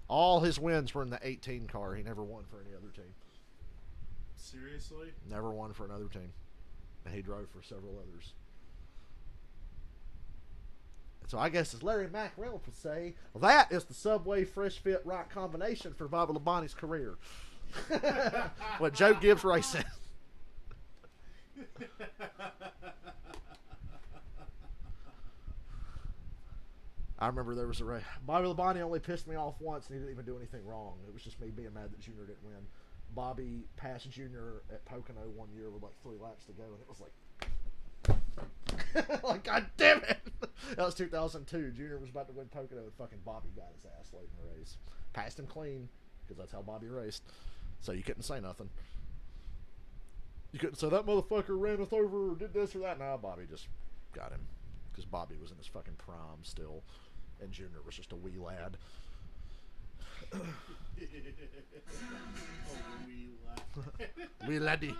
All his wins were in the 18 car. He never won for any other team. Seriously? Never won for another team. And he drove for several others. So I guess as Larry Mackrell would say, that is the Subway Fresh Fit right combination for Bobby Labonte's career. What Joe Gibbs Racing. I remember there was a race. Bobby Labonte only pissed me off once, and he didn't even do anything wrong. It was just me being mad that Junior didn't win. Bobby passed Junior at Pocono one year with like 3 laps to go, and it was like, like, God damn it! That was 2002. Junior was about to win Pocono, and fucking Bobby got his ass late in the race. Passed him clean, because that's how Bobby raced. So you couldn't say nothing. You couldn't say, that motherfucker ran us over or did this or that. No, Bobby just got him. Because Bobby was in his fucking prime still. And Junior was just a wee lad. Oh, wee lad. Wee laddie.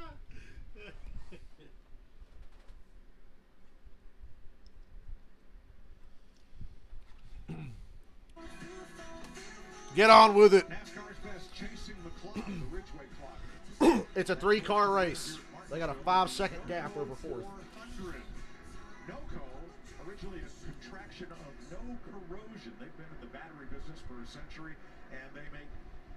Get on with it. NASCAR's best chasing McCloud, the Ridgeway clock. It's a 3-car race. They got a 5-second gap over fourth. 400. NOCO, originally a contraction of no corrosion. They've been in the battery business for a century, and they make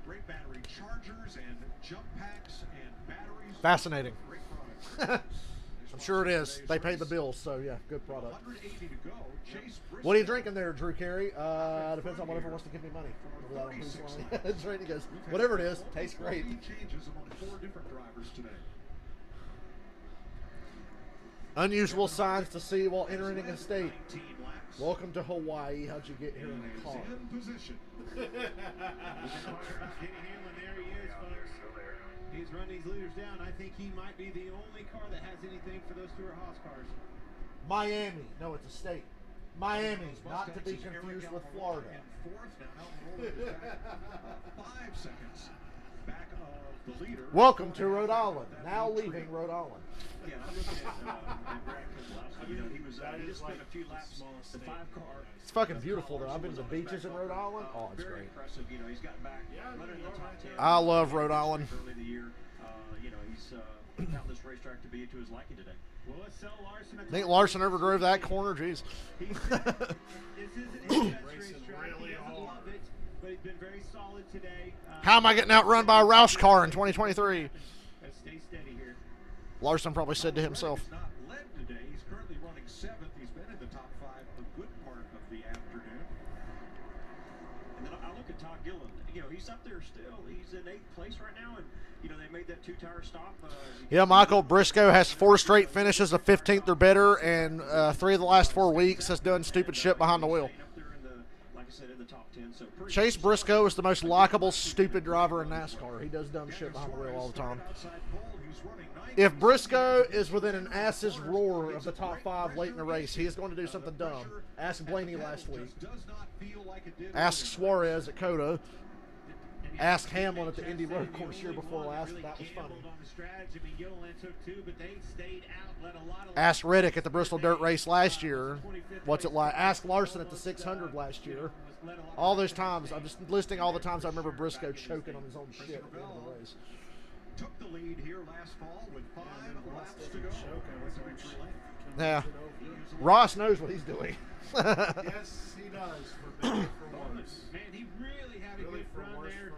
great battery chargers and jump packs and batteries. Fascinating. Great products. I'm sure it is. They paid the bills, so yeah, good product. 180 to go. Chase What are you drinking there, Drew Carey? Depends on whatever wants to give me money. That's right. He goes, whatever it is, tastes great. Changes among 4 different drivers today. Unusual signs to see while entering a state. Welcome to Hawaii. How'd you get here in the car? In position. Denny Hamlin, there he is, folks. He's run these leaders down. I think he might be the only car that has anything for those Stewart-Haas cars. Miami. No, it's a state. Miami, not to be confused with Florida. And fourth now, 5 seconds back of the leader. Welcome to Rhode Island. Now leaving Rhode Island. Yeah, I'm looking at Brad Keselowski. You know, he just spent a few laps. The 5-car. It's fucking beautiful, though. I've been to the beaches in Rhode Island. Oh, it's very great. Impressive. You know, he's gotten back running in the top 10. I love Rhode Island. Early in the year, you know, he's found this racetrack to be to his liking today. Well, let's sell Larson. Think Larson ever drove that corner? Jeez. This isn't his best racetrack. He doesn't love it, but he's been very solid today. How am I getting outrun by a Roush car in 2023? Let's stay steady here. Larson probably said to himself. He's not led today. He's currently running 7th. He's been in the top 5 a good part of the afternoon. And then I look at Todd Gillen. You know, he's up there still. He's in 8th place right now, and you know they made that 2-tire stop. Yeah, Michael Briscoe has 4 straight finishes of 15th or better, and 3 of the last 4 weeks has done stupid shit behind the wheel. Chase Briscoe is the most likable, stupid driver in NASCAR. He does dumb shit behind the wheel all the time. If Briscoe is within an ass's roar of the top 5 late in the race, he is going to do something dumb. Ask Blaney last week. Ask Suarez at Coda. Ask Hamlin at the Indy Road Course year before last. That was funny. Ask Reddick at the Bristol Dirt Race last year. What's it like? Ask Larson at the 600 last year. All those times. I'm just listing all the times I remember Briscoe choking on his own shit at the end of the race. Took the lead here last fall with 5 laps to go. Yeah. Ross knows what he's doing. Yes, he does. For better, for worse. Man, he really had a good run there.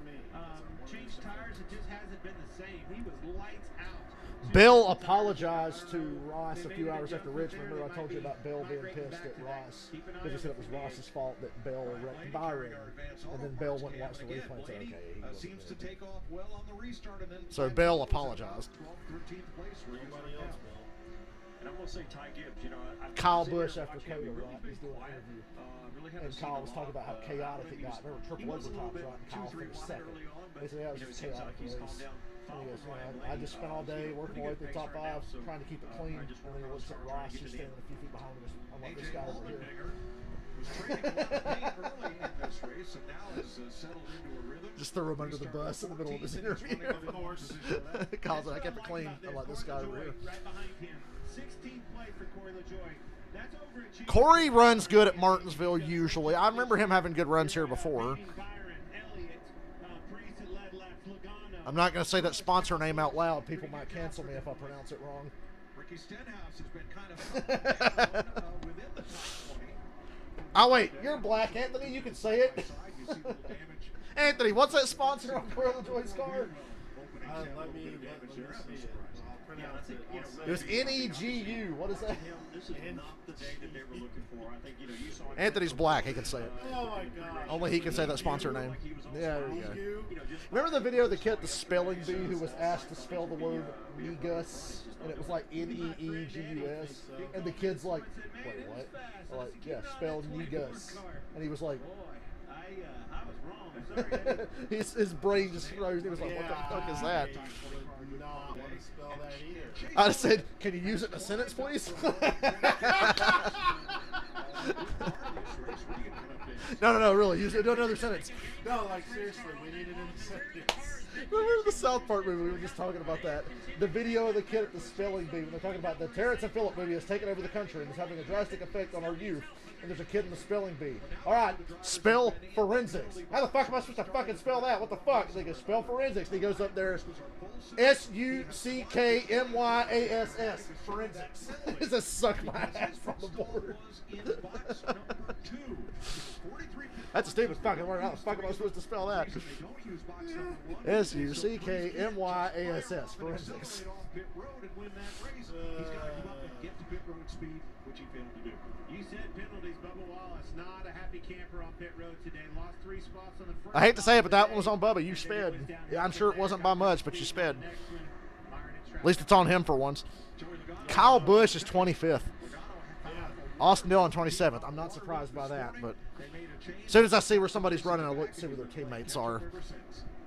Changed tires, it just hasn't been the same. He was lights out. Bill apologized to Ross a few hours after Richmond. Remember I told you about Bill being pissed at Ross because he said it was Ross's fault that Bill wrecked Byron, and then Bill went and watched the replay and said, okay, he wasn't seems to there. take off well on the restart, and then So Bill apologized. 12th, 13th place where he's right now. And I want to say Ty Gibbs. You know, Kyle Busch after Coda, right? He's doing an interview. And Kyle was talking about how chaotic it got. Remember, triple overtimes, right? And Kyle finished second. They said, yeah, it was just chaotic race. And he goes, I just spent all day working my way through the top 5, trying to keep it clean. And then he looks at Ross, who's standing a few feet behind him. I want this guy over here. Was trading a lot of pain early in this race and now has settled into a rhythm. Just throw him under the bus in the middle of his interview. Calls it, I kept it clean. I like this guy over here. Right behind him. 16th place for Corey LaJoy. That's overachieving. Corey runs good at Martinsville usually. I remember him having good runs here before. I'm not going to say that sponsor name out loud. People might cancel me if I pronounce it wrong. Ricky Stenhouse has been kind of within the top 20. Oh, wait. You're black, Anthony. You can say it. Anthony, what's that sponsor on Corey LaJoy's car? Let me see it. I'll pronounce it. It was NEGU. What is that? This is not the day that they were looking for. I think, you saw Anthony's black. He can say it. Oh my God. Only he can say that sponsor name. Yeah, there you go. Remember the video of the kid at the spelling bee who was asked to spell the word negus? And it was like Neegus. And the kid's like, wait, what? Like, yeah, spell negus. And he was like, I was wrong. Sorry. his brain just froze. He was like, what the fuck is that? Not want to spell that either. I just said, can you use it in a sentence, please? No, really. Use it. Do another sentence. No, like seriously, we need it in a sentence. Remember the South Park movie? We were just talking about that. The video of the kid at the spelling bee when they're talking about the Terrence and Phillip movie has taken over the country and is having a drastic effect on our youth. And there's a kid in the spelling bee. All right, spell forensics. How the fuck am I supposed to fucking spell that? What the fuck? And they go, spell forensics. And he goes up there, SUCKMYASS, forensics. He says, suck my ass from the board. That's a stupid fucking word. How the fuck am I supposed to spell that? SUCKMYASS, forensics. You said penalties, Bubba Wallace. Not a happy camper on pit road today. Lost 3 spots on the first. I hate to say it, but that one was on Bubba. You sped. Yeah, I'm sure it wasn't by much, but you sped. At least it's on him for once. Kyle Busch is 25th. Austin Dillon 27th. I'm not surprised by that, but as soon as I see where somebody's running, I look to see where their teammates are.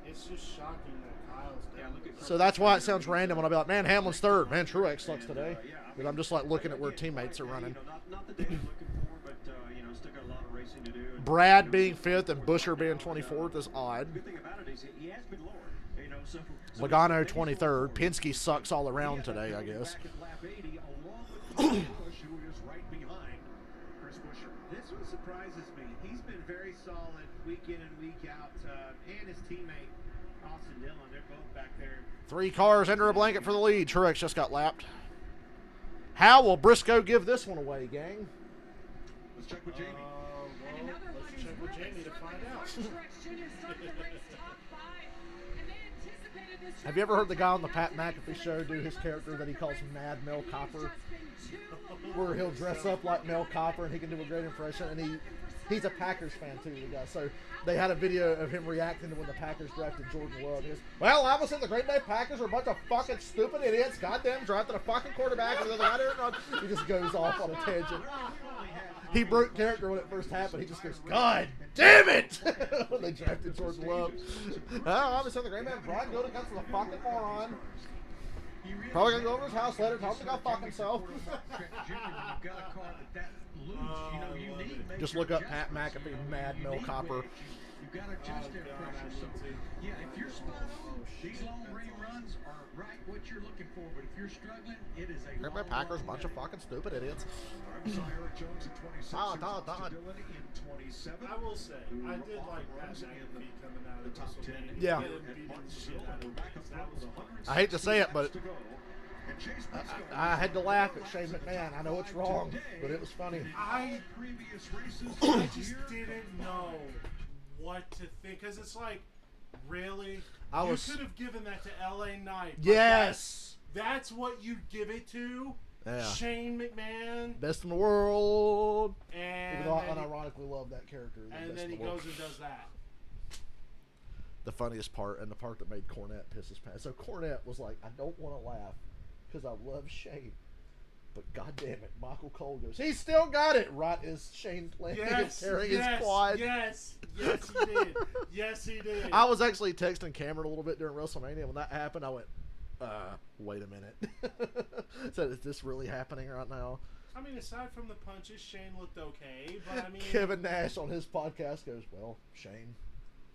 It's just shocking that Kyle's down. So that's why it sounds random when I be like, man, Hamlin's 3rd. Man, Truex sucks today. Because I'm just like looking at where teammates are running. Not the day you're looking for, but still got a lot of racing to do. Brad being 5th and Busher being 24th is odd. The good thing about it is he has been lower. So Logano 23rd. Penske sucks all around today, I guess. This one surprises me. He's been very solid week in and week out, and his teammate Austin Dillon. They're both back there. 3 cars under a blanket for the lead. Truex just got lapped. How will Briscoe give this one away, gang? Let's check with Jamie. Let's check with Jamie to find out. Have you ever heard the guy on the Pat McAfee show do his character that he calls Mad Mel Copper? Where he'll dress up like Mel Copper and he can do a great impression. And he's a Packers fan too, the guy. So they had a video of him reacting to when the Packers drafted Jordan Love. He goes, well, I was saying the Green Bay Packers are a bunch of fucking stupid idiots. Goddamn, drafted a fucking quarterback. And he just goes off on a tangent. He broke character when it first happened. He just goes, God damn it! When they drafted Jordan Love. I was saying the Green Bay Brian go against the fucking moron. Probably gonna go over his house later, tell him to go fuck himself. Just look up Pat McAfee, Mad Mel Copper. You've got to adjust their pressure. So, yeah, if you're spot on, these long range runs are right what you're looking for. But if you're struggling, it is a Green Bay Packers, a bunch of fucking stupid idiots. Eric Jones in 26. Stability in 27. I will say, I did like Pat McAfee coming out of the top 10. Yeah. I hate to say it, but I had to laugh at Shane McMahon. I know it's wrong, but it was funny. I just didn't know what to think, because it's like, really? You could have given that to LA Knight. Yes! That's what you give it to? Yeah. Shane McMahon. Best in the world. And even though I unironically love that character. And then he goes and does that. The funniest part, and the part that made Cornette piss his pants. So Cornette was like, I don't want to laugh because I love Shane. But goddamn it, Michael Cole goes, he's still got it. Right as Shane landing and tearing his quad. Yes. Yes, he did. Yes, he did. I was actually texting Cameron a little bit during WrestleMania. When that happened, I went, wait a minute. So is this really happening right now? I mean, aside from the punches, Shane looked okay, but I mean... Kevin Nash on his podcast goes, well, Shane,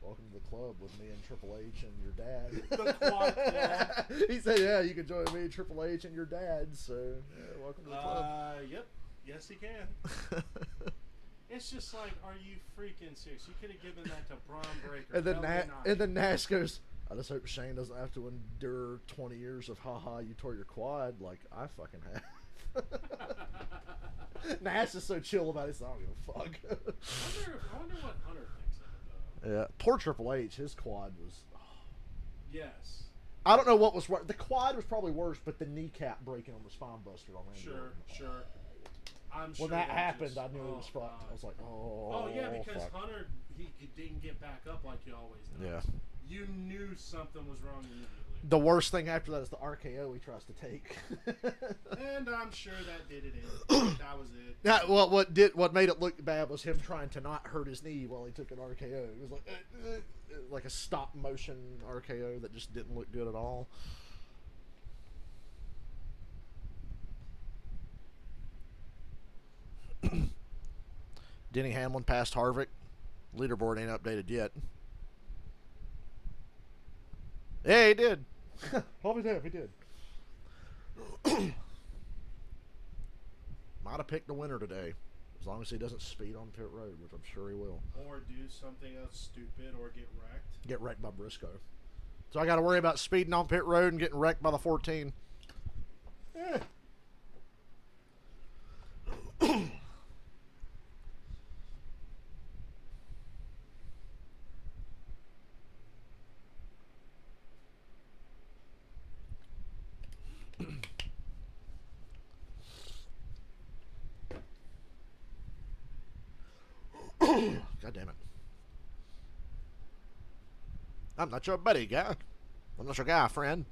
welcome to the club with me and Triple H and your dad. The quad club. He said, yeah, you can join me, Triple H, and your dad, so yeah, welcome to the club. Yep. Yes, he can. It's just like, are you freaking serious? You could have given that to Braun Breaker. And then Nash goes, I just hope Shane doesn't have to endure 20 years of haha, you tore your quad like I fucking have. Nash is so chill about it, so I don't give a fuck. I wonder what Hunter thinks of it, though. Yeah, poor Triple H, his quad was... Yes. I don't know what was worse. The quad was probably worse, but the kneecap breaking on the spine buster on Randy Orton. Sure. I'm when sure that happened, just, I knew it was fucked. I was like, oh yeah, because fuck. Hunter, he didn't get back up like he always does. Yeah. You knew something was wrong immediately. The worst thing after that is the RKO he tries to take. And I'm sure that did it in. That was it. Yeah, well, what made it look bad was him trying to not hurt his knee while he took an RKO. It was like a stop motion RKO that just didn't look good at all. Denny Hamlin passed Harvick. Leaderboard ain't updated yet. Yeah, he did. Probably did. He did. Might have picked the winner today, as long as he doesn't speed on pit road, which I'm sure he will. Or do something else stupid, or get wrecked. Get wrecked by Briscoe. So I got to worry about speeding on pit road and getting wrecked by the 14. Eh. God damn it. I'm not your buddy, guy. I'm not your guy, friend.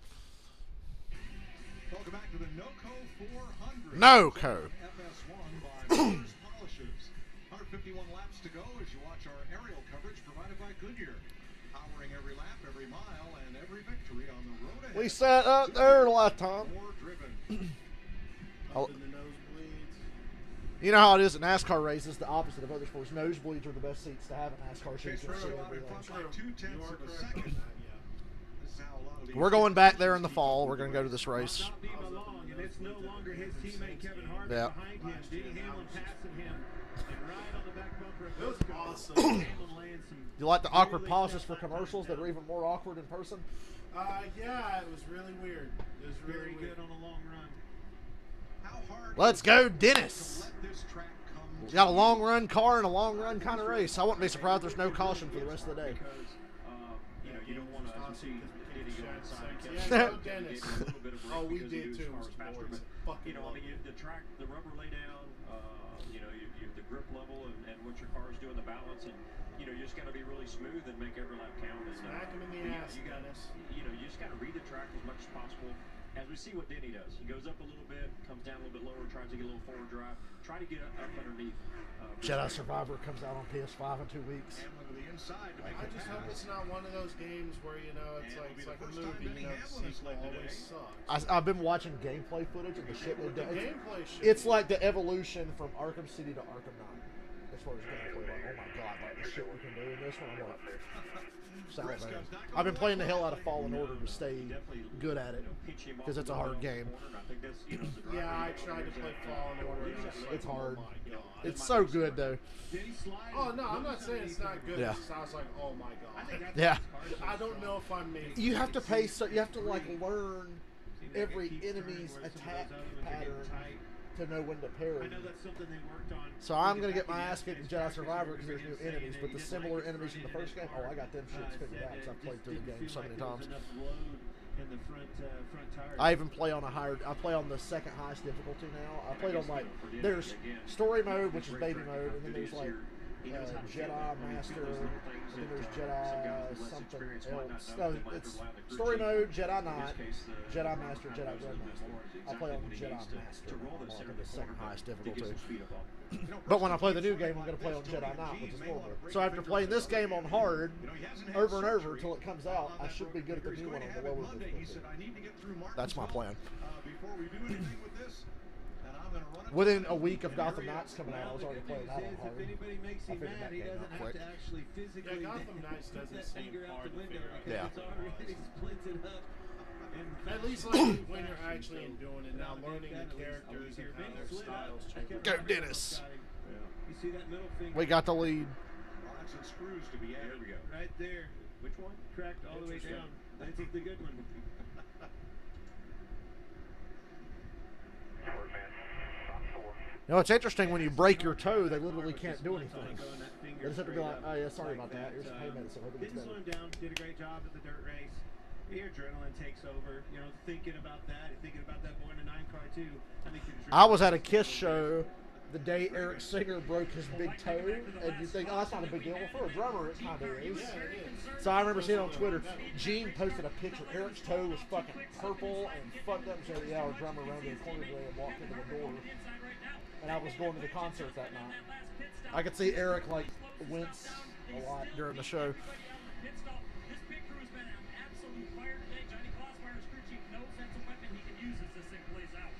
Welcome back to the NOCO 400. NOCO. FS1 by Motors Polishers. 151 laps to go as you watch our aerial coverage provided by Goodyear. Powering every lap, every mile, and every victory on the road ahead. We sat up there a lot of time. More driven. Up in the nosebleeds. You know how it is at NASCAR races, the opposite of other sports. Nosebleeds are the best seats to have at NASCAR, so you can see everything. We're going back there in the fall. We're going to go to this race. And it's no longer his teammate Kevin Harvick Yeah. behind him. Denny Hamlin passing him and right on the back bumper of It was Briscoe. awesome. Hamlin laying some You like the awkward pauses for commercials that are even more awkward in person? Yeah, it was really weird. It was really very weird. good on a long run. How hard Let's go, Dennis. to let this track come We got a long run car and a long run kind of race. I wouldn't be surprised there's no caution for the rest of the day. Because, you know, you don't want to see Diddy go outside. Yeah, go Dennis. A little bit of break Oh, we because he did was too. cars faster, Boys. but, Fucking you know, I love mean, it. the track, the rubber lay down, you know, you the grip level and what your car is doing, the balance, and, you know, you just got to be really smooth and make every lap count. And, Smack him in the ass, you got, Dennis. you know, you just got to read the track as much as possible. As we see what Denny does, he goes up a little bit, comes down a little bit lower, tries to get a little forward drive, try to get up underneath. Jedi Survivor comes out on PS5 in 2 weeks. Hamlin to the inside to make I it just pass. hope it's not one of those games where, you know, it's And like it'll be a the first time movie, you Denny know, the Hamlin has sequel led always today. sucks. I've been watching gameplay footage of the shit they've The done. gameplay shit. It's like the evolution from Arkham City to Arkham Knight. As far as gameplay, like, oh my god, like the shit we can do in this one. I'm like, salivary. I've been playing the hell out of Fallen Order to stay good at it because it's a hard game. Yeah, I tried to play Fallen Order. And it's, like, It's hard. Oh my god. It's so good though. Oh no, I'm not saying it's not good. Yeah. It's just, I was like, oh my god. Yeah. I don't know if I'm made. You have to pay. So you have to like learn every enemy's attack pattern to know when to parry. I know that's something they worked on. So I'm gonna get my ass kicked in Jedi Survivor because there's new enemies, but the similar enemies from the first game, oh, I got them shits figured out because I've played through the game so many times. In the front tires. I even play on a higher. I play on the second highest difficulty now. I played on like there's story mode, which is baby mode, and then there's like He knows how to feel Jedi that. When you Master. feel those little things I think that, there's some guys with less something experience might not else. know. No, They might it's rely on the crew story chief. mode, Jedi In Knight, this case, the Jedi runner Master, kind Jedi of knows a little bit Grandmaster. more I play on what he Jedi needs to Master. roll I'm those on center the second corner highest to get difficulty. some speed up on. But when I play the new game, I'm going to play on Jedi Knight, which is horrible. So after playing this game on hard, over and over until it comes out, I should be good at the new one on the lower difficulty. That's my plan. Before we do anything with this, and I'm going to run it Within a week of Gotham Knights coming out, I was already playing that on If hard. anybody makes I him figured mad, that he game out doesn't have quick. to actually physically Gotham Knights put doesn't that seem anger out hard the to window figure out. because Yeah. it's already splits it up. And At least like when you're actually doing it now, learning the characters and how their styles change. Go, Dennis. You see that middle finger? We got the lead. Lots of screws to be added. There we go. Right there. Which one? Cracked all the way down. That's the good one. You know, it's interesting when you break your toe, they literally can't do anything. They just have to be like, oh yeah, sorry about that. Here's some pain medicine. Hope it gets Didn't better. slow him down. Did a great job at the dirt race. Your adrenaline takes over. You know, thinking about that, thinking about that boy in the 9 car too. I think I was at a KISS show the day Eric Singer broke his big toe, and you think, oh, that's not a big deal. Well, for a drummer, it kind of is. So I remember seeing on Twitter, Gene posted a picture. Eric's toe was fucking purple and fucked up, and said, yeah, our drummer ran to the corner today and walked into the door. And I was going to the concert that night. I could see Eric, like, wince a lot during the show.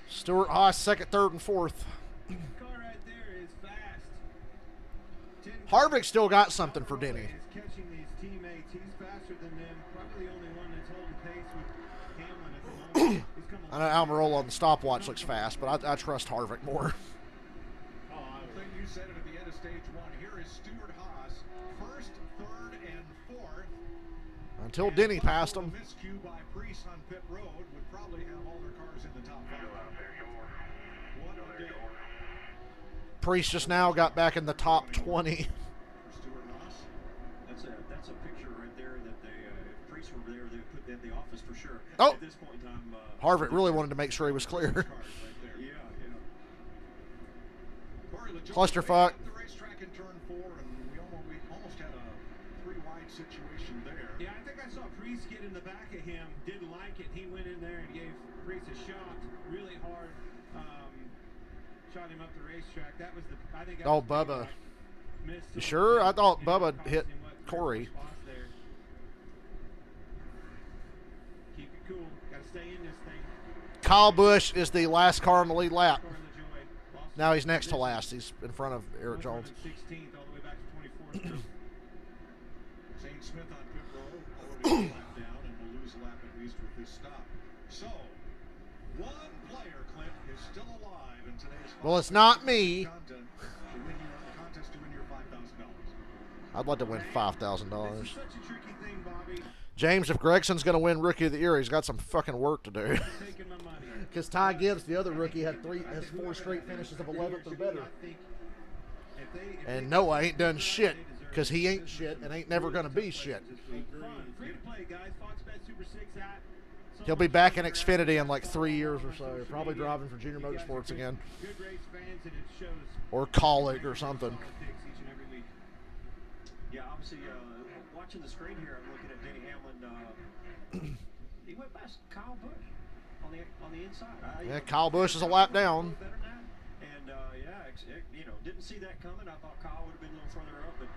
Stuart Haas, second, third, and fourth. car right there is fast. Harvick still got something for Denny. Is catching these teammates. He's faster than them. Probably the only one that's holding pace with Hamlin at the moment. He's coming I know Almirola on the stopwatch looks fast, but I trust Harvick more. I think you said it at the end of stage 1. Here is Stuart Haas, first, third, and fourth. Until Denny passed him. A miscue by Priest on pit road would probably have all their cars in the top 5. What a day. Priest just now got back in the top 20. Stuart Haas. That's a picture right there that they, if Priest were there, they would put that in the office for sure. Oh. At this point in time, Harvick really wanted to make sure he was clear. Cars right there. yeah. Corey LaJoy Clusterfuck. at the racetrack in turn 4, and we almost had a 3-wide situation there. Yeah, I think I saw Priest get in the back of him. Didn't like it. He went in there and gave Priest a shot really hard. Shot him up the racetrack. That was the. I think. That Oh, was Bubba. missed You him. sure? I thought You know, Bubba caused hit him what, Corey. 3 or 4 spots there. Keep it cool. Got to stay in this thing. Kyle Busch is the last car on the lead lap. Corey LaJoy lost Now he's next to position. last. He's in front of Eric Jones. 16th all the way back to 24th. Zane Smith on pit road, already a lap down, and will lose a lap at least with this stop. So, one player, Clint, is still alive in today's Well, it's not me. contest to win your $5,000. I'd like to win $5,000. This is such a tricky thing, Bobby. James, if Gregson's going to win Rookie of the Year, he's got some fucking work to do. Taking my money. Because Ty Gibbs, the other rookie, has 4 straight finishes of 11th or better. I think if And Noah ain't done shit because he ain't shit and ain't never going to be shit. Free to play, guys. Fox Bet Super 6 app. He'll be back in Xfinity in like 3 years or so. Probably driving for Junior Motorsports again. Good race fans, and it shows. Or Colleague or something. Solid picks each and every week. Yeah, obviously, watching the screen here, I'm looking at Denny Hamlin. He went past Kyle Busch on the inside. Yeah, Kyle Busch is a lap down. Better now. And didn't see that coming. I thought Kyle would have been a little further up, but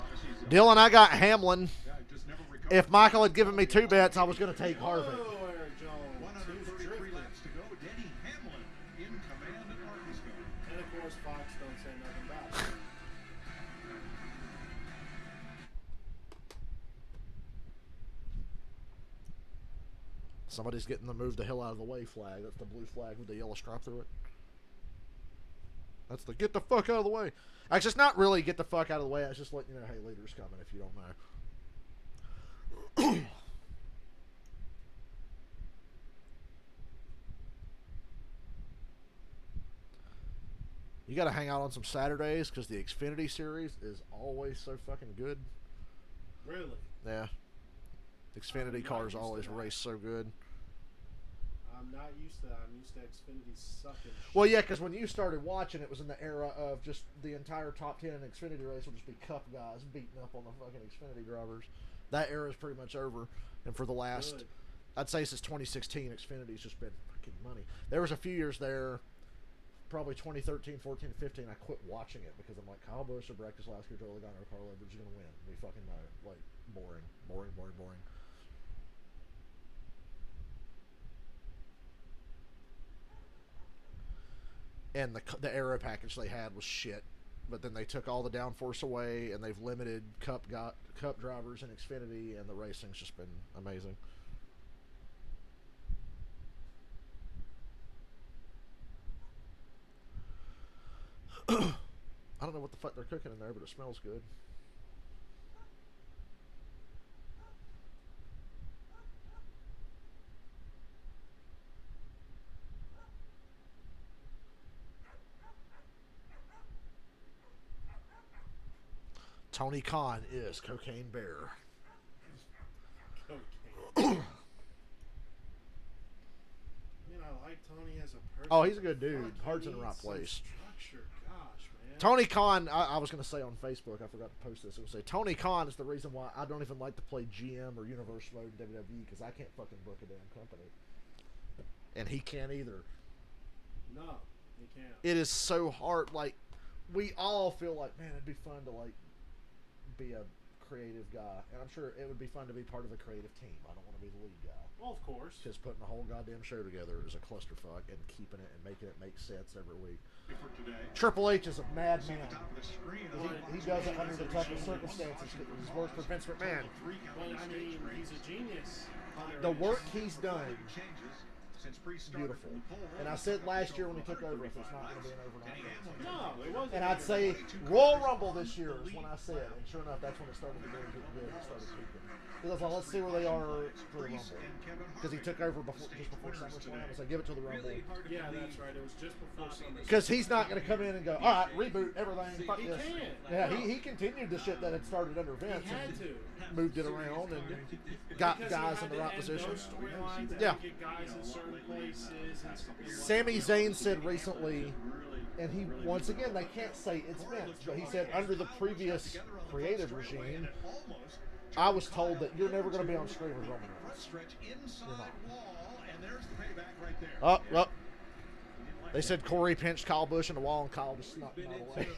obviously he's Dylan, I got Hamlin. Yeah, just never recovered. If Michael had given me 2 bets, I was going to take Harvick. Oh, Eric Jones. 133 laps to go. Denny Hamlin in command at Martinsville. And of course, Fox don't say nothing about it. Somebody's getting the move the hell out of the way flag. That's the blue flag with the yellow stripe through it. That's the get the fuck out of the way. Actually, it's not really get the fuck out of the way. It's just letting you know, hey, leader's coming if you don't know. You got to hang out on some Saturdays because the Xfinity Series is always so fucking good. Really? Yeah. Xfinity cars always race so good. I'm I'm not used to that. I'm used to Xfinity sucking. Well, yeah, because when you started watching, it was in the era of just the entire top 10 in Xfinity race will just be Cup guys beating up on the fucking Xfinity drivers. That era is pretty much over. And for the last, I'd say since 2016, Xfinity's just been fucking money. There was a few years there, probably 2013, 14, 15, I quit watching it because I'm like, Kyle Busch or Brad Keselowski or Joe Logano or Carl Edwards are going to win. We fucking know. Like, boring. And the aero package they had was shit. But then they took all the downforce away, and they've limited Cup drivers in Xfinity, and the racing's just been amazing. I don't know what the fuck they're cooking in there, but it smells good. Tony Khan is Cocaine Bear. Cocaine. Man, I like Tony as a person. Oh, he's a good dude. Heart's in the right place. Structure. Gosh, man. Tony Khan, I was going to say on Facebook, I forgot to post this. I was going to say, Tony Khan is the reason why I don't even like to play GM or Universe Mode in WWE, because I can't fucking book a damn company. And he can't either. No, he can't. It is so hard. Like, we all feel like, man, it'd be fun to, like, be a creative guy, and I'm sure it would be fun to be part of a creative team. I don't want to be the lead guy. Well, of course. Because putting a whole goddamn show together is a clusterfuck, and keeping it and making it make sense every week. Triple H is a madman. He does it under the toughest circumstances. His work for Vince McMahon. Well, I mean, he's a genius. The work he's done, beautiful. And I said last year when he took over, it's not going to be an overnight thing. No, it wasn't. And I'd say Royal Rumble this year is when I said, and sure enough, that's when it started to get good. It started peaking. Because I was like, let's see where they are for the Rumble. Because he took over just before SummerSlam. I was like, give it to the Rumble. Yeah, that's right. It was just before SummerSlam. Because he's not going to come in and go, all right, reboot everything. Fuck He this. can't. Yeah, he continued the shit that had started under Vince. He had to. Moved it around and got guys in the right position. Yeah. Get guys in certain places. Sami Zayn said recently, and he, once again, they can't say it's Vince, but he said under the previous creative regime, I was told that you're never going to be on screen with Roman Reigns. You're not. Oh. They said Corey pinched Kyle Busch in the wall, and Kyle just knocked him out of the way.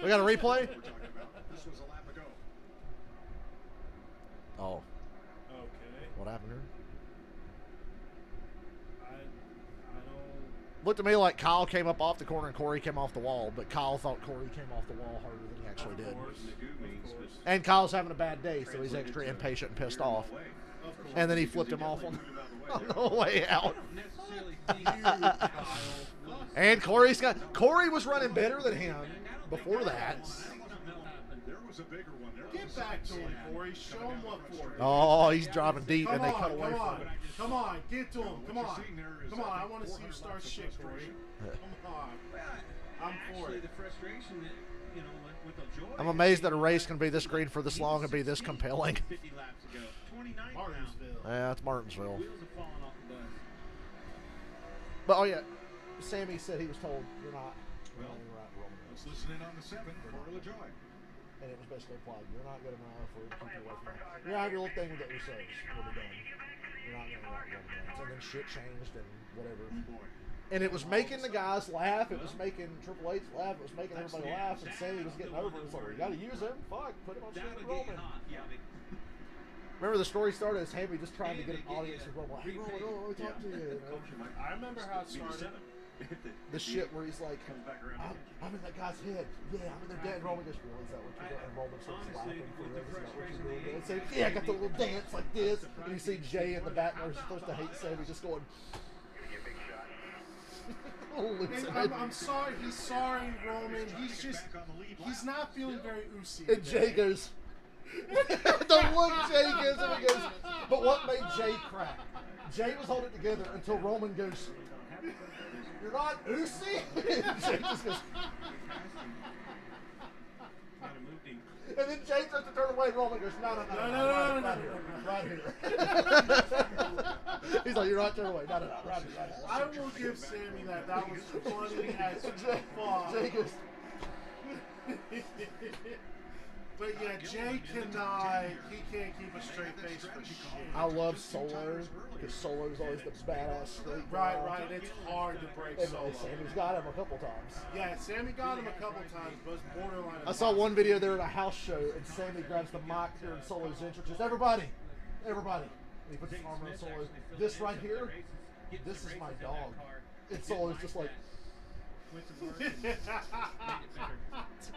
We got a replay? Oh. Okay. What happened here? I don't. Looked to me like Kyle came up off the corner and Corey came off the wall, but Kyle thought Corey came off the wall harder than he actually did. Of course. And Kyle's having a bad day, so he's extra impatient and pissed off. And then he flipped him off on the way out. And Corey was running better than him before that. Get back to him, Corey. Show him what for. Oh, he's driving deep, and they cut away from him. Come on, get to him. Come on. I want to see you start shit, Corey. Come on. I'm for it. I'm amazed that a race can be this green for this long and be this compelling. Martinsville. Yeah, it's Martinsville. But, oh, yeah. Sammy said he was told, you're not. Let's listen in on the 7th for LaJoy. And it was basically implied, you're not good enough, we're going to keep you away from it. You're not your little thing with the Usos. We'll be done. You're not going to rock Roman Reigns. And then shit changed and whatever. And it was making the guys laugh. It was making Triple H laugh. It was making everybody laugh. And Sammy was getting over it. It's like, you got to use him. Fuck. Put him on screen with Roman. Remember the story started as Sammy just trying to get an audience with Roman. Hey, Roman, I want to talk to you. I remember how it started. The shit where he's like, I'm in that guy's head. Yeah, I'm in their dead. And Roman goes, really? Is that what you're doing? And Roman starts laughing for real. Is that what you're doing? And say, yeah, I got the little dance like this. And you see Jay in the back where he's supposed to hate Sammy just going, I'm sorry. He's sorry, Roman. He's not feeling very oozy. And Jay goes, the look Jay gives him, he goes, but what made Jay crack? Jay was holding it together until Roman goes, you're not oozy? And Jay just goes, and then Jay starts to turn away, and Roman goes, no, right here. He's like, you're not turning away. No, right. I will give Sammy that. That was funny as fuck. Jay goes, But yeah, Jay cannot. He can't keep a straight face for shit. I love Solo because Solo's always the badass straight. Right. It's hard to break Solo. Sammy's got him a couple times. Yeah, Sammy got him a couple times, but it's borderline. I saw one video there at a house show, and Sammy grabs the mic during Solo's intro, just everybody. And he puts his arm around Solo. This right here, this is my dog. And Solo's just like,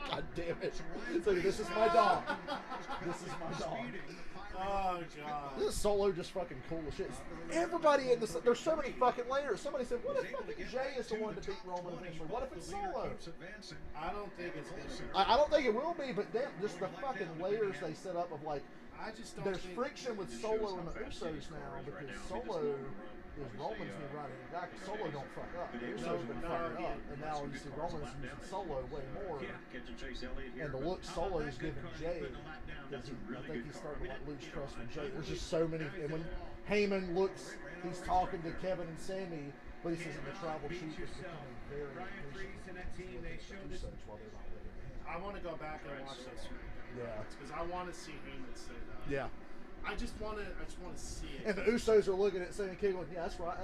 God damn it. So this is my dog. This is my dog. Oh, God. This is Solo just fucking cool as shit. Everybody in this, there's so many fucking layers. Somebody said, what if fucking Jay is the one to beat Roman eventually? What if it's Solo? I don't think it's going to be. I don't think it will be, but then just the fucking layers they set up of like, I just don't there's think friction with Solo and the Usos now because Solo is Roman's new right-hand guy because Solo don't fuck up. The Usos been fucking up, and now you see Roman's using Solo way more. And the look Solo's giving Jay, because I think he's starting to like lose trust with Jay. There's just so many, and when Heyman looks, he's talking to Kevin and Sammy, but he says in the tribal chief is becoming very impatient. I want to go back and watch this. Yeah, because I want to see Heyman say that. Yeah. I just want to see it. And the Usos are looking at Sammy King going, yeah, that's right.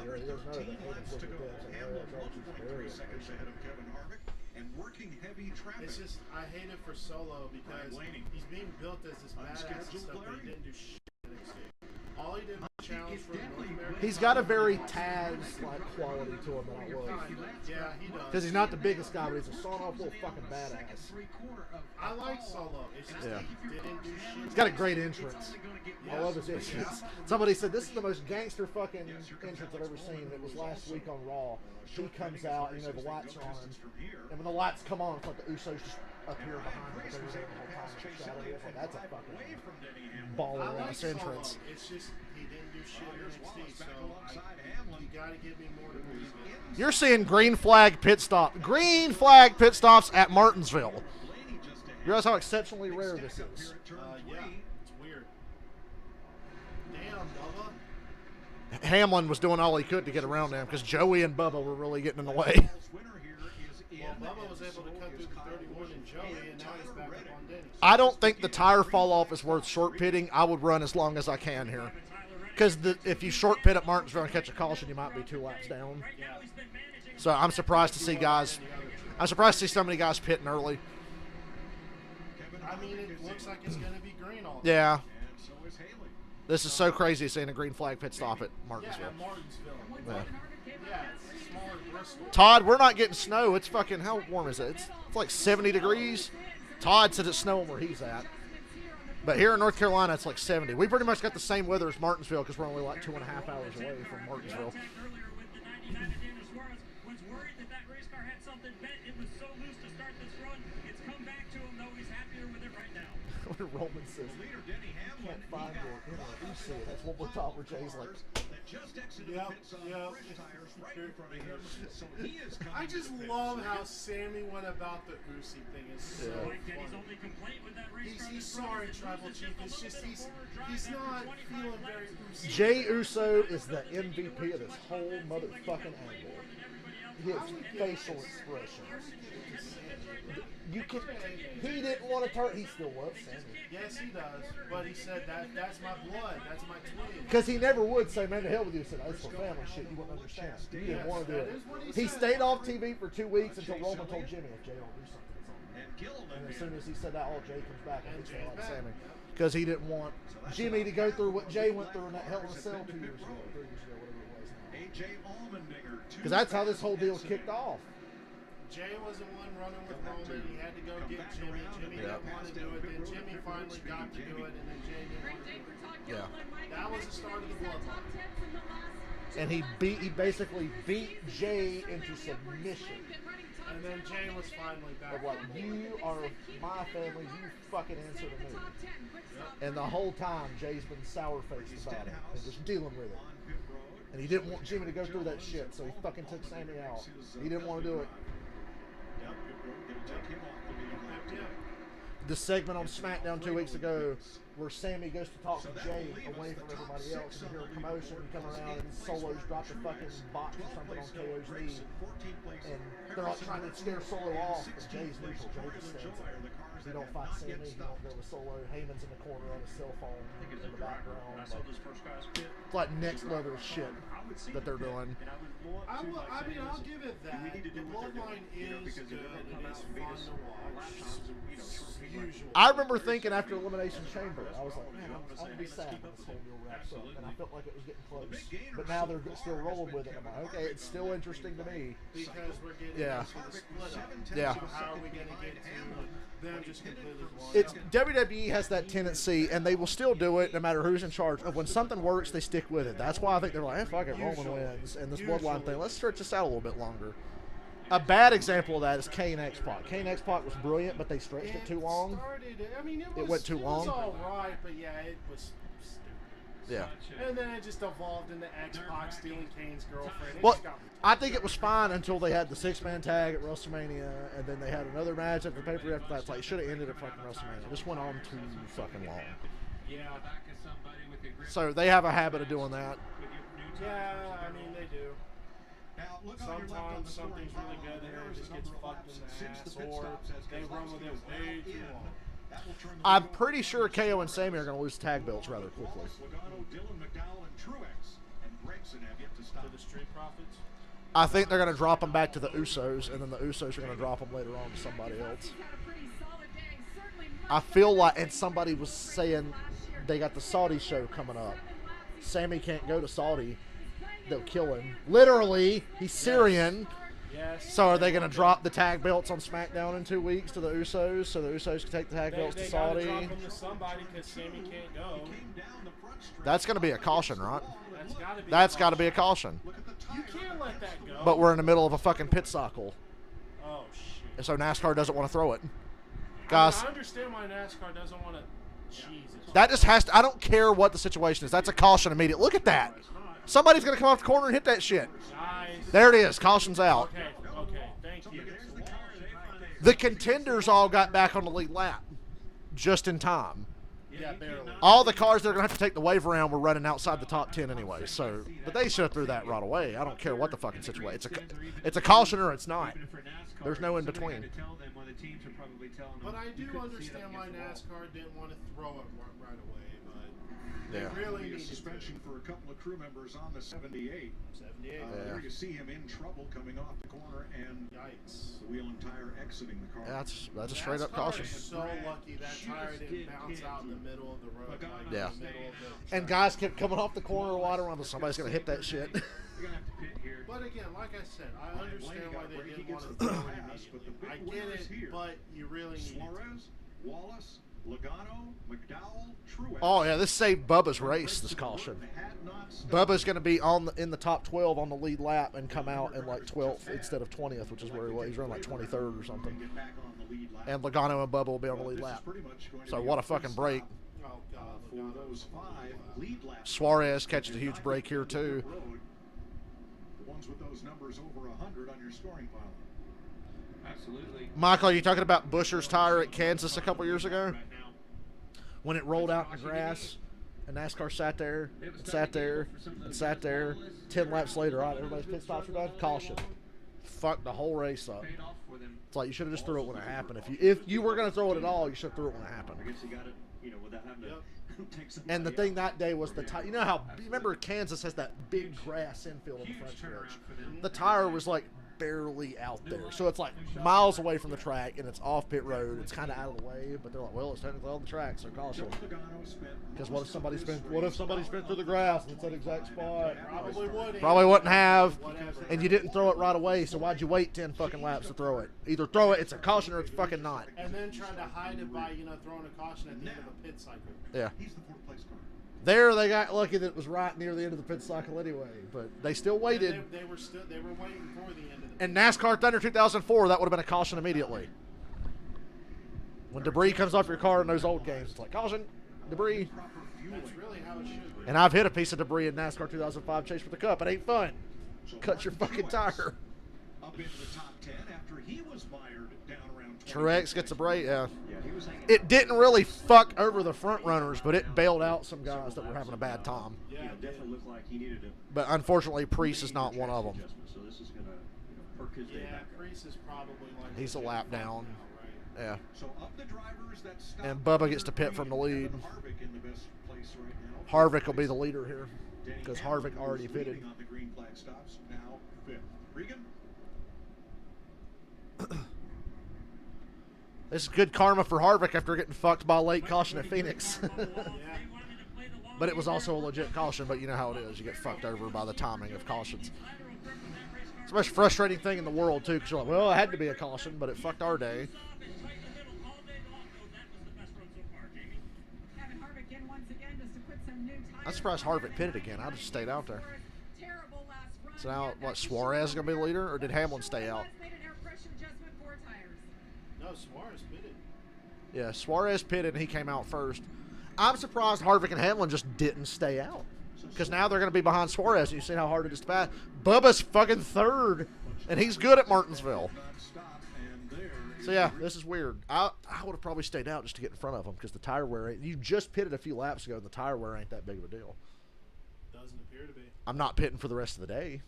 There he doesn't know that Heyman's looking at them. Seconds ahead of Kevin Harvick and working heavy traffic. It's just, I hate it for Solo because he's being built as this badass and stuff, but he didn't do shit in NXT. All he did was challenge for North America. He's got a very Taz-like quality to him that I love. Yeah, he does. Because he's not the biggest guy, but he's a sawn-off little fucking badass. I like Solo. It's just he didn't do shit. He's got a great entrance. I love his entrance. Somebody said this is the most gangster fucking entrance I've ever seen. It was last week on Raw. He comes out, you know, the lights are on him. And when the lights come on, it's like the Usos just appear behind him. They're the whole time in the shadow. It's like, that's a fucking baller-ass entrance. It's just he didn't do shit in NXT, so you got to give me more to believe in. You're seeing green flag pit stop. Green flag pit stops at Martinsville. You realize how exceptionally rare this is? Yeah, it's weird. Damn, Bubba. Hamlin was doing all he could to get around them because Joey and Bubba were really getting in the way. Well, Bubba was able to cut through the 31 and Joey, and now he's back up on Denny. I don't think the tire fall off is worth short pitting. I would run as long as I can here. Because if you short pit at Martinsville and catch a caution, you might be 2 laps down. So I'm surprised to see guys. I'm surprised to see so many guys pitting early. I mean, it looks like it's going to be green all day. Yeah. This is so crazy seeing a green flag pit stop at Martinsville. Yeah, at Martinsville. Yeah, it's smaller Bristol. Todd, we're not getting snow. It's fucking, how warm is it? It's like 70 degrees. Todd said it's snowing where he's at. But here in North Carolina, it's like 70. We pretty much got the same weather as Martinsville because we're only like 2.5 hours away from Martinsville. When Roman says, can't find your Uso, that's one more top where Jay's like, I just love how Sammy went about the Uso thing. It's so funny. He's sorry, Tribal Chief. It's just he's not feeling very Uso. Jay Uso is the MVP of this whole motherfucking angle. His facial expressions. He didn't want to turn. He still loves Sammy. Yes, he does. But he said that's my blood. That's my twin. Because he never would say, man, to hell with you. He said, that's for family shit. You wouldn't understand. He didn't want to do it. He stayed off TV for 2 weeks until Roman told Jimmy, if Jay don't do something, it's on. And as soon as he said that, Jay comes back and he's like Sammy. Because he didn't want Jimmy to go through what Jay went through in that Hell in a Cell 2 years ago, 3 years ago, whatever it was now. Because that's how this whole deal kicked off. Jay was the one running with Roman. He had to go get Jimmy. Jimmy didn't want to do it. Then Jimmy finally got to do it, and then Jay didn't want to do it. Yeah. That was the start of the bloodline. And he basically beat Jay into submission. And then Jay was finally back. Of like, you are my family, you fucking answer to me. And the whole time, Jay's been sour-faced about it and just dealing with it. And he didn't want Jimmy to go through that shit, so he fucking took Sammy out. He didn't want to do it. The segment on SmackDown 2 weeks ago where Sammy goes to talk So to that Jay will leave away us from the top everybody else, six and you hear on a the commotion, and come leaderboard. around, and Eighth place Solo's Rob dropped the fucking Truex, box or 12th something on place Noah KO's knee, Gragson, 14th place and they're like Harrison trying to Burton, scare Solo and off, and 16th Jay's place neutral. Jay Florida just Joy stands are there. the cars You that don't have fight not Sammy, yet you don't stopped. go with Solo. Heyman's in the corner on his cell phone I think in it's a the driver. background. When I saw those first guys pit, It's like next level shit I would see that they're the pit, doing. and I would want I to, will. like, I say, mean, I'll listen, give it we that. need to The do what they're bloodline doing, you know, is because good. if they're It gonna come is out and beat fun us to on lap watch. times, you know, short people like- Usual. I remember thinking after Elimination Chamber, I was like, man, I'm gonna be sad when this whole deal wraps up, and I felt like it was getting close. But now they're still rolling with it. I'm like, okay, it's still interesting to me. Because we're getting Yeah. into the split up. Yeah. So how are we going to get to them just completely blowing It's up? WWE has that tendency, and they will still do it no matter who's in charge. Of when something works, they stick with it. That's why I think they're like, hey, fuck it, Roman wins, and this bloodline thing. Let's stretch this out a little bit longer. A bad example of that is Kane X-Pac. Kane X-Pac was brilliant, but they stretched it too long. I mean, it went too long. It was all right, but yeah, it was stupid. Yeah. And then it just evolved into X-Pac stealing Kane's girlfriend. It Well, just got I think it was fine until they had the six-man tag at WrestleMania, and then they had another match at the pay-per-view after that. It's like, should have ended at fucking WrestleMania. It just went on too fucking long. Yeah. So they have a habit of doing that. Yeah, I mean, they do. Now, look on your left on the Sometimes something's scoring really pile. good and There it is just the gets number of fucked in laps the since ass, the pit or stops as they run with Keselowski it is way now too in. long. That will turn the I'm lead over pretty to sure Lawrence, KO and Sammy are going to lose tag belts rather quickly. Wallace, Logano, Dillon, McDowell, and Truex. And Gragson have yet to stop. To the Street Profits. I think they're going to drop them back to the Usos, and then the Usos are going to drop them later on to somebody else. I feel like, and somebody was saying they got the Saudi show coming up. Sammy can't go to Saudi. They'll kill him. Literally, he's Syrian. Yes. So are they going to drop the tag belts on SmackDown in 2 weeks to the Usos, so the Usos can take the tag belts to They gotta Saudi? drop them to somebody because Sammy can't go. That's going to be a caution, right? That's That's got to be a caution. You can't let that go. But we're in the middle of a fucking pit cycle, Oh shit. so NASCAR doesn't want to throw it. I mean, Guys, I understand why NASCAR doesn't want to. Jesus. that just has to, I don't care what the situation is. That's a caution immediate. Look at that. Somebody's going to come off the corner and hit that shit. Guys. There it is. Caution's out. Okay. Thank you. The contenders all got back on the lead lap just in time. Yeah, barely. All the cars that are going to have to take the wave around were running outside the top 10 anyway. So, but they should have threw that right away. I don't care what the fucking situation. It's a caution or it's not. There's no in between. But I do understand why NASCAR didn't want to throw it right away. But Yeah. they really A needed suspension for a couple of crew members on the 78. 78. There you see him in trouble coming off the corner and Yikes. the wheel and tire exiting the car. Yeah, that's a straight up caution. NASCAR is so lucky that tire didn't bounce out in the middle of the road. Like Yeah. in the middle of the And track. guys kept coming off the corner wide around, but somebody's going to hit that shit. But again, like I said, I understand why they didn't want to throw it immediately. I get it, but you really need it. Suarez, Wallace, Logano, McDowell, Truex. Oh yeah, this saved Bubba's race. This caution. Bubba's going to be in the top 12 on the lead lap and come out in like 12th instead of 20th, which is where he was. He's running like 23rd or something. And Logano and Bubba will be on the lead lap. So what a fucking break. Oh, God. For those 5 lead laps. Suarez catches a huge break here too. The ones with those numbers over 100 on your scoring pile. Absolutely. Michael, are you talking about Buescher's tire at Kansas a couple years ago? When it rolled out in the grass and NASCAR sat there and sat there and sat there. 10 laps later, all right, everybody's pit stops are done. Caution. Fucked the whole race up. It's like you should have just threw it when it happened. If you were going to throw it at all, you should have threw it when it happened. I guess you got it, without having to take somebody And the thing out. that day was the tire. You know how, you remember Kansas has that big grass infield in the front stretch? The tire was like barely out there. So it's like miles away from the track and it's off pit road. It's kind of out of the way, but they're like, well, it's technically on the track, so caution. Because what if somebody spent through the grass and it's that exact spot? Probably wouldn't have. And you didn't throw it right away, so why'd you wait 10 fucking laps to throw it? Either throw it, it's a caution, or it's fucking not. And then trying to hide it by, throwing a caution at the end of a pit cycle. Yeah. He's the 4th place car. There, they got lucky that it was right near the end of the pit cycle anyway, but they still waited. They were waiting for the end of the And NASCAR Thunder 2004, that would have been a caution immediately. When debris comes off your car in those old games, it's like, caution, debris. That's really how it should be. And I've hit a piece of debris in NASCAR 2005 Chase for the Cup. It ain't fun. Cut your fucking tire. Up into the top 10 after he was mired down around 20. Truex gets a break, yeah. Yeah, he was hanging It didn't really fuck over the front runners, but it bailed out some guys that were having a bad time. Yeah, it definitely looked like he needed to. But unfortunately, Priest is not one of them. So this is gonna perk his day Yeah, back. Priest is probably like He's a lap down. Now, right? Yeah. So of the drivers that stopped And Bubba gets to pit from the lead. Harvick in the best place right now. Harvick will be the leader here Denny because Hamlin, Harvick already who's leading pitted. on the green flag stops, now fifth. Regan? This is good karma for Harvick after getting fucked by a late caution at Phoenix. But it was also a legit caution, but you know how it is. You get fucked over by the timing of cautions. It's the most frustrating thing in the world, too, because you're like, well, it had to be a caution, but it fucked our day. Kevin Harvick in once again just to put some new tires. I'm surprised Harvick pitted again. I just stayed out there. Terrible last run. So now, what, Suarez is going to be the leader, or did Hamlin stay out? Made an air pressure adjustment for tires. No, Suarez pitted. Yeah, Suarez pitted and he came out first. I'm surprised Harvick and Hamlin just didn't stay out. Because now they're going to be behind Suarez. And you see how hard it is to pass. Bubba's fucking third. And he's good at Martinsville. So yeah, this is weird. I would have probably stayed out just to get in front of him. Because the tire wear, you just pitted a few laps ago and the tire wear ain't that big of a deal. Doesn't appear to be. I'm not pitting for the rest of the day.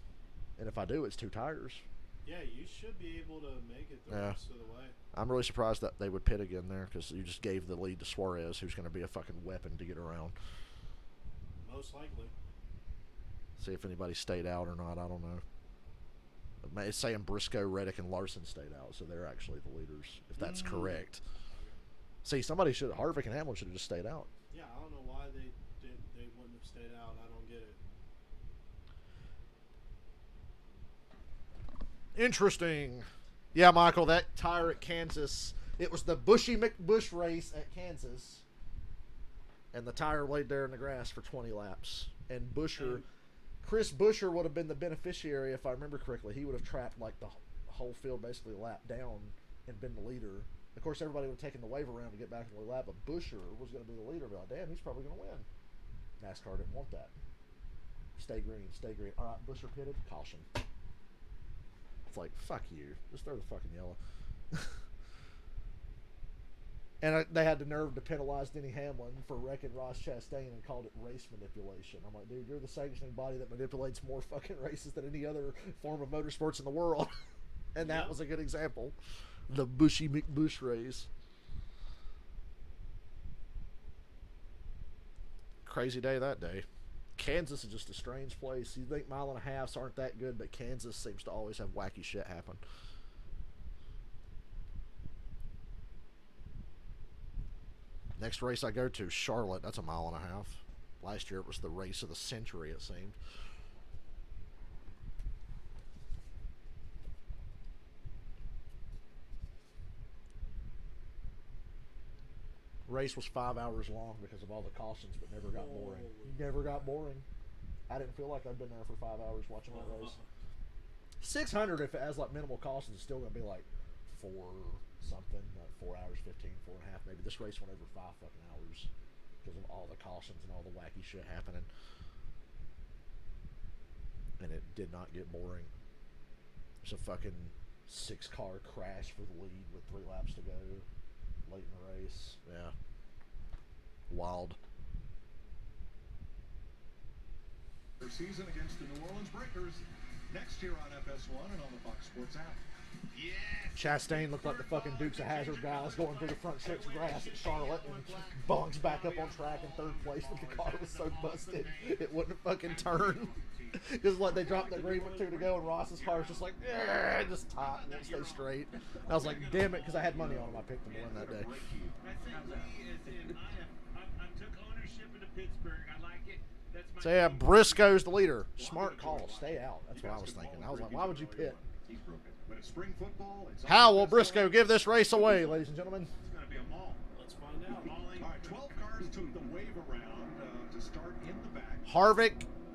And if I do, it's 2 tires. Yeah, you should be able to make it the rest of the way. I'm really surprised that they would pit again there. Because you just gave the lead to Suarez, who's going to be a fucking weapon to get around. Most likely. See if anybody stayed out or not. I don't know. It's saying Briscoe, Reddick, and Larson stayed out, so they're actually the leaders, if that's correct. See, somebody should. Harvick and Hamlin should have just stayed out. Yeah, I don't know why they wouldn't have stayed out. I don't get it. Interesting. Yeah, Michael, that tire at Kansas. It was the Bushy McBush race at Kansas, and the tire laid there in the grass for 20 laps. And Chris Buescher would have been the beneficiary, if I remember correctly. He would have trapped like the whole field basically a lap down and been the leader. Of course, everybody would have taken the wave around to get back in the lap, but Buescher was going to be the leader. Be like, damn, he's probably going to win. NASCAR didn't want that. Stay green, stay green. All right, Buescher pitted. Caution. It's like, fuck you. Just throw the fucking yellow. And they had the nerve to penalize Denny Hamlin for wrecking Ross Chastain and called it race manipulation. I'm like, dude, you're the sanctioning body that manipulates more fucking races than any other form of motorsports in the world. And that was a good example. The Bushy McBush race. Crazy day that day. Kansas is just a strange place. You think 1.5 miles aren't that good, but Kansas seems to always have wacky shit happen. Next race I go to, Charlotte. That's 1.5 miles. Last year it was the race of the century, it seemed. Race was 5 hours long because of all the cautions, but never got boring. Never got boring. I didn't feel like I'd been there for 5 hours watching that race. 600, if it has like minimal cautions, is still going to be like 4 something, like 4 hours 15, 4.5 maybe. This race went over 5 fucking hours because of all the cautions and all the wacky shit happening. And it did not get boring. There's a fucking 6-car crash for the lead with 3 laps to go late in the race. Yeah. Wild. Their season against the New Orleans Breakers next year on FS1 and on the Fox Sports app. Chastain looked like the fucking Dukes of Hazzard guys going through the front stretch of grass at Charlotte and bonks back up on track in 3rd place, but the car was so busted it wouldn't fucking turn. Because like they dropped the green with 2 to go and Ross's car was just like just tight and won't stay straight. I was like, damn it, because I had money on him. I picked him to win that day. I took ownership of the Pittsburgh. I like it. That's my So yeah, Briscoe's the leader. Smart call. Stay out. That's what I was thinking. I was like, why would you pit? Spring football, How will Briscoe give this race away, ladies and gentlemen? It's going to be a maul. Let's find out. All right, 12 cars took the wave around to start in the back. Harvick,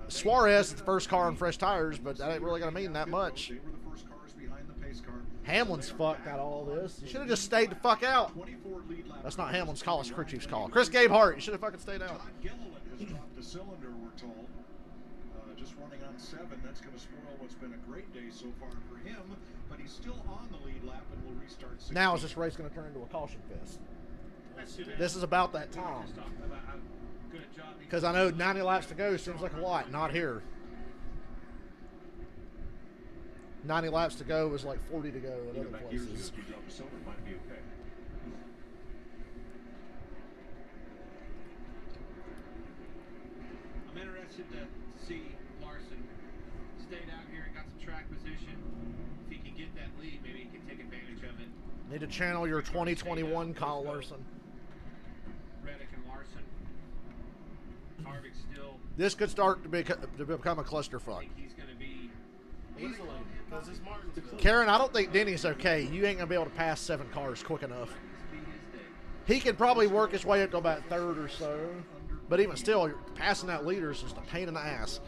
Suarez is the first car on fresh tires, but that ain't really going to mean that much. They were the first cars behind the pace car. Hamlin's fucked out of all this. You should have just stayed the fuck out. That's not Hamlin's call, it's crew chief's call. Chris Gabehart, you should have fucking stayed out. Todd Gilliland has dropped a cylinder, we're told. just running on 7. That's going to spoil what's been a great day so far for him, but he's still on the lead lap and will restart 16. Now is this race going to turn into a caution fest? This is about that time. Because I know 90 laps to go seems like a lot. Not here. 90 laps to go is like 40 to go at other places. I'm interested to see Larson stayed out here and got some track position. If he can get that lead, maybe he can take advantage of it. Need to channel your 2021 Kyle Larson. Reddick and Larson. Harvick still. This could start to become a clusterfuck. I think he's going to be Easily, because it's Martinsville. Karen, I don't think Denny's okay. You ain't going to be able to pass 7 cars quick enough. He can probably work his way up to about 3rd or so. But even still, passing that leader is just a pain in the ass.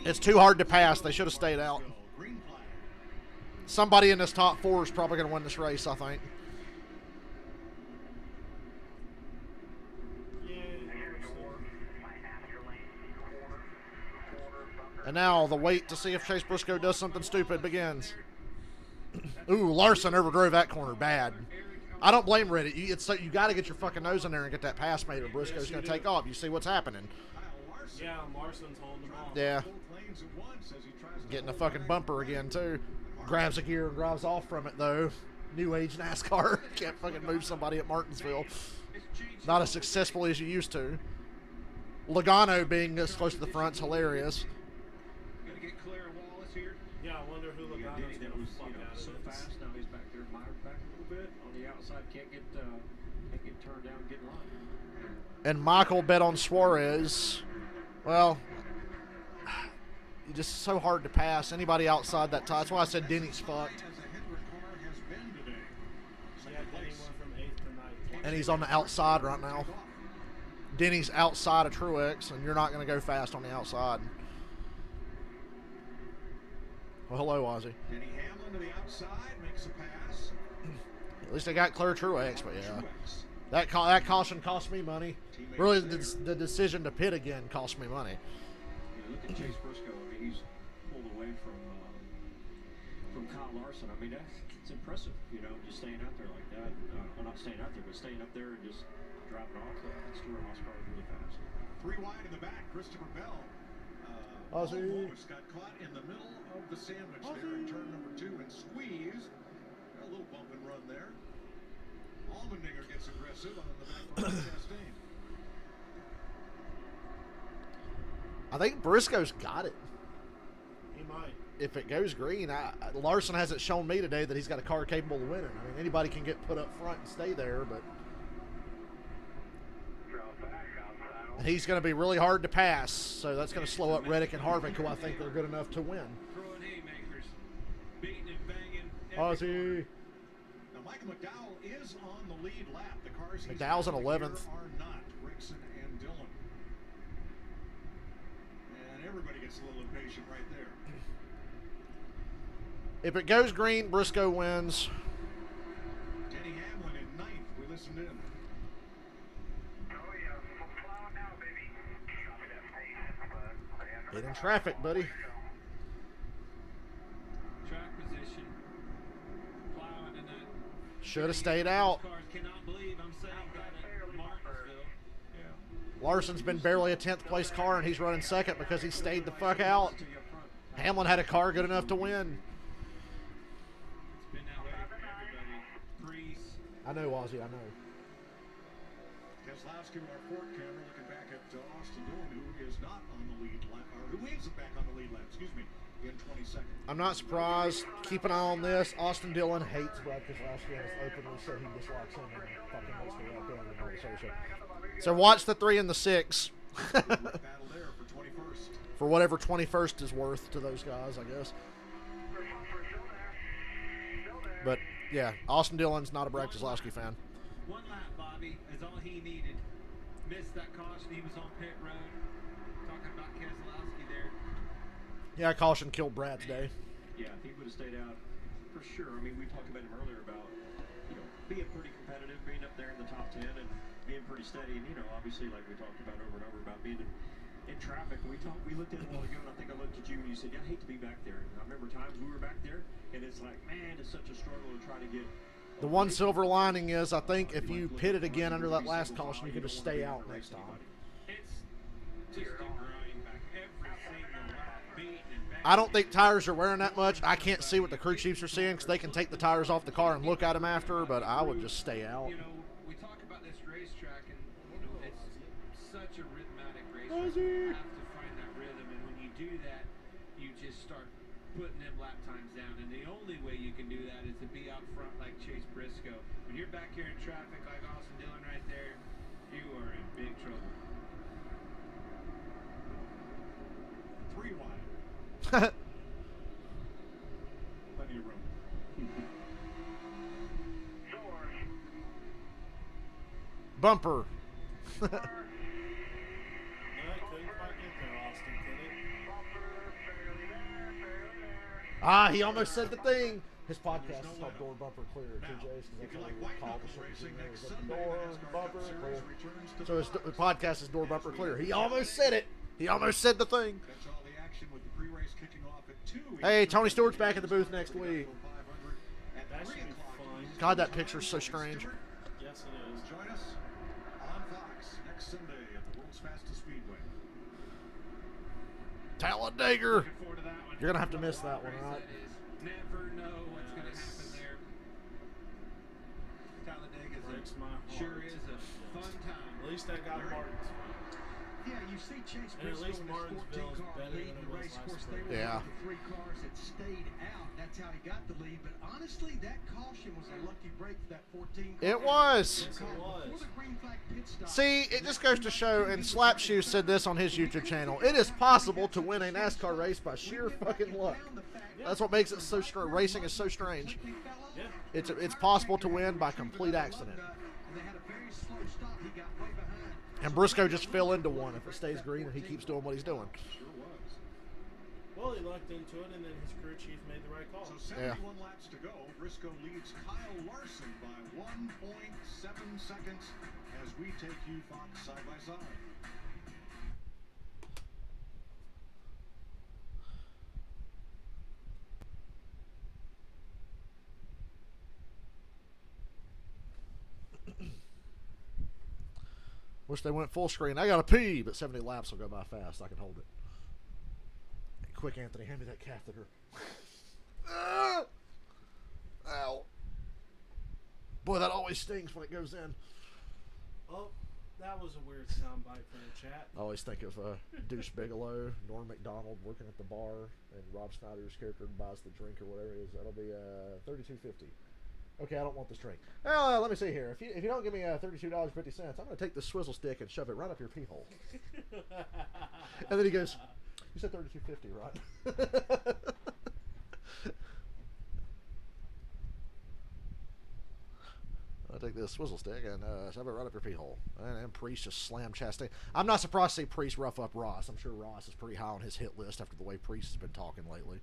It's too hard to pass. They should have stayed out. Somebody in this top 4 is probably going to win this race, I think. And now the wait to see if Chase Briscoe does something stupid begins. Ooh, Larson overdrove that corner bad. I don't blame Reddit. You got to get your fucking nose in there and get that pass made, or Briscoe's going to take off. You see what's happening. Yeah, Larson's holding them off. Yeah. Getting a fucking bumper again, too. Grabs a gear and drives off from it, though. New age NASCAR. Can't fucking move somebody at Martinsville. Not as successfully as you used to. Logano being this close to the front's hilarious. Yeah, I wonder who Logano's going to fuck out of so fast. Now he's back there, mired back a little bit on the outside. Can't get turned down, get in line. And Michael bet on Suarez. Well, just so hard to pass. Anybody outside that tie. That's why I said Denny's fucked. And he's on the outside right now. Denny's outside of Truex, and you're not going to go fast on the outside. Well, hello, Ozzy. Denny Hamlin to the outside, makes a pass. At least they got clear Truex, but yeah. That caution cost me money. Really, the decision to pit again cost me money. You look at Chase Briscoe. I mean, he's pulled away from Kyle Larson. I mean, it's impressive. You know, just staying out there like that. Well, not staying out there, but staying up there and just driving off. That's 200 horsepower really fast. 3 wide in the back. Christopher Bell. Almost got caught in the middle of the sandwich there in turn number 2 and squeezed. A little bump and run there. Allmendinger gets aggressive on the back line of Chastain. I think Briscoe's got it. He might. If it goes green, Larson hasn't shown me today that he's got a car capable of winning. I mean, anybody can get put up front and stay there, but he's going to be really hard to pass, so that's going to slow up Reddick and Harvick, who I think they're good enough to win. Throwing haymakers, beating and banging. Ozzy. Now, Michael McDowell is on the lead lap. The cars McDowell's in 11th. are not Rickson and Dillon. And everybody gets a little impatient right there. If it goes green, Briscoe wins. Denny Hamlin in 9th. We listened in. Get in traffic, buddy. Track position. Plowing in that. Should have stayed out. Cars cannot believe I'm saying that at Martinsville. Yeah. Larson's been barely a 10th place car, and he's running 2nd because he stayed the fuck out. Hamlin had a car good enough to win. It's been that way for everybody. Priest. I know, Ozzy, I know. Keselowski, our fourth camera, looking back at Austin Dillon, who is not on the lead lap, or who is back on the lead lap, excuse me, in 22nd. I'm not surprised. Keep an eye on this. Austin Dillon hates Brad Keselowski and has openly said he dislikes him and fucking wants to walk in and all this other shit. So watch the 3 and the 6. Battle there for 21st. For whatever 21st is worth to those guys, I guess. But, yeah, Austin Dillon's not a Brad Keselowski fan. One lap, Bobby, is all he needed. Missed that caution. He was on pit road. Talking about Keselowski there. Yeah, caution killed Brad's day. Yeah, if he would have stayed out, for sure. I mean, we talked about him earlier about, being pretty competitive, being up there in the top 10 and being pretty steady. And, obviously, like we talked about over and over, about being in traffic. We looked at it a while ago, and I think I looked at you and you said, "Yeah, I hate to be back there." And I remember times we were back there, and it's like, man, it's such a struggle to try to get. The one silver lining is, I think, if you pit it again under that last caution, you can just stay out next time. It's just a grind back every single lap, beating and banging. I don't think tires are wearing that much. I can't see what the crew chiefs are seeing because they can take the tires off the car and look at them after, but I would just stay out. You know, we talk about this racetrack, and you know, it's such a rhythmic racetrack. You have to find that rhythm, and when you do that, you just start putting them lap times down. And the only way you can do that is to be out front like Chase Briscoe. When you're back here in traffic like Austin Dillon right there, you are in big trouble. 3 wide. Plenty of room. Bumper. No, I couldn't quite get there, Austin, could it? Ah, he almost said the thing. His podcast is called Door Bumper Clear, TJ's, because that's how we call the Racing next the Sunday, Door NASCAR Bumper Cup Clear. Series returns to So his the podcast is Door Bumper Clear. He almost said it. He almost said the thing. Catch all the action with the pre-race kicking off at 2. Hey, Tony Stewart's back at the booth next week. That should be fun. God, that picture's so strange. Yes, it is. Join us on Fox next Sunday at the world's fastest speedway. Talladega. Looking forward to that one. You're going to have to miss that one, right? That is, never know what's going to happen there. Talladega Breaks my heart. sure is a fun time. At least I got Martinsville. Yeah, you see Chase And at Briscoe least in his 14 Martinsville's car better lead than in it the was race. Of last course, they spring. were Yeah. one of the 3 cars that stayed out. That's how he got the lead. But honestly, that caution was a lucky break for that 14 car. It was. Yes, it was. Before the green flag pit stop, See, it just goes to show, and Slapshoe said this on his YouTube channel, it is possible to win a NASCAR race by sheer fucking luck. That's what makes it so strange. Racing is so strange. Yeah. It's possible to win by complete accident. and they had a very slow stop. He got way behind. And Briscoe just fell into one if it stays green and he keeps doing what he's doing. Sure was. Well, he lucked into it, and then his crew chief made the right call. So 71 laps to go. Briscoe leads Kyle Larson by 1.7 seconds as we take you Fox side by side. Wish they went full screen. I got to pee, but 70 laps will go by fast. I can hold it. Hey, quick, Anthony, hand me that catheter. Ow. Boy, that always stings when it goes in. Oh, that was a weird soundbite from the chat. I always think of Deuce Bigelow, Norm Macdonald working at the bar, and Rob Schneider's character buys the drink or whatever it is. That'll be $32.50. Okay, I don't want this drink. Well, let me see here. If you don't give me $32.50, I'm going to take this swizzle stick and shove it right up your pee hole. And then he goes, "You said $32.50, right?" I'll take this swizzle stick and shove it right up your pee hole. And then Priest just slammed Chastain. I'm not surprised to see Priest rough up Ross. I'm sure Ross is pretty high on his hit list after the way Priest has been talking lately.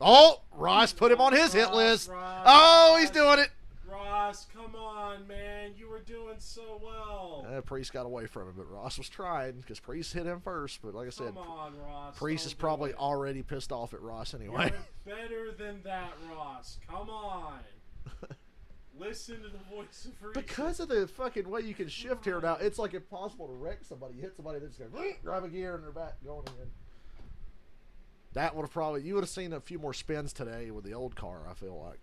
Oh, Ross put him on his hit list. Oh, he's doing it. Ross, come on, man. You were doing so well. Priest got away from him, but Ross was trying because Priest hit him first. But like I said, Come on, Ross. Priest is don't do probably it. already pissed off at Ross anyway. You're better than that, Ross. Come on. Listen to the voice of reason. Because of the fucking way you can shift here now, it's like impossible to wreck somebody. You hit somebody, they just go, grab a gear, and they're back going again. That would have probably, you would have seen a few more spins today with the old car, I feel like.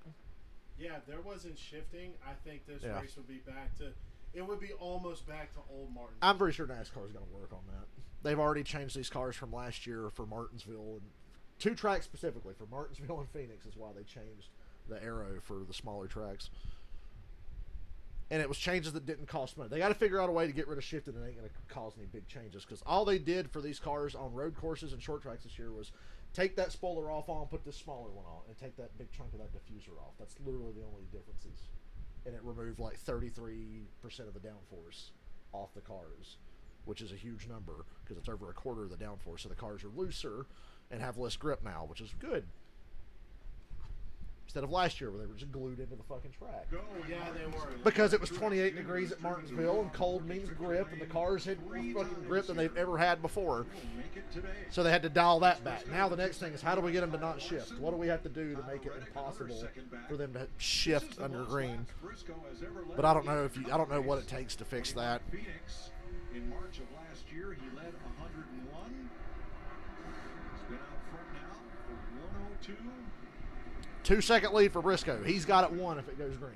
Yeah, if there wasn't shifting, I think this Yeah. race would be back to, it would be almost back to old Martin. I'm pretty sure NASCAR is going to work on that. They've already changed these cars from last year for Martinsville, and 2 tracks specifically, for Martinsville and Phoenix is why they changed the arrow for the smaller tracks. And it was changes that didn't cost money. They got to figure out a way to get rid of shifting and it ain't going to cause any big changes. Because all they did for these cars on road courses and short tracks this year was take that spoiler off on, put this smaller one on, and take that big chunk of that diffuser off. That's literally the only differences. And it removed like 33% of the downforce off the cars, which is a huge number because it's over a quarter of the downforce. So the cars are looser and have less grip now, which is good. Instead of last year where they were just glued into the fucking track. Yeah, they were. Because it was 28 degrees at Martinsville, and cold means grip, and the cars had more fucking grip than they've ever had before. So they had to dial that back. Now the next thing is, how do we get them to not shift? What do we have to do to make it impossible for them to shift under green? But I don't know I don't know what it takes to fix that. In March of last year, he led 101. He's been out front now for 102. 2-second lead for Briscoe. He's got it 1 if it goes green.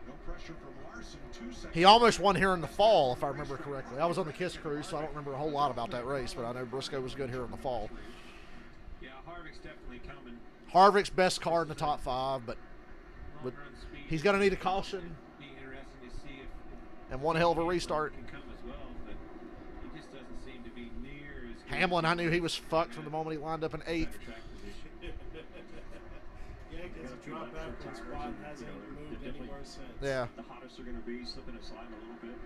No pressure from Larson. 2 seconds. He almost won here in the fall, if I remember correctly. I was on the KISS cruise, so I don't remember a whole lot about that race, but I know Briscoe was good here in the fall. Yeah, Harvick's definitely coming. Harvick's best car in the top 5, but he's going to need a caution Be interesting to see if and one hell of a restart. can come as well, but he just doesn't seem to be near as good. Hamlin, I knew he was fucked from the moment he lined up in 8th. Better track position. Yeah, because he dropped back in spot and hasn't moved anywhere since. Yeah. The hottest are going to be slipping and sliding a little bit.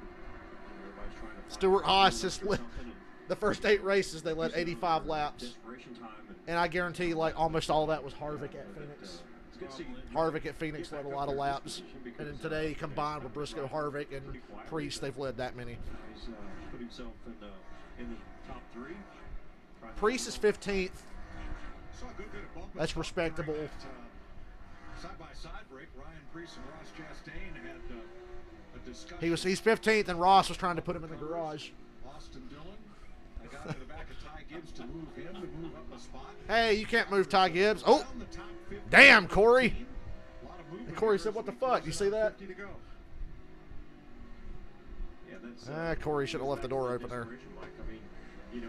Everybody's trying to find Stuart Haas a just or lit. something, and The first 8 races, they led 85 laps. desperation time, And I guarantee you, like, almost all of that was Harvick at Phoenix. it's good to see Harvick at Phoenix led a lot of laps. And then today, combined with Briscoe, Harvick, and Priest, they've led that many. he's put himself in the top 3. Priest is 15th. Saw a good bit of bumping That's respectable. during that, side-by-side break. Ryan Priest and Ross Chastain had a discussion. He's 15th, and Ross was trying to put him in the garage. Austin Dillon. I got to the back of Ty Gibbs to move him to move up a spot. Hey, you can't move Ty Gibbs. Oh, Down the top 15. damn, Corey. A lot of movement And Corey here said, as "What the we fuck? close You in see on that?" 50 to go. Yeah, that's Corey should have left the door open there. desperation, Mike. I mean, you know,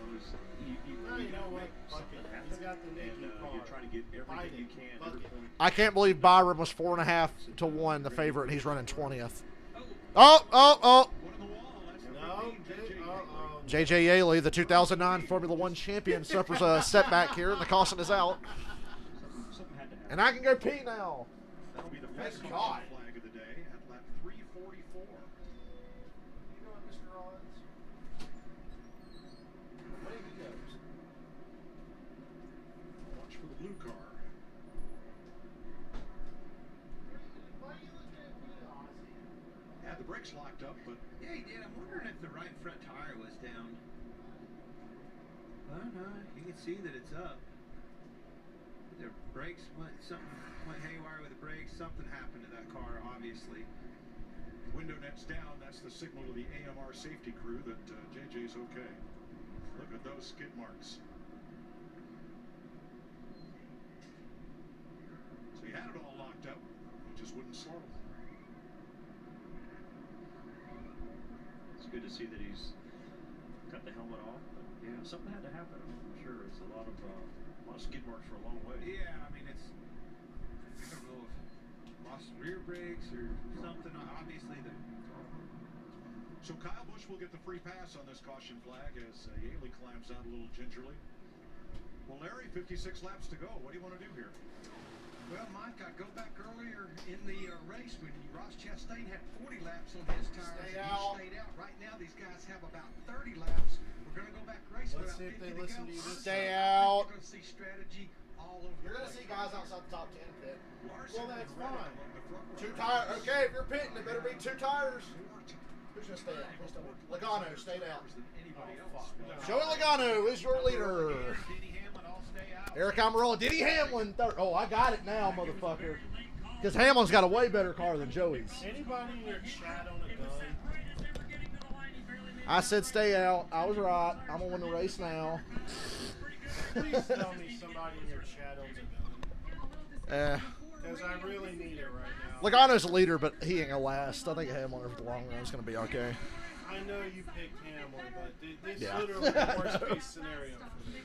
You know what? make Fuck something it. happen, He's got the and naked car. you're trying to get Fight everything you it. can. Fuck Every it. point. I can't believe Byron was 4.5 to 1 the favorite, and he's running 20th. Oh. One on the wall. That's number No, 15, JJ. JJ Yaley, the 2009 Formula 1 champion, suffers a setback here, and the caution is out. Something had to happen. And I can go pee now. That'll be the First first God. flag of the day at lap 344. You know what, Mr. Rollins? Away he goes. Watch for the blue car. Why are you looking at me, Ozzy? Had the brakes locked up, but Yeah, he did. I'm wondering if the right front tire was down. Well, no, you can see that it's up. The brakes went haywire with the brakes. Something happened to that car, obviously. window net's down. That's the signal to the AMR safety crew that JJ's okay. Look at those skid marks. So he had it all locked up. He just wouldn't slow. It's good to see that he's got the helmet off. But yeah, something had to happen. I'm sure it's a lot of skid marks for a long way. Yeah, I mean, I don't know if lost rear brakes or something. Obviously, So Kyle Busch will get the free pass on this caution flag as Yaley climbs out a little gingerly. Well, Larry, 56 laps to go. What do you want to do here? Well, Mike, I go back earlier in the race when Ross Chastain had 40 laps on his tires. Stayed He out. stayed out. Right now, these guys have about 30 laps. We're going to go back racing. Let's about see if 50 they to listen go. to you this Stay I think out. You're going to see strategy all over. You're the going to place. see guys outside the top 10 pit. Larson Well, that's and Reddick fine. along the front 2 row. tires. Okay, if you're pitting, it better be 2 tires. Who's going to stay out? Logano stayed out. Than anybody else. Joey Logano is your leader. Denny Hamlin all stay out. Eric Almirola, Denny Hamlin, third. Oh, I got it now, motherfucker. Because Hamlin's got a way better car than Joey's. Anybody in your chat on a gun? I said stay out. I was right. I'm going to win the race now. Please tell me somebody in your chat owns a gun. Because I really need it right now. Logano's a leader, but he ain't going to last. I think Hamlin over the long run is going to be okay. I know you picked Hamlin, but this Yeah. is literally the worst case scenario for me.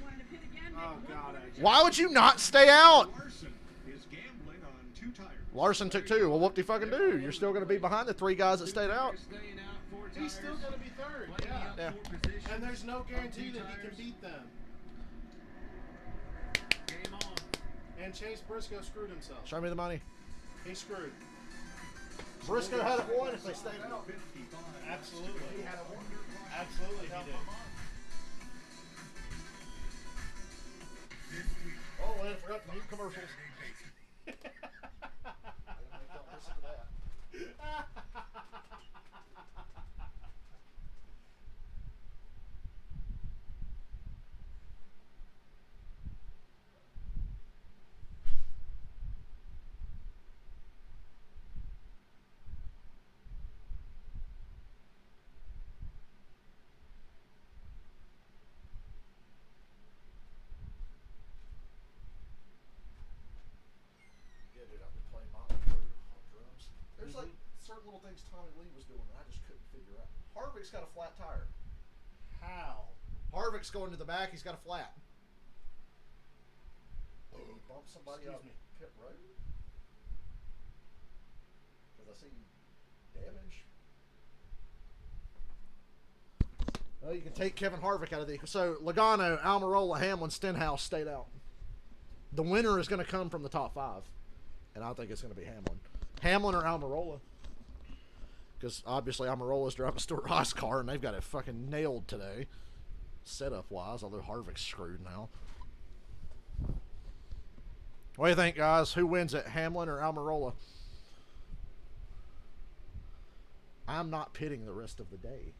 Oh, God. Why would you not stay out? Larson is gambling on 2 tires. Larson took 2. Well, what do you fucking do? You're still going to be behind the 3 guys that stayed out. Staying out, 4 He's tires. still going to be third. Plenty Yeah. up, Yeah. 4 positions. And there's no guarantee Two that he can tires. beat them. Game on. And Chase Briscoe screwed himself. Show me the money. He screwed. Briscoe had it won if they stayed out. 55. Absolutely. He had it won. Absolutely he did. Oh, Oh, I forgot to mute commercials. Don't listen to that. There's like certain little things Tommy Lee was doing that I just couldn't figure out. Harvick's got a flat tire. How? Harvick's going to the back. He's got a flat. Did he bump somebody up pit road? Because I see damage. Well, you can take Kevin Harvick out of the... So, Logano, Almirola, Hamlin, Stenhouse stayed out. The winner is going to come from the top 5. And I think it's going to be Hamlin. Hamlin or Almirola. Because obviously Almirola's driving Stuart Haas' car and they've got it fucking nailed today. Setup-wise, although Harvick's screwed now. What do you think, guys? Who wins it, Hamlin or Almirola? I'm not pitting the rest of the day.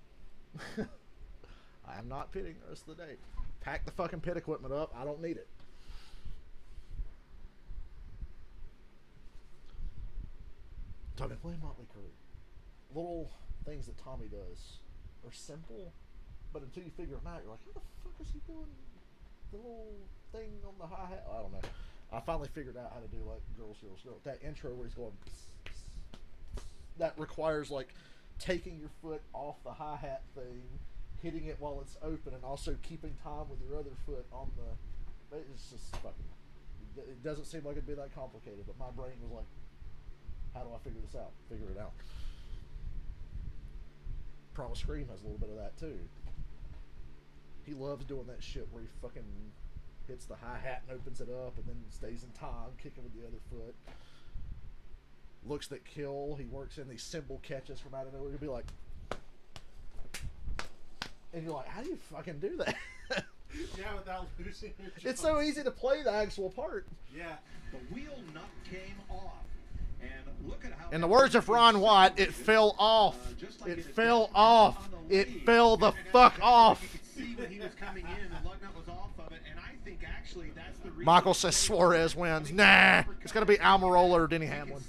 I'm not pitting the rest of the day. Pack the fucking pit equipment up. I don't need it. Tommy, play Motley Crue. Little things that Tommy does are simple, but until you figure them out, you're like, how the fuck is he doing the little thing on the hi-hat? I don't know. I finally figured out how to do like Girls, Girls, Girls. That intro where he's going, that requires like taking your foot off the hi-hat thing, hitting it while it's open, and also keeping time with your other foot on the... It's just fucking... It doesn't seem like it'd be that complicated, but my brain was like, how do I figure this out? Figure it out. Promise Scream has a little bit of that too. He loves doing that shit where he fucking hits the hi-hat and opens it up and then stays in time, kicking with the other foot. Looks that kill. He works in these cymbal catches from out of nowhere. He'll be like... And you're like, how do you fucking do that? Yeah, without losing your job. It's so easy to play the actual part. Yeah. The wheel nut came off. And look at how... In the words of Ron Watt, it fell off. It fell off. It fell the fuck off. You could see when he was coming in, the lug nut was off of it, and I think actually that's the reason... Michael says Suarez wins. Nah, it's going to be Almirola or Denny Hamlin.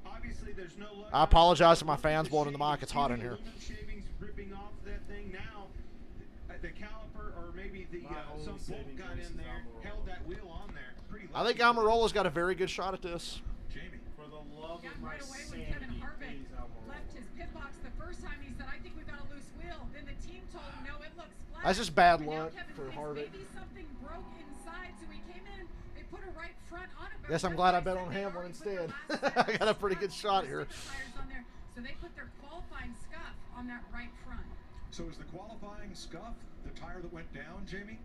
Obviously, there's no lug I apologize to my fans blowing in the mic. It's hot in here. Shavings ripping off that thing now. The caliper or maybe the some bolt got in there, held that wheel on there. Pretty I think Almirola's got a very good shot at this. Jamie. For the love Yeah, of my right away when sanity, Kevin Harvick please, Almirola. left his pit box the first time, he said, I think we've got a loose wheel. Then the team told him, no, it looks flat. That's just bad And now luck Kevin for thinks Harvick. Maybe something broke inside, so he came in, they put a right front on it. But Guess I'm glad I bet on Hamlin instead. I got a pretty good shot here. So they put their qualifying scuff on that right front. So is the qualifying scuff the tire that went down, Jamie?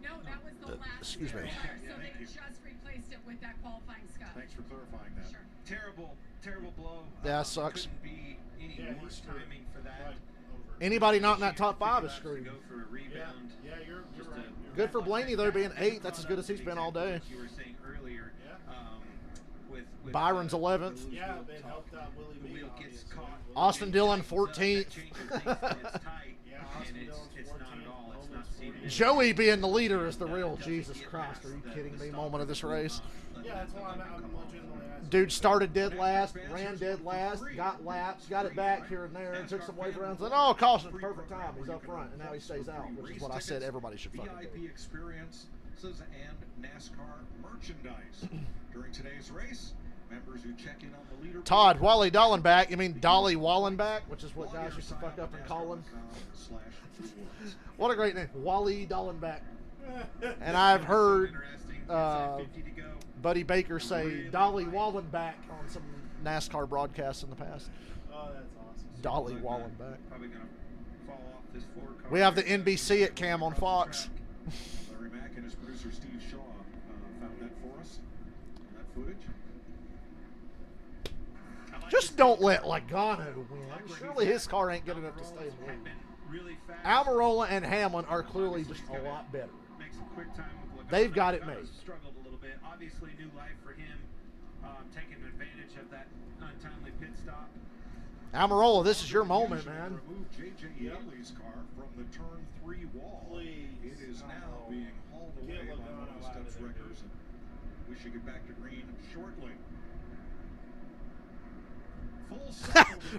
No, that was the last excuse me. tire, so Yeah, they thank you. just replaced it with that qualifying scuff. Thanks for clarifying that. Sure. Terrible blow. Yeah, sucks. Couldn't be any worse timing for that. Like, over. Anybody not in that top 5 is To screwed. go for a rebound. Yeah, you're right. Good for Blaney, though, being 8th. That's as good as he's been all day. Like you were saying earlier, with Byron's the 11th. loose Yeah, wheel it top, helped out Willie the B, wheel gets obviously. caught. Austin Dillon, That 14th. changes things, and it's tight. Yeah, And Austin it's Dillon's not at 14th, all. It's not Logan's seated. 14th. Joey being the leader is the real Doesn't Jesus get Christ. past Are you the kidding me? stop Moment of this race. Yeah, that's why I'm legitimately asking. Dude started dead last, ran dead last, got laps, got it back here and there, and took some wave rounds. And oh, caution, perfect time. He's up front, and now he stays out, which is what I said everybody should fucking VIP do. experiences and NASCAR merchandise. During today's race, members who check in on the leaderboard... Todd, Wally Dollenbach, you mean Dolly Wallenbach, which is what guys used to fuck up and call him. What a great name, Wally Dollenbach. And I've heard Buddy Baker say Dolly Wallenbach on some NASCAR broadcasts in the past. Oh, that's awesome. Dolly Wallenbach. Probably gonna fall off this Ford car. We have the NBC at Cam on Fox. Larry Mack and his producer Steve Shaw found that for us. That footage. Just don't let Logano win. Surely his car ain't good enough to stay in the lead. Really fast. Almirola and Hamlin are clearly just a lot better. Makes a quick time with They've got it made. Struggled a little bit. Obviously, new life for him, taking advantage of that untimely pit stop. Almirola, this is your moment, man. Remove J.J. Yaley's car from the turn 3 wall. Please. It is now being hauled away by one of the Steps wreckers, and we should get back to green shortly.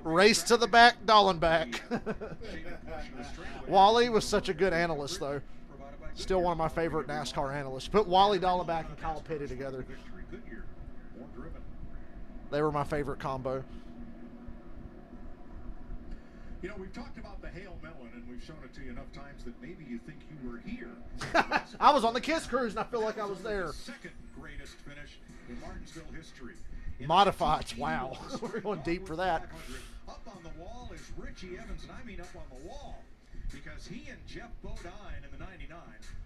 Race to the back, Dollenbach. Wally was such a good analyst, though. Still one of my favorite NASCAR analysts. Put Wally Dollenbach and Kyle Petty together. They were my favorite combo. You know, we've talked about the Hail Melon, and we've shown it to you enough times that maybe you think you were here. I was on the Kiss Cruise, and I feel like I was there. Second greatest finish in Martinsville history. Modifieds, wow. We're going deep for that. Up on the wall is Richie Evans, and I mean up on the wall, because he and Jeff Bodine in the 99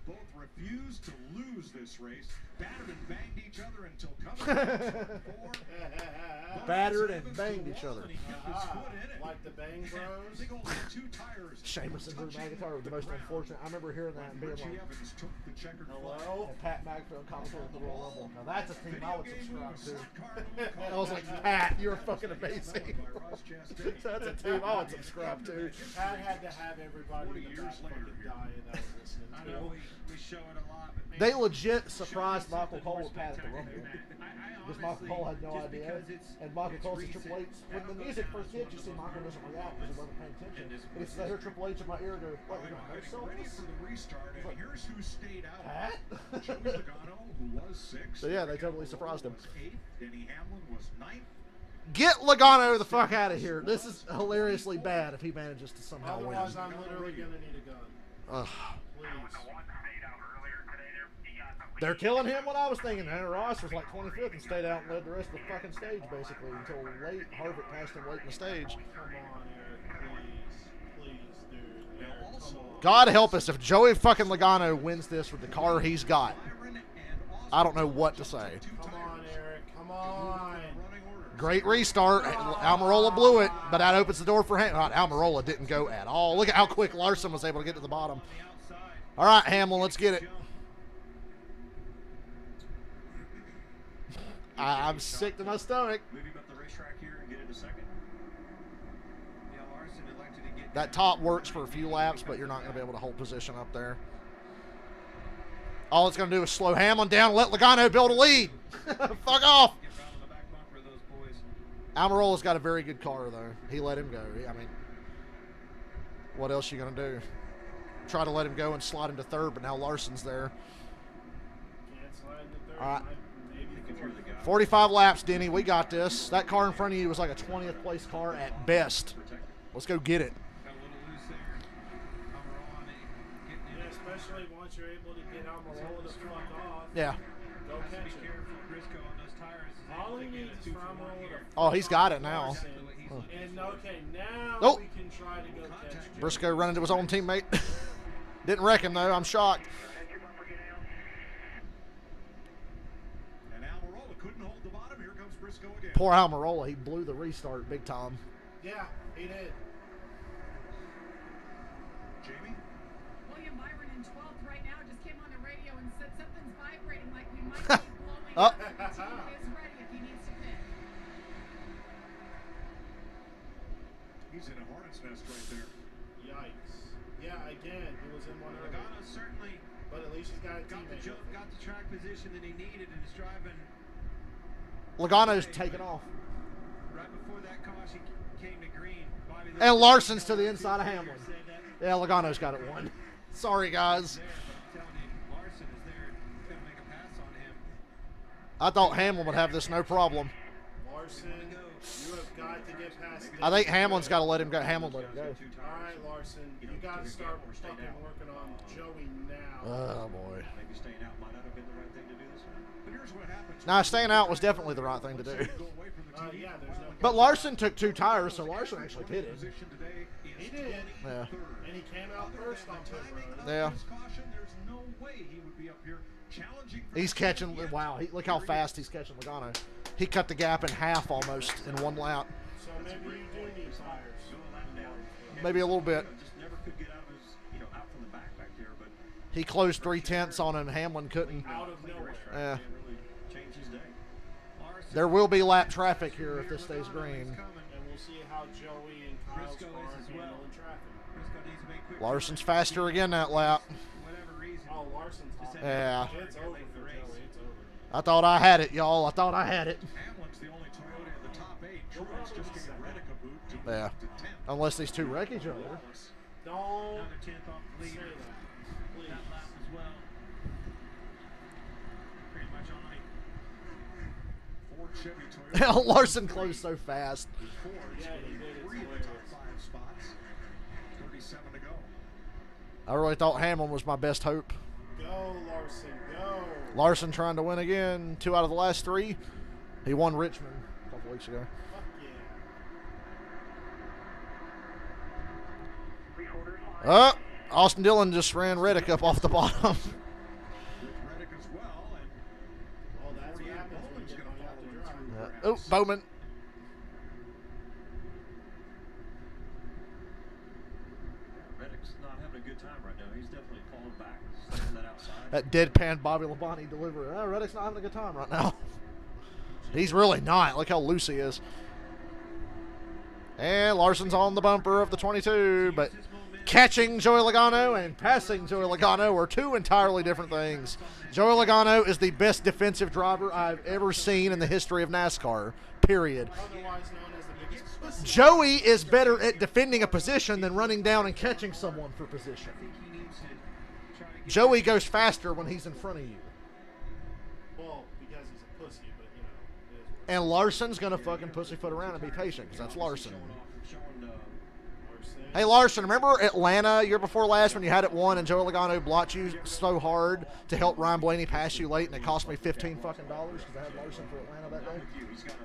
both refused to lose this race, battered and banged each other until coming Battered and banged each other. Like the Bang Bros. Big old 2 tires. Sheamus and Drew McIntyre were the most unfortunate. I remember hearing that and being like, Evans took the checkered hello? and Pat McAfee commented at the Royal Rumble. Now that's a team I would subscribe to. I was like, Pat, you're fucking amazing. That's a team I would subscribe to. Pat had to have everybody in the back fucking die that was listening I to know we show it a lot, but man, They legit surprised Michael Cole with Pat at the Rumble. Because Michael honestly, Cole had no just idea. because it's And Michael Cole said recent, Triple H. When the music first hit, you see Michael doesn't react because he wasn't paying attention. And he said, I heard Triple H in my ear go, what, we're going to no-sell Ready this? for the restart, and here's who stayed out. Pat? Joey Logano, who was 6th. So yeah, they totally surprised him. Was 8th. Denny Hamlin was 9th. Get Logano the fuck out of here. This is hilariously bad if he manages to somehow win. Otherwise, I'm literally going to need a gun. Ugh. Please. They're killing him. What I was thinking. Aaron Ross was like 25th and stayed out and led the rest of the fucking stage basically until late. Harvick passed him late in the stage. Come on, Eric. Please. Please, dude. Eric, come on. God help us if Joey fucking Logano wins this with the car he's got. I don't know what to say. Come on, Eric. Come on. Great restart. Almirola blew it, but that opens the door for Hamlin. Almirola didn't go at all. Look at how quick Larson was able to get to the bottom. All right, Hamlin, let's get it. I'm sick to my stomach. Moving up the racetrack here and get into second. Yeah, Larson elected to get That top works for a few laps, but you're not going to be able to hold position up there. All it's going to do is slow Hamlin down and let Logano build a lead. Fuck off. Almirola's got a very good car, though. He let him go. I mean, what else you going to do? Try to let him go and slide into third, but now Larson's there. Can't slide into third. All right. Maybe 45 laps, Denny. We got this. That car in front of you was like a 20th place car at best. Let's go get it. got a little loose there. Almirola getting in. Yeah, especially once you're able to get Almirola to fuck off. Yeah. Go Be catch it. careful, Briscoe on those tires. All he needs is for Almirola to Oh, he's got it now. And okay, now Nope. we can try to go catch Joey. Briscoe running to his own teammate. Didn't wreck him, though. I'm shocked. And Almirola couldn't hold the bottom. Here comes Briscoe again. Poor Almirola. He blew the restart big time. Yeah, he did. Jamie? William Byron in 12th right now just came on the radio and said something's vibrating like we might be blowing Oh. up. The team is ready if he needs to pit. He's in a hornet's nest right there. Yikes. Yeah, again, he was in one early. Logano certainly But at least he's got a got teammate. got the track position that he needed and is driving. Logano's taking off. Right before that caution came to green. Bobby And Larson's to the inside of Hamlin. Yeah, Logano's got it won. Sorry, guys. I'm telling you, Larson is there. He's going to make a pass on him. I thought Hamlin would have this no problem. Larson, you have got to get past I think Hamlin's got to let him go. Hamlin let him go. All right, Larson, you got to start fucking working on Joey now. Oh, boy. Maybe staying out might not have been the right thing to do this one. But here's what happens. Nah, staying out was definitely the right thing to do. Go away from the TV. Yeah, there's no. But Larson took 2 tires, so Larson actually pitted. Position today is He did. Yeah. And he came out first on pit road. Yeah. Caution, there's no way he would be up here challenging. for He's the catching. yet. Wow, look how fast he's catching Logano. He cut the gap in half almost in one lap. So maybe you do need tires. Maybe a little bit. Just never could get out of his, out from the back there. But He closed 3/10 on him. Hamlin couldn't. Out of nowhere. Yeah. Really changed his day. There will be lap traffic here if this stays green. And we'll see how Joey and Kyle's car handle in traffic. Larson's faster again that lap. Oh, Larson's hot. Yeah. It's over for Joey. It's over. I thought I had it, y'all. I thought I had it. Hamlin's the only Toyota in the top 8. Truex just gave Reddick a boot to Yeah. to 10th. Unless these two wreck each other. Don't Another 10th off the say leader. that. Please. That lap as well. Pretty much on it. Ford Chevy Toyota. Larson closed so fast. Ford's Yeah, he did. It's 3 of the top 5 spots. 37 to go. I really thought Hamlin was my best hope. Go, Larson. Go. Larson trying to win again. 2 out of the last 3. He won Richmond a couple weeks ago. Fuck yeah. Oh, Austin Dillon just ran Reddick up off the bottom. With Reddick as well. And Well, that's what happens when you get on yellow drive. Oh, Bowman. Reddick's not having a good time right now. He's definitely falling back. Sticking that outside. That deadpan Bobby Labonte delivery. Oh, Reddick's not having a good time right now. He's really not. Look how loose he is. And Larson's on the bumper of the 22, but catching Joey Logano and passing Joey Logano are 2 entirely different things. Joey Logano is the best defensive driver I've ever seen in the history of NASCAR, period. Otherwise known as the biggest pussy. Joey is better at defending a position than running down and catching someone for position. Joey goes faster when he's in front of you. Well, because he's a pussy, but you know, it is what it is. And Larson's going to fucking pussyfoot around and be patient because that's Larson. Larson. Hey, Larson, remember Atlanta year before last when you had it won and Joey Logano blocked you so hard to help Ryan Blaney pass you late and it cost me $15 fucking because I had Larson for Atlanta that day?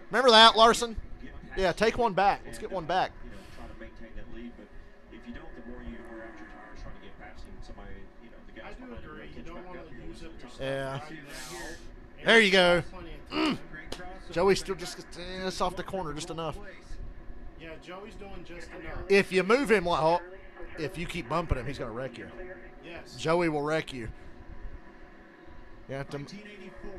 Remember that, Larson? Yeah, take one back. Let's get one back. You know, try to maintain that lead, but if you don't, the more you wear out your tires trying to get past him, somebody, you know, the guys I do behind agree. catch You don't back want up, to you're use up losing your time. stuff Yeah. right now. There you go. Plenty of time. Joey still just it's off the corner just enough. Yeah, Joey's doing just enough. If you move him, if you keep bumping him, he's going to wreck you. Yes. Joey will wreck you. You have to, 1984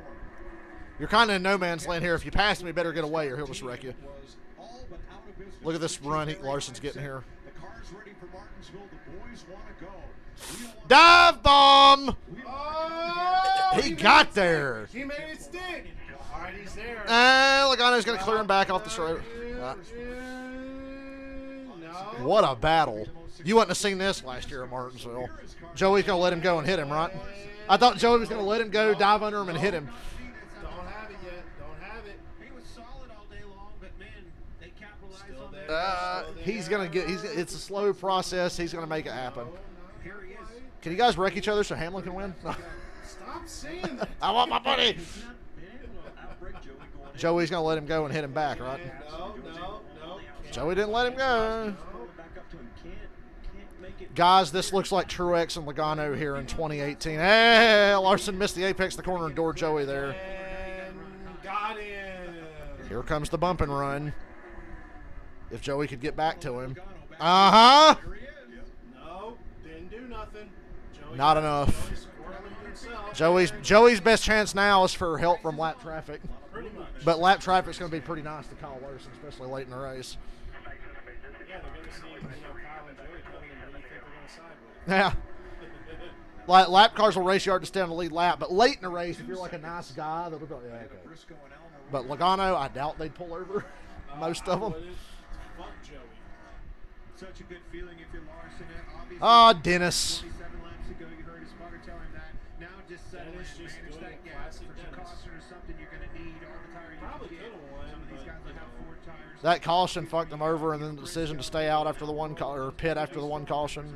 you're kind of in no man's land here. If you pass him, you better get away or he'll just wreck you. was all but out of business. Look at this run Larson's getting here. The car's ready for Martinsville. The boys want to go. We don't want Dive bomb! Oh, He made got it there. stick. He made it stick. All right, he's there. Logano's going to clear him back off the straight. No. What a battle. You wouldn't have seen this last year at Martinsville. Joey's going to let him go and hit him, right? I thought Joey was going to let him go, dive under him, and hit him. Don't have it yet. Don't have it. He was solid all day long, but man, they capitalized Still on there. that. He's going to get, it's a slow process. He's going to make it happen. Here he is. Can you guys wreck each other so Hamlin can win? Stop saying that. I want my money. He's not been able to outbreak Joey going in. Joey's going to let him go and hit him back, right? No. Joey didn't let him go. Going back up to him. Can't make it. Guys, this looks like Truex and Logano here in 2018. Hey, Larson missed the apex of the corner and doored Joey there. And got him. Here comes the bump and run. If Joey could get back to him. Uh-huh. No, didn't do nothing. Joey Not enough. Joey squirreling himself. Joey's best chance now is for help from lap traffic. Pretty much. But lap traffic's going to be pretty nice to Kyle Larson, especially late in the race. Yeah, they're going to see, Kyle and Joey coming and who do you think they're going to side with? Yeah. Like, lap cars will race you hard to stay on the lead lap, but late in the race, if you're like a nice guy, they'll be like, yeah, okay. Briscoe and Elmer. But Logano, I doubt they'd pull over. Most of them. Fuck Joey. Such a good feeling if you're Larson. Obviously, Ah, Dennis. 27 laps ago, you heard his spotter tell him that. Now just settle in, Dennis just manage doing that a gap classic for some Dennis. caution or something you're going to need all the tire you Probably can get. could've won, Some of these but, guys will have Ford tires. That caution fucked them over, and then the decision to stay out after the one or pit after the one caution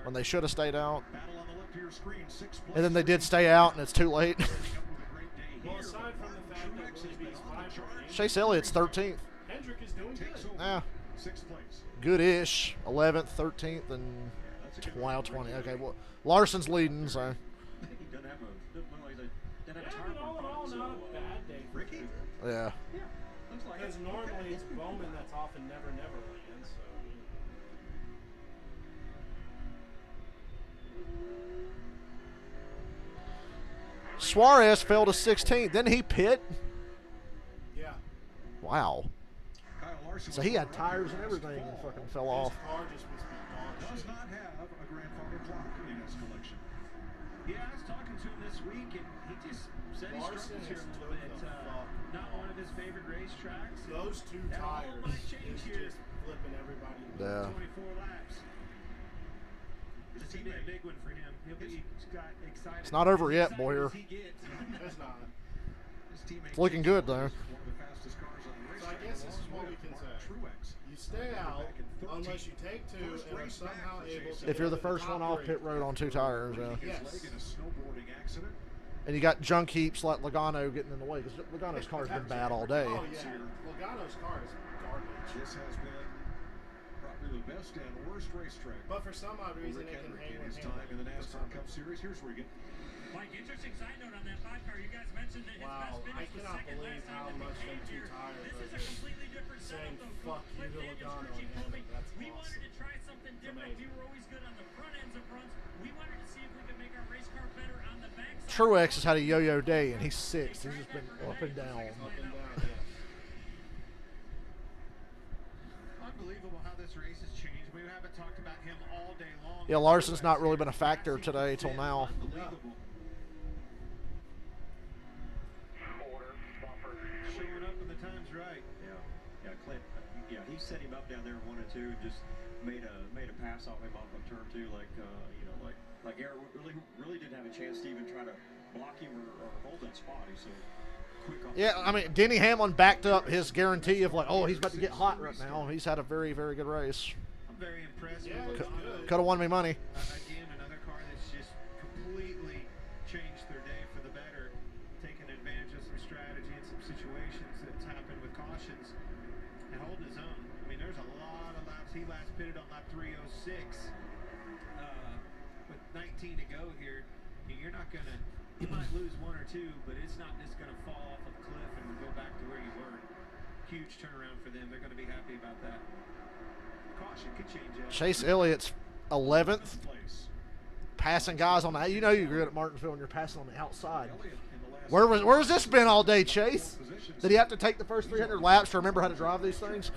when they should have stayed out. Battle on the left of your screen, 6 And then they did stay out, and it's too late. Well, aside from the fact that Willoughby's 5 Chase Elliott's 13th. Hendrick is doing good. Yeah, 6th place. good-ish. 11th, 13th, and 20. Okay, well, Larson's leading, so. He doesn't have a. Doesn't look like they doesn't have a Yeah, tire but all in all, problem, not so, a bad day for Ricky? Hendrick. Yeah. Yeah, looks like Because it. normally it's Bowman that's off in Never Never Land, so. You know. Suarez fell to 16th. Didn't he pit? Yeah. Wow. Kyle Larson So he had tires and everything and fucking fell off. His car just must be dog does shit. not have a grandfather clock in his collection. Yeah, I was talking to him this week, and he just said he Larson struggles here is a little bit. took the fuck. Not one of his favorite racetracks. Those two That all tires might change is here. just flipping everybody. Yeah. 24 laps. This is a big one for him. He'll be excited. It's not over yet, Excited Boyer. as he gets. It's not. His teammate It's looking good, though. one of the fastest cars on the So I racetrack, guess this is along what we with can Mark say. Truex. You stay out unless you take two and are somehow able to. If you're the get to first one top off three. pit road on 2 tires, yeah. His Yes. leg in a snowboarding accident. And you got junk heaps like Logano getting in the way because Logano's car's been bad all day. Oh yeah, Logano's car is garbage. This has been probably the best and worst racetrack. But for some odd reason, Rick it can Hendrick hang in with his time in the Hamilton. NASCAR Cup Series. Here's where you get. Mike, interesting side note on that 5 car. You guys mentioned that his Wow, best I finish was cannot second believe last how time that much they them came two here. tires This are is a just completely different saying setup, though. fuck you Cliff to Daniels, Logano Richie and Colby. Hamilton. That's We wanted to awesome. try something different. We amazing. were always good on the front ends of fronts. We wanted to see if we could make our race car better on the back side. Truex has had a yo-yo day, and he's 6th. He's just been up and down. Up and down, yeah. Unbelievable how this race has changed. We haven't talked about him all day long. Yeah, Larson's not really been a factor today till now. Unbelievable. Showing up when the time's right. Yeah, Clint. Yeah, he set him up down there in 1 and 2, and just made a pass off him off of turn 2, like Aaron really didn't have a chance to even try to block him or hold that spot. He's so quick off. Yeah, I mean, Denny Hamlin backed up his guarantee of like, oh, he's about to get hot right now. He's had a very, very good race. I'm very impressed Yeah, with it's Logano. good. Could have won me money. Again, another car that's just completely changed their day for the better, taking advantage of some strategy and some situations that's happened with cautions and holding his own. I mean, there's a lot of laps. He last pitted on lap 306 with 19 to go here. You're not going to, you might lose 1 or 2, but it's not just going to fall off a cliff and go back to where you were. Huge turnaround for them. They're going to be happy about that. Caution could change that. Chase Elliott's 11th, Place. passing guys on the. You know you're good at Martinsville when you're passing on the outside. Elliott in the last Where's this been all day, Chase? Did he have to take the first 300 laps to remember how to drive these things?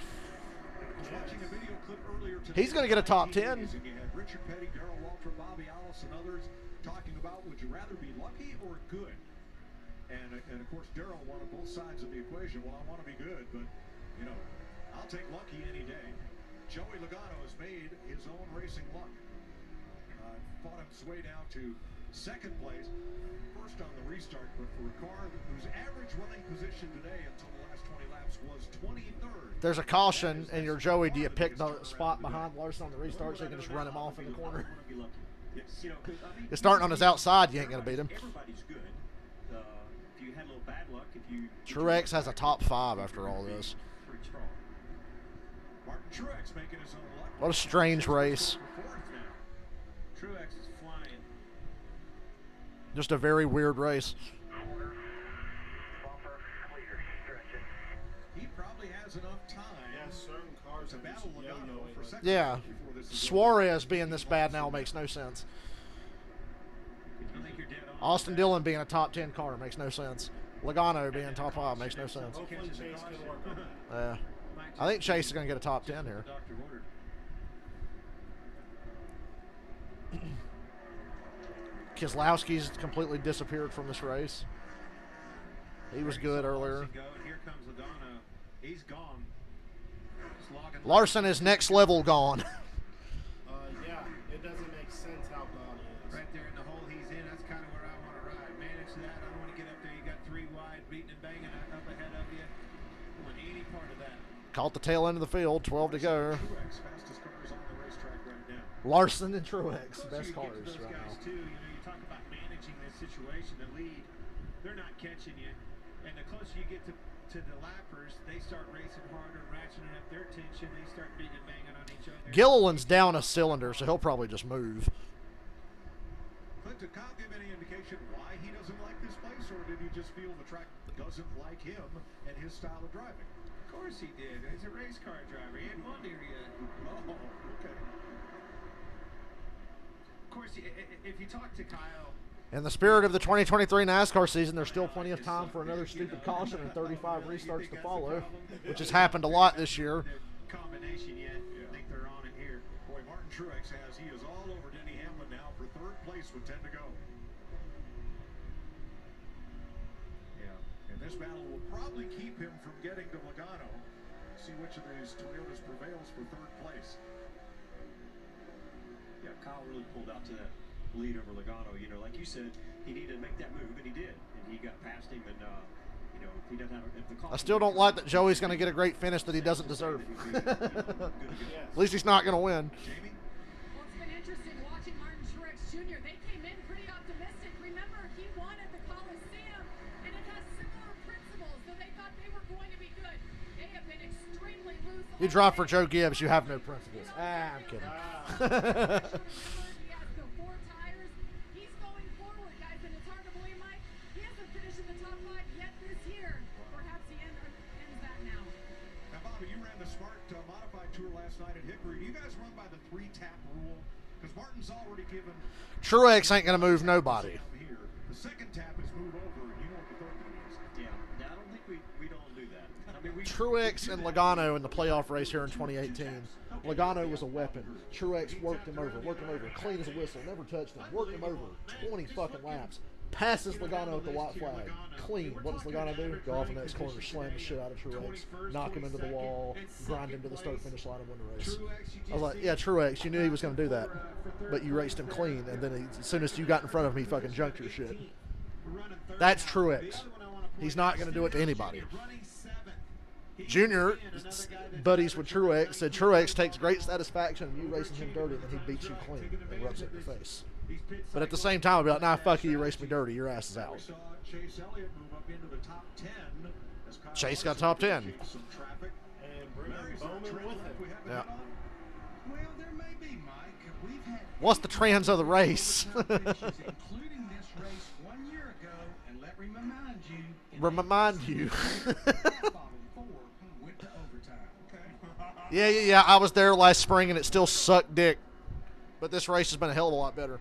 was watching a video clip earlier today. He's going to get a top 10. And you had Richard Petty, Darrell Waltrip, Bobby Alice, and others talking about would you rather be lucky or good? And of course, Darrell wanted both sides of the equation. Well, I want to be good, but, you know, I'll take lucky any day. Joey Logano has made his own racing luck. Fought his way down to second place, first on the restart, but for a car whose average running position today until the last 20 laps was 23rd. There's a caution, and your Joey, do you pick the spot behind Larson on the restart so you can just run him off in the corner? You're starting on his outside, you ain't going to beat him. Everybody's good. If you had a little bad luck, Truex has a top 5 after all this. pretty strong. Martin Truex making his own luck. What a strange race. Truex is flying. Just a very weird race. He probably has enough time Yeah, certain cars to are battle just Logano yo-yoing for like- second Yeah. place before this is Suarez being this bad now makes no sense. I think you're dead on. Austin Dillon being a top 10 car makes no sense. Logano being top 5 makes no sense. Hopefully Chase can work on that. Yeah. I think Chase is going to get a top 10 here. Doctor ordered. Keselowski's completely disappeared from this race. He was good earlier. Go, and here comes Logano. He's gone. Just logging. Larson is next level gone. Yeah, it doesn't make sense how gone he is. Right there in the hole he's in. That's kind of where I want to ride. Manage that. I don't want to get up there. You got 3 wide, beating and banging up ahead of you. I don't want any part of that. Caught the tail end of the field, 12 to go. Truex, fastest cars on the racetrack right now. Larson and Truex, Closer best you get to cars those right guys now. too, you talk about managing this situation, the lead, they're not catching you. And the closer you get to the lappers, they start racing harder, ratcheting up their tension, they start beating and banging on each other. Gilliland's down a cylinder, so he'll probably just move. Clint, did Kyle give any indication why he doesn't like this place, or did he just feel the track doesn't like him and his style of driving? Of course he did. He's a race car driver. He hadn't won here yet. Oh, okay. Of course, if you talk to Kyle, In the spirit of the 2023 NASCAR season, there's still plenty of time for another stupid caution and 35 restarts to follow, which has happened a lot this year. Combination yet. I think they're on it here. Boy, Martin Truex he is all over Denny Hamlin now for third place with 10 to go. Yeah, and this battle will probably keep him from getting to Logano. See which of these Toyotas prevails for third place. Yeah, Kyle really pulled out to that lead over Logano. You know, like you said, he needed to make that move, and he did. And he got past him, and, you know, if he doesn't have if the I still don't like that Joey's going to get a great finish that he doesn't deserve. At least he's not going to win. Jamie? Well, it's been interesting watching Martin Truex Jr. They came in pretty optimistic. Remember, he won at the Coliseum, and it has similar principles, so they thought they were going to be good. They have been extremely loose. You drop for Joe Gibbs, you have no principles. I'm kidding. He has the 4 tires. He's going forward, guys, and it's hard to believe, Mike. He hasn't finished in the top 5 yet this year. Perhaps he ends that now. Now, Bobby, you ran the Smart Modified Tour last night at Hickory. Do you guys run by the 3-tap rule? Because Martin's already given... Truex ain't going to move nobody. Here. The second tap is move over, and you know what the third one is. Yeah, I don't think we don't do that. I mean, Truex and Logano in the playoff race here in 2018. Logano was a weapon. Truex worked him over, clean as a whistle, never touched him, worked him over, 20 fucking laps. Passes Logano at the white flag. Clean. What does Logano do? Go off in the next corner, slam the shit out of Truex, knock him into the wall, grind him to the start-finish line and win the race. I was like, yeah, Truex, you knew he was going to do that, but you raced him clean, and then as soon as you got in front of him, he fucking junked your shit. That's Truex. He's not going to do it to anybody. Junior, buddies with Truex, said Truex takes great satisfaction in you racing him dirty, and then he beats you clean and rubs it in your face. But at the same time, I'll be like, nah, fuck you, you raced me dirty, your ass is out. Chase Elliott move up into the top 10. Chase got top 10. And bring Bowman with him. Yeah. Well, there may be, Mike. We've had What's the trends of the race? including this race 1 year ago, and let me remind you. Remind you. Went to overtime. Yeah, I was there last spring and it still sucked dick. But this race has been a hell of a lot better.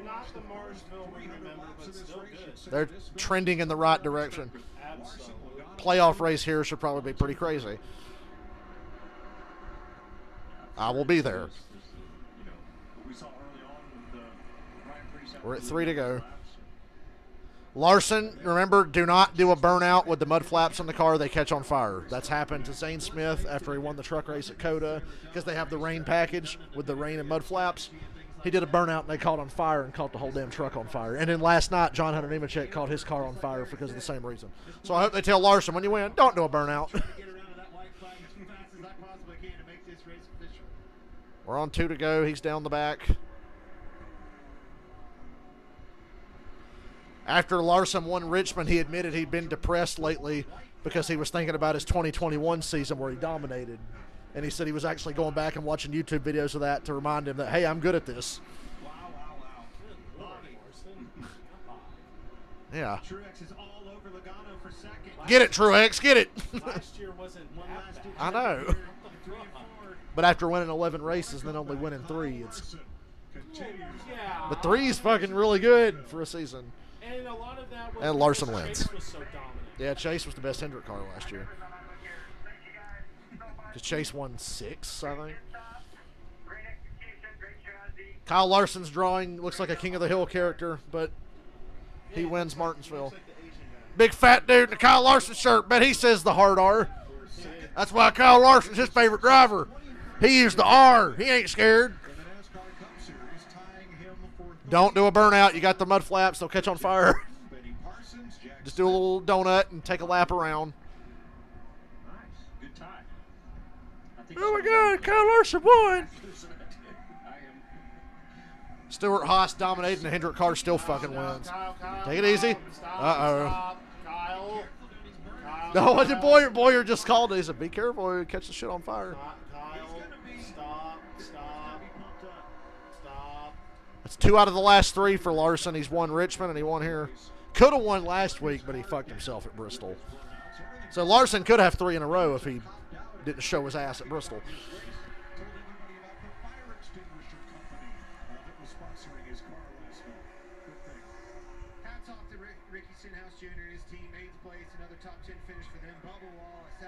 Not the Martinsville we remember, but still good. They're trending in the right direction. Absolutely. Playoff race here should probably be pretty crazy. I will be there. We're at 3 to go. Larson, remember, do not do a burnout with the mud flaps on the car. They catch on fire. That's happened to Zane Smith after he won the truck race at COTA because they have the rain package with the rain and mud flaps. He did a burnout and they caught on fire and caught the whole damn truck on fire. And then last night, John Hunter Nemechek caught his car on fire because of the same reason. So I hope they tell Larson, when you win, don't do a burnout. We're on 2 to go. He's down the back. After Larson won Richmond, he admitted he'd been depressed lately because he was thinking about his 2021 season where he dominated. And he said he was actually going back and watching YouTube videos of that to remind him that, hey, I'm good at this. Yeah. Truex is all over Logano for second. Get it, Truex, get it. Last year wasn't that bad. I know. But after winning 11 races and then only winning 3, it's... Yeah. But 3 is fucking really good for a season. And a lot of that was And Larson because wins. Chase was so dominant. Yeah, Chase was the best Hendrick car last year. Because Chase won 6, I think. Kyle Larson's drawing looks like a King of the Hill character, but he wins Martinsville. Big fat dude in a Kyle Larson shirt. Bet he says the hard R. That's why Kyle Larson's his favorite driver. He used the R. He ain't scared. Don't do a burnout. You got the mud flaps. They'll catch on fire. Just do a little donut and take a lap around. Good tie. Oh my God, Kyle Larson won. Stuart Haas dominating the Hendrick car, still fucking wins. Take it easy. Uh-oh. Kyle. No, what did Boyer just called it? He said, be careful, or you catch the shit on fire. Kyle, stop. That's 2 out of the last 3 for Larson. He's won Richmond and he won here. Could have won last week, but he fucked himself at Bristol. So Larson could have 3 in a row if he didn't show his ass at Bristol.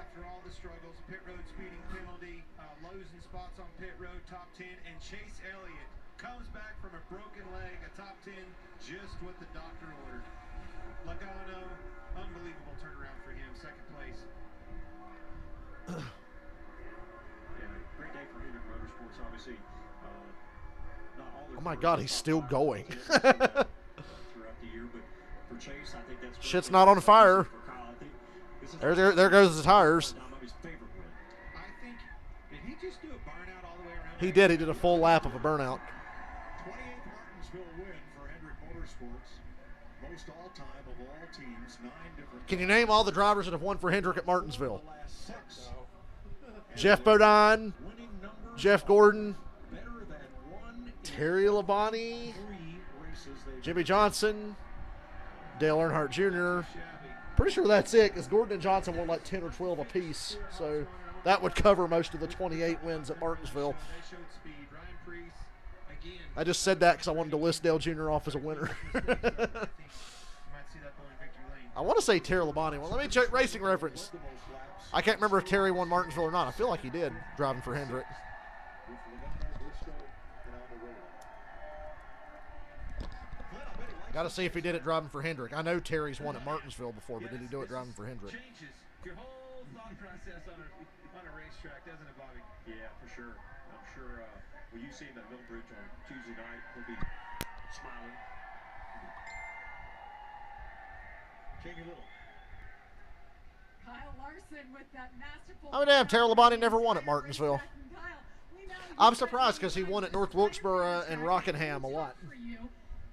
after all the struggles. Pit road speeding penalty, lows and spots on pit road, top 10, and Chase Elliott comes back from a broken leg, a top 10, just what the doctor ordered. Logano, unbelievable turnaround for him, second place. Yeah, great day for Hendrick Motorsports, obviously. Not all Oh my God, he's still going. throughout the year, but for Chase, I think that's Shit's not on fire. for Kyle. I think this is There goes the tires. Damo's favorite win. I think, did he just do a burnout all the way around? He did. He did a full lap of a burnout. 28th Martinsville win for Hendrick Motorsports. Most all-time of all teams, 9 different. Can you name all the drivers that have won for Hendrick at Martinsville? The last 6. Jeff Bodine, Winning numbers Jeff Gordon, better than 1 in Terry Labonte, 3 races they've Jimmy Johnson, Dale Earnhardt Jr. Shabby. Pretty sure that's it, because Gordon and Johnson won like 10 or 12 apiece. So that would cover most of the 28 wins at Martinsville. They showed speed. Ryan Preece, again. I just said that because I wanted to list Dale Jr. off as a winner. I think you might see that going victory lane. I want to say Terry Labonte. Well, let me check Racing Reference. the most laps I can't remember if Terry won Martinsville or not. I feel like he did, driving for Hendrick. with Logano, Briscoe, and Almirola. Glenn, I bet he likes Got to see if he did it driving for Hendrick. I know Terry's won at Martinsville before, but did he do it driving for Hendrick? Changes your whole thought process on a racetrack, doesn't it, Bobby? Yeah, for sure. I'm sure when you see him at Millbridge on Tuesday night, he'll be smiling. Jamie Little. Kyle Larson with that masterful. Oh, damn, Terry Labonte never won at Martinsville. Kyle, we know you I'm said surprised you because he won at wanted North to Wilkesboro and track. Rockingham a lot. For you.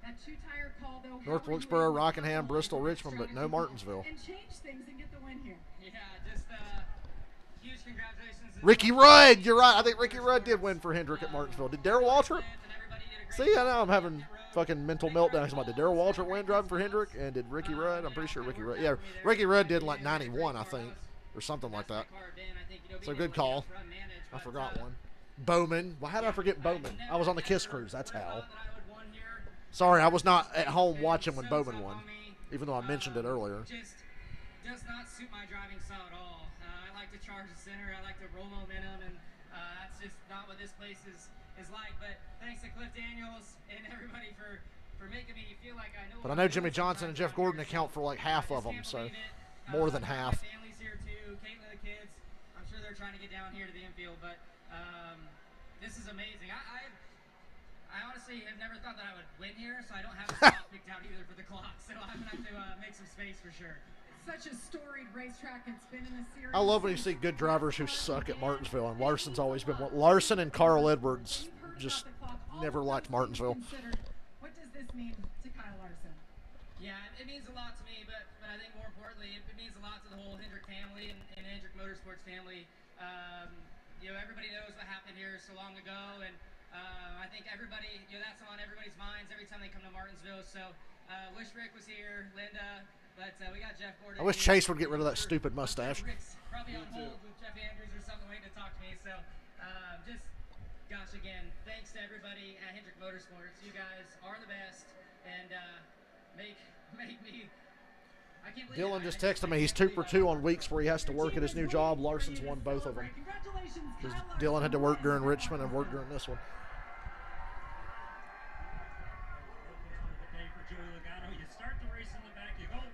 That two-tire call, though, North how were you Wilkesboro, able to Rockingham, capitalize Bristol, on that Richmond, but no strategy Martinsville. and change things and get the win here? Yeah, just huge congratulations. Ricky Rudd, you're right. I think Ricky Rudd did win for Hendrick at Martinsville. Did Darrell Waltrip? See, I know I'm having fucking mental meltdowns. Did Darrell Waltrip win driving for Hendrick? And did Ricky Rudd? I'm pretty sure Ricky Rudd. Yeah, Ricky Rudd did in like 91, I think, or something like that. So good call. I forgot one. Bowman. Well, how did I forget Bowman? I was on the Kiss Cruise. That's how. Sorry, I was not at home watching when Bowman won, even though I mentioned it earlier. Just does not suit my driving style at all. I like to charge the center. I like to roll momentum, and that's just not what this place is like. But thanks to Cliff Daniels and everybody for making me feel like I know. But I know Jimmy Johnson and Jeff Gordon account for like half of them, so more than half. My family's here too. Caitlin, the kids. I'm sure they're trying to get down here to the infield, but this is amazing. I honestly have never thought that I would win here, so I don't have a spot picked out either for the clock. So I'm gonna have to make some space for sure. Such a storied racetrack. It's been in the series. I love when you see good drivers who suck at Martinsville, and Larson's always been one. Larson and Carl Edwards just never liked Martinsville. What does this mean to Kyle Larson? Yeah, it means a lot to me, but I think more importantly, it means a lot to the whole Hendrick family and Hendrick Motorsports family. Everybody knows what happened here so long ago, and I think everybody, that's on everybody's minds every time they come to Martinsville. So wish Rick was here, Linda, but we got Jeff Gordon. I wish Chase would get rid of that stupid mustache. Rick's probably on hold with Jeff Andrews or something waiting to talk to me. So gosh, again, thanks to everybody at Hendrick Motorsports. You guys are the best, and make me. I can't believe Dylan it. just texted me. He's 2 for 2 on weeks where he has to work at his new job. Larson's won both of them. Congratulations, Because Kyle Dylan had to work Larson. during Richmond and work during this one.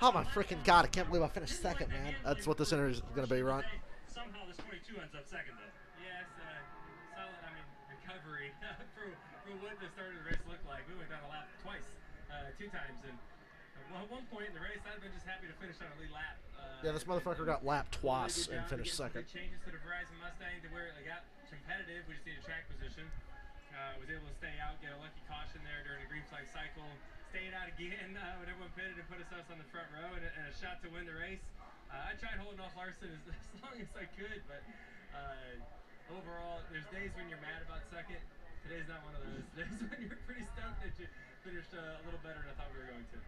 Oh my freaking God, I can't believe I finished second, man. That's what this interview is going to be, right? Somehow this 22 ends up second, though. Yes, solid, recovery for what the start of the race looked like. We went down a lap twice, 2 times, and at one point in the race, I'd have been just happy to finish on a lead lap. Yeah, this motherfucker got lapped twice and finished second. Changes to the Verizon Mustang to where it got competitive. We just needed track position. Was able to stay out, get a lucky caution there during the green flag cycle. Stayed out again when everyone pitted and put us on the front row and a shot to win the race. I tried holding off Larson as long as I could, but overall, there's days when you're mad about second. Today's not one of those. Days when you're pretty stoked that you finished a little better than I thought we were going to.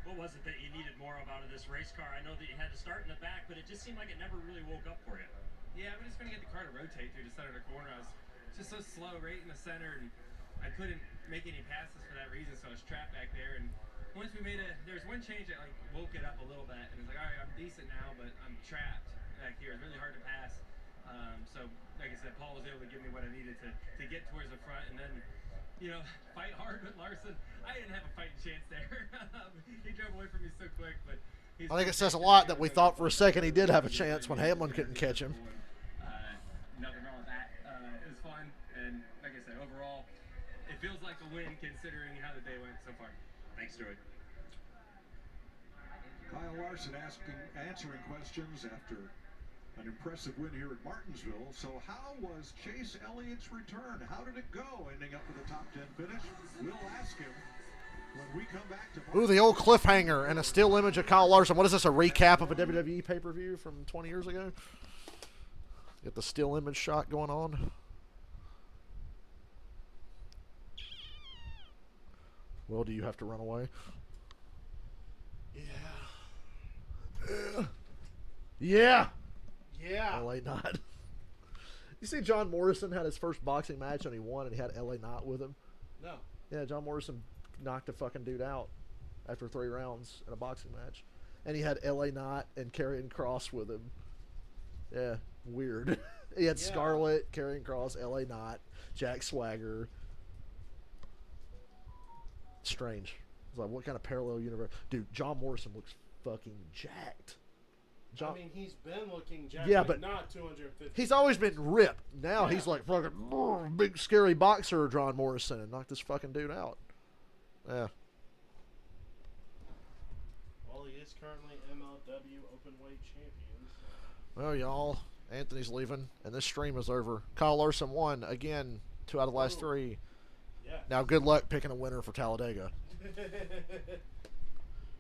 What was it that you needed more of out of this race car? I know that you had to start in the back, but it just seemed like it never really woke up for you. Yeah, we just couldn't get the car to rotate through the center of the corner. I was just so slow right in the center, and I couldn't make any passes for that reason, so I was trapped back there. And once we made there's one change that woke it up a little bit, and it's like, all right, I'm decent now, but I'm trapped. back here. It's really hard to pass. So, like I said, Paul was able to give me what I needed to get towards the front, and then, you know, fight hard with Larson. I didn't have a fighting chance there. He drove away from me so quick, but I think it says a lot that we thought for a second he did have a chance when Hamlin couldn't catch him. Nothing wrong with that. It was fun, and like I said, overall, it feels like a win considering how the day went so far. Thanks, Stuart. Kyle Larson answering questions after an impressive win here at Martinsville. So how was Chase Elliott's return? How did it go, ending up with a top 10 finish? We'll ask him when we come back to... Ooh, the old cliffhanger and a still image of Kyle Larson. What is this, a recap of a WWE pay-per-view from 20 years ago? Get the still image shot going on. Well, do you have to run away? Yeah. Yeah. Yeah. LA Knot. You see John Morrison had his first boxing match and he won and he had LA Knot with him? No. Yeah, John Morrison knocked a fucking dude out after 3 rounds in a boxing match. And he had LA Knot and Karrion Kross with him. Yeah, weird. He had Scarlett, Karrion Kross, LA Knot, Jack Swagger. Strange. It's like, what kind of parallel universe? Dude, John Morrison looks fucking jacked. I mean, he's been looking jacked, yeah, but not 250. He's always been ripped. Now he's like fucking big scary boxer John Morrison and knocked this fucking dude out. Yeah. Well, he is currently MLW Openweight champion. So. Well, y'all, Anthony's leaving, and this stream is over. Kyle Larson won again, 2 out of the last 3. Yeah. Now, good luck picking a winner for Talladega.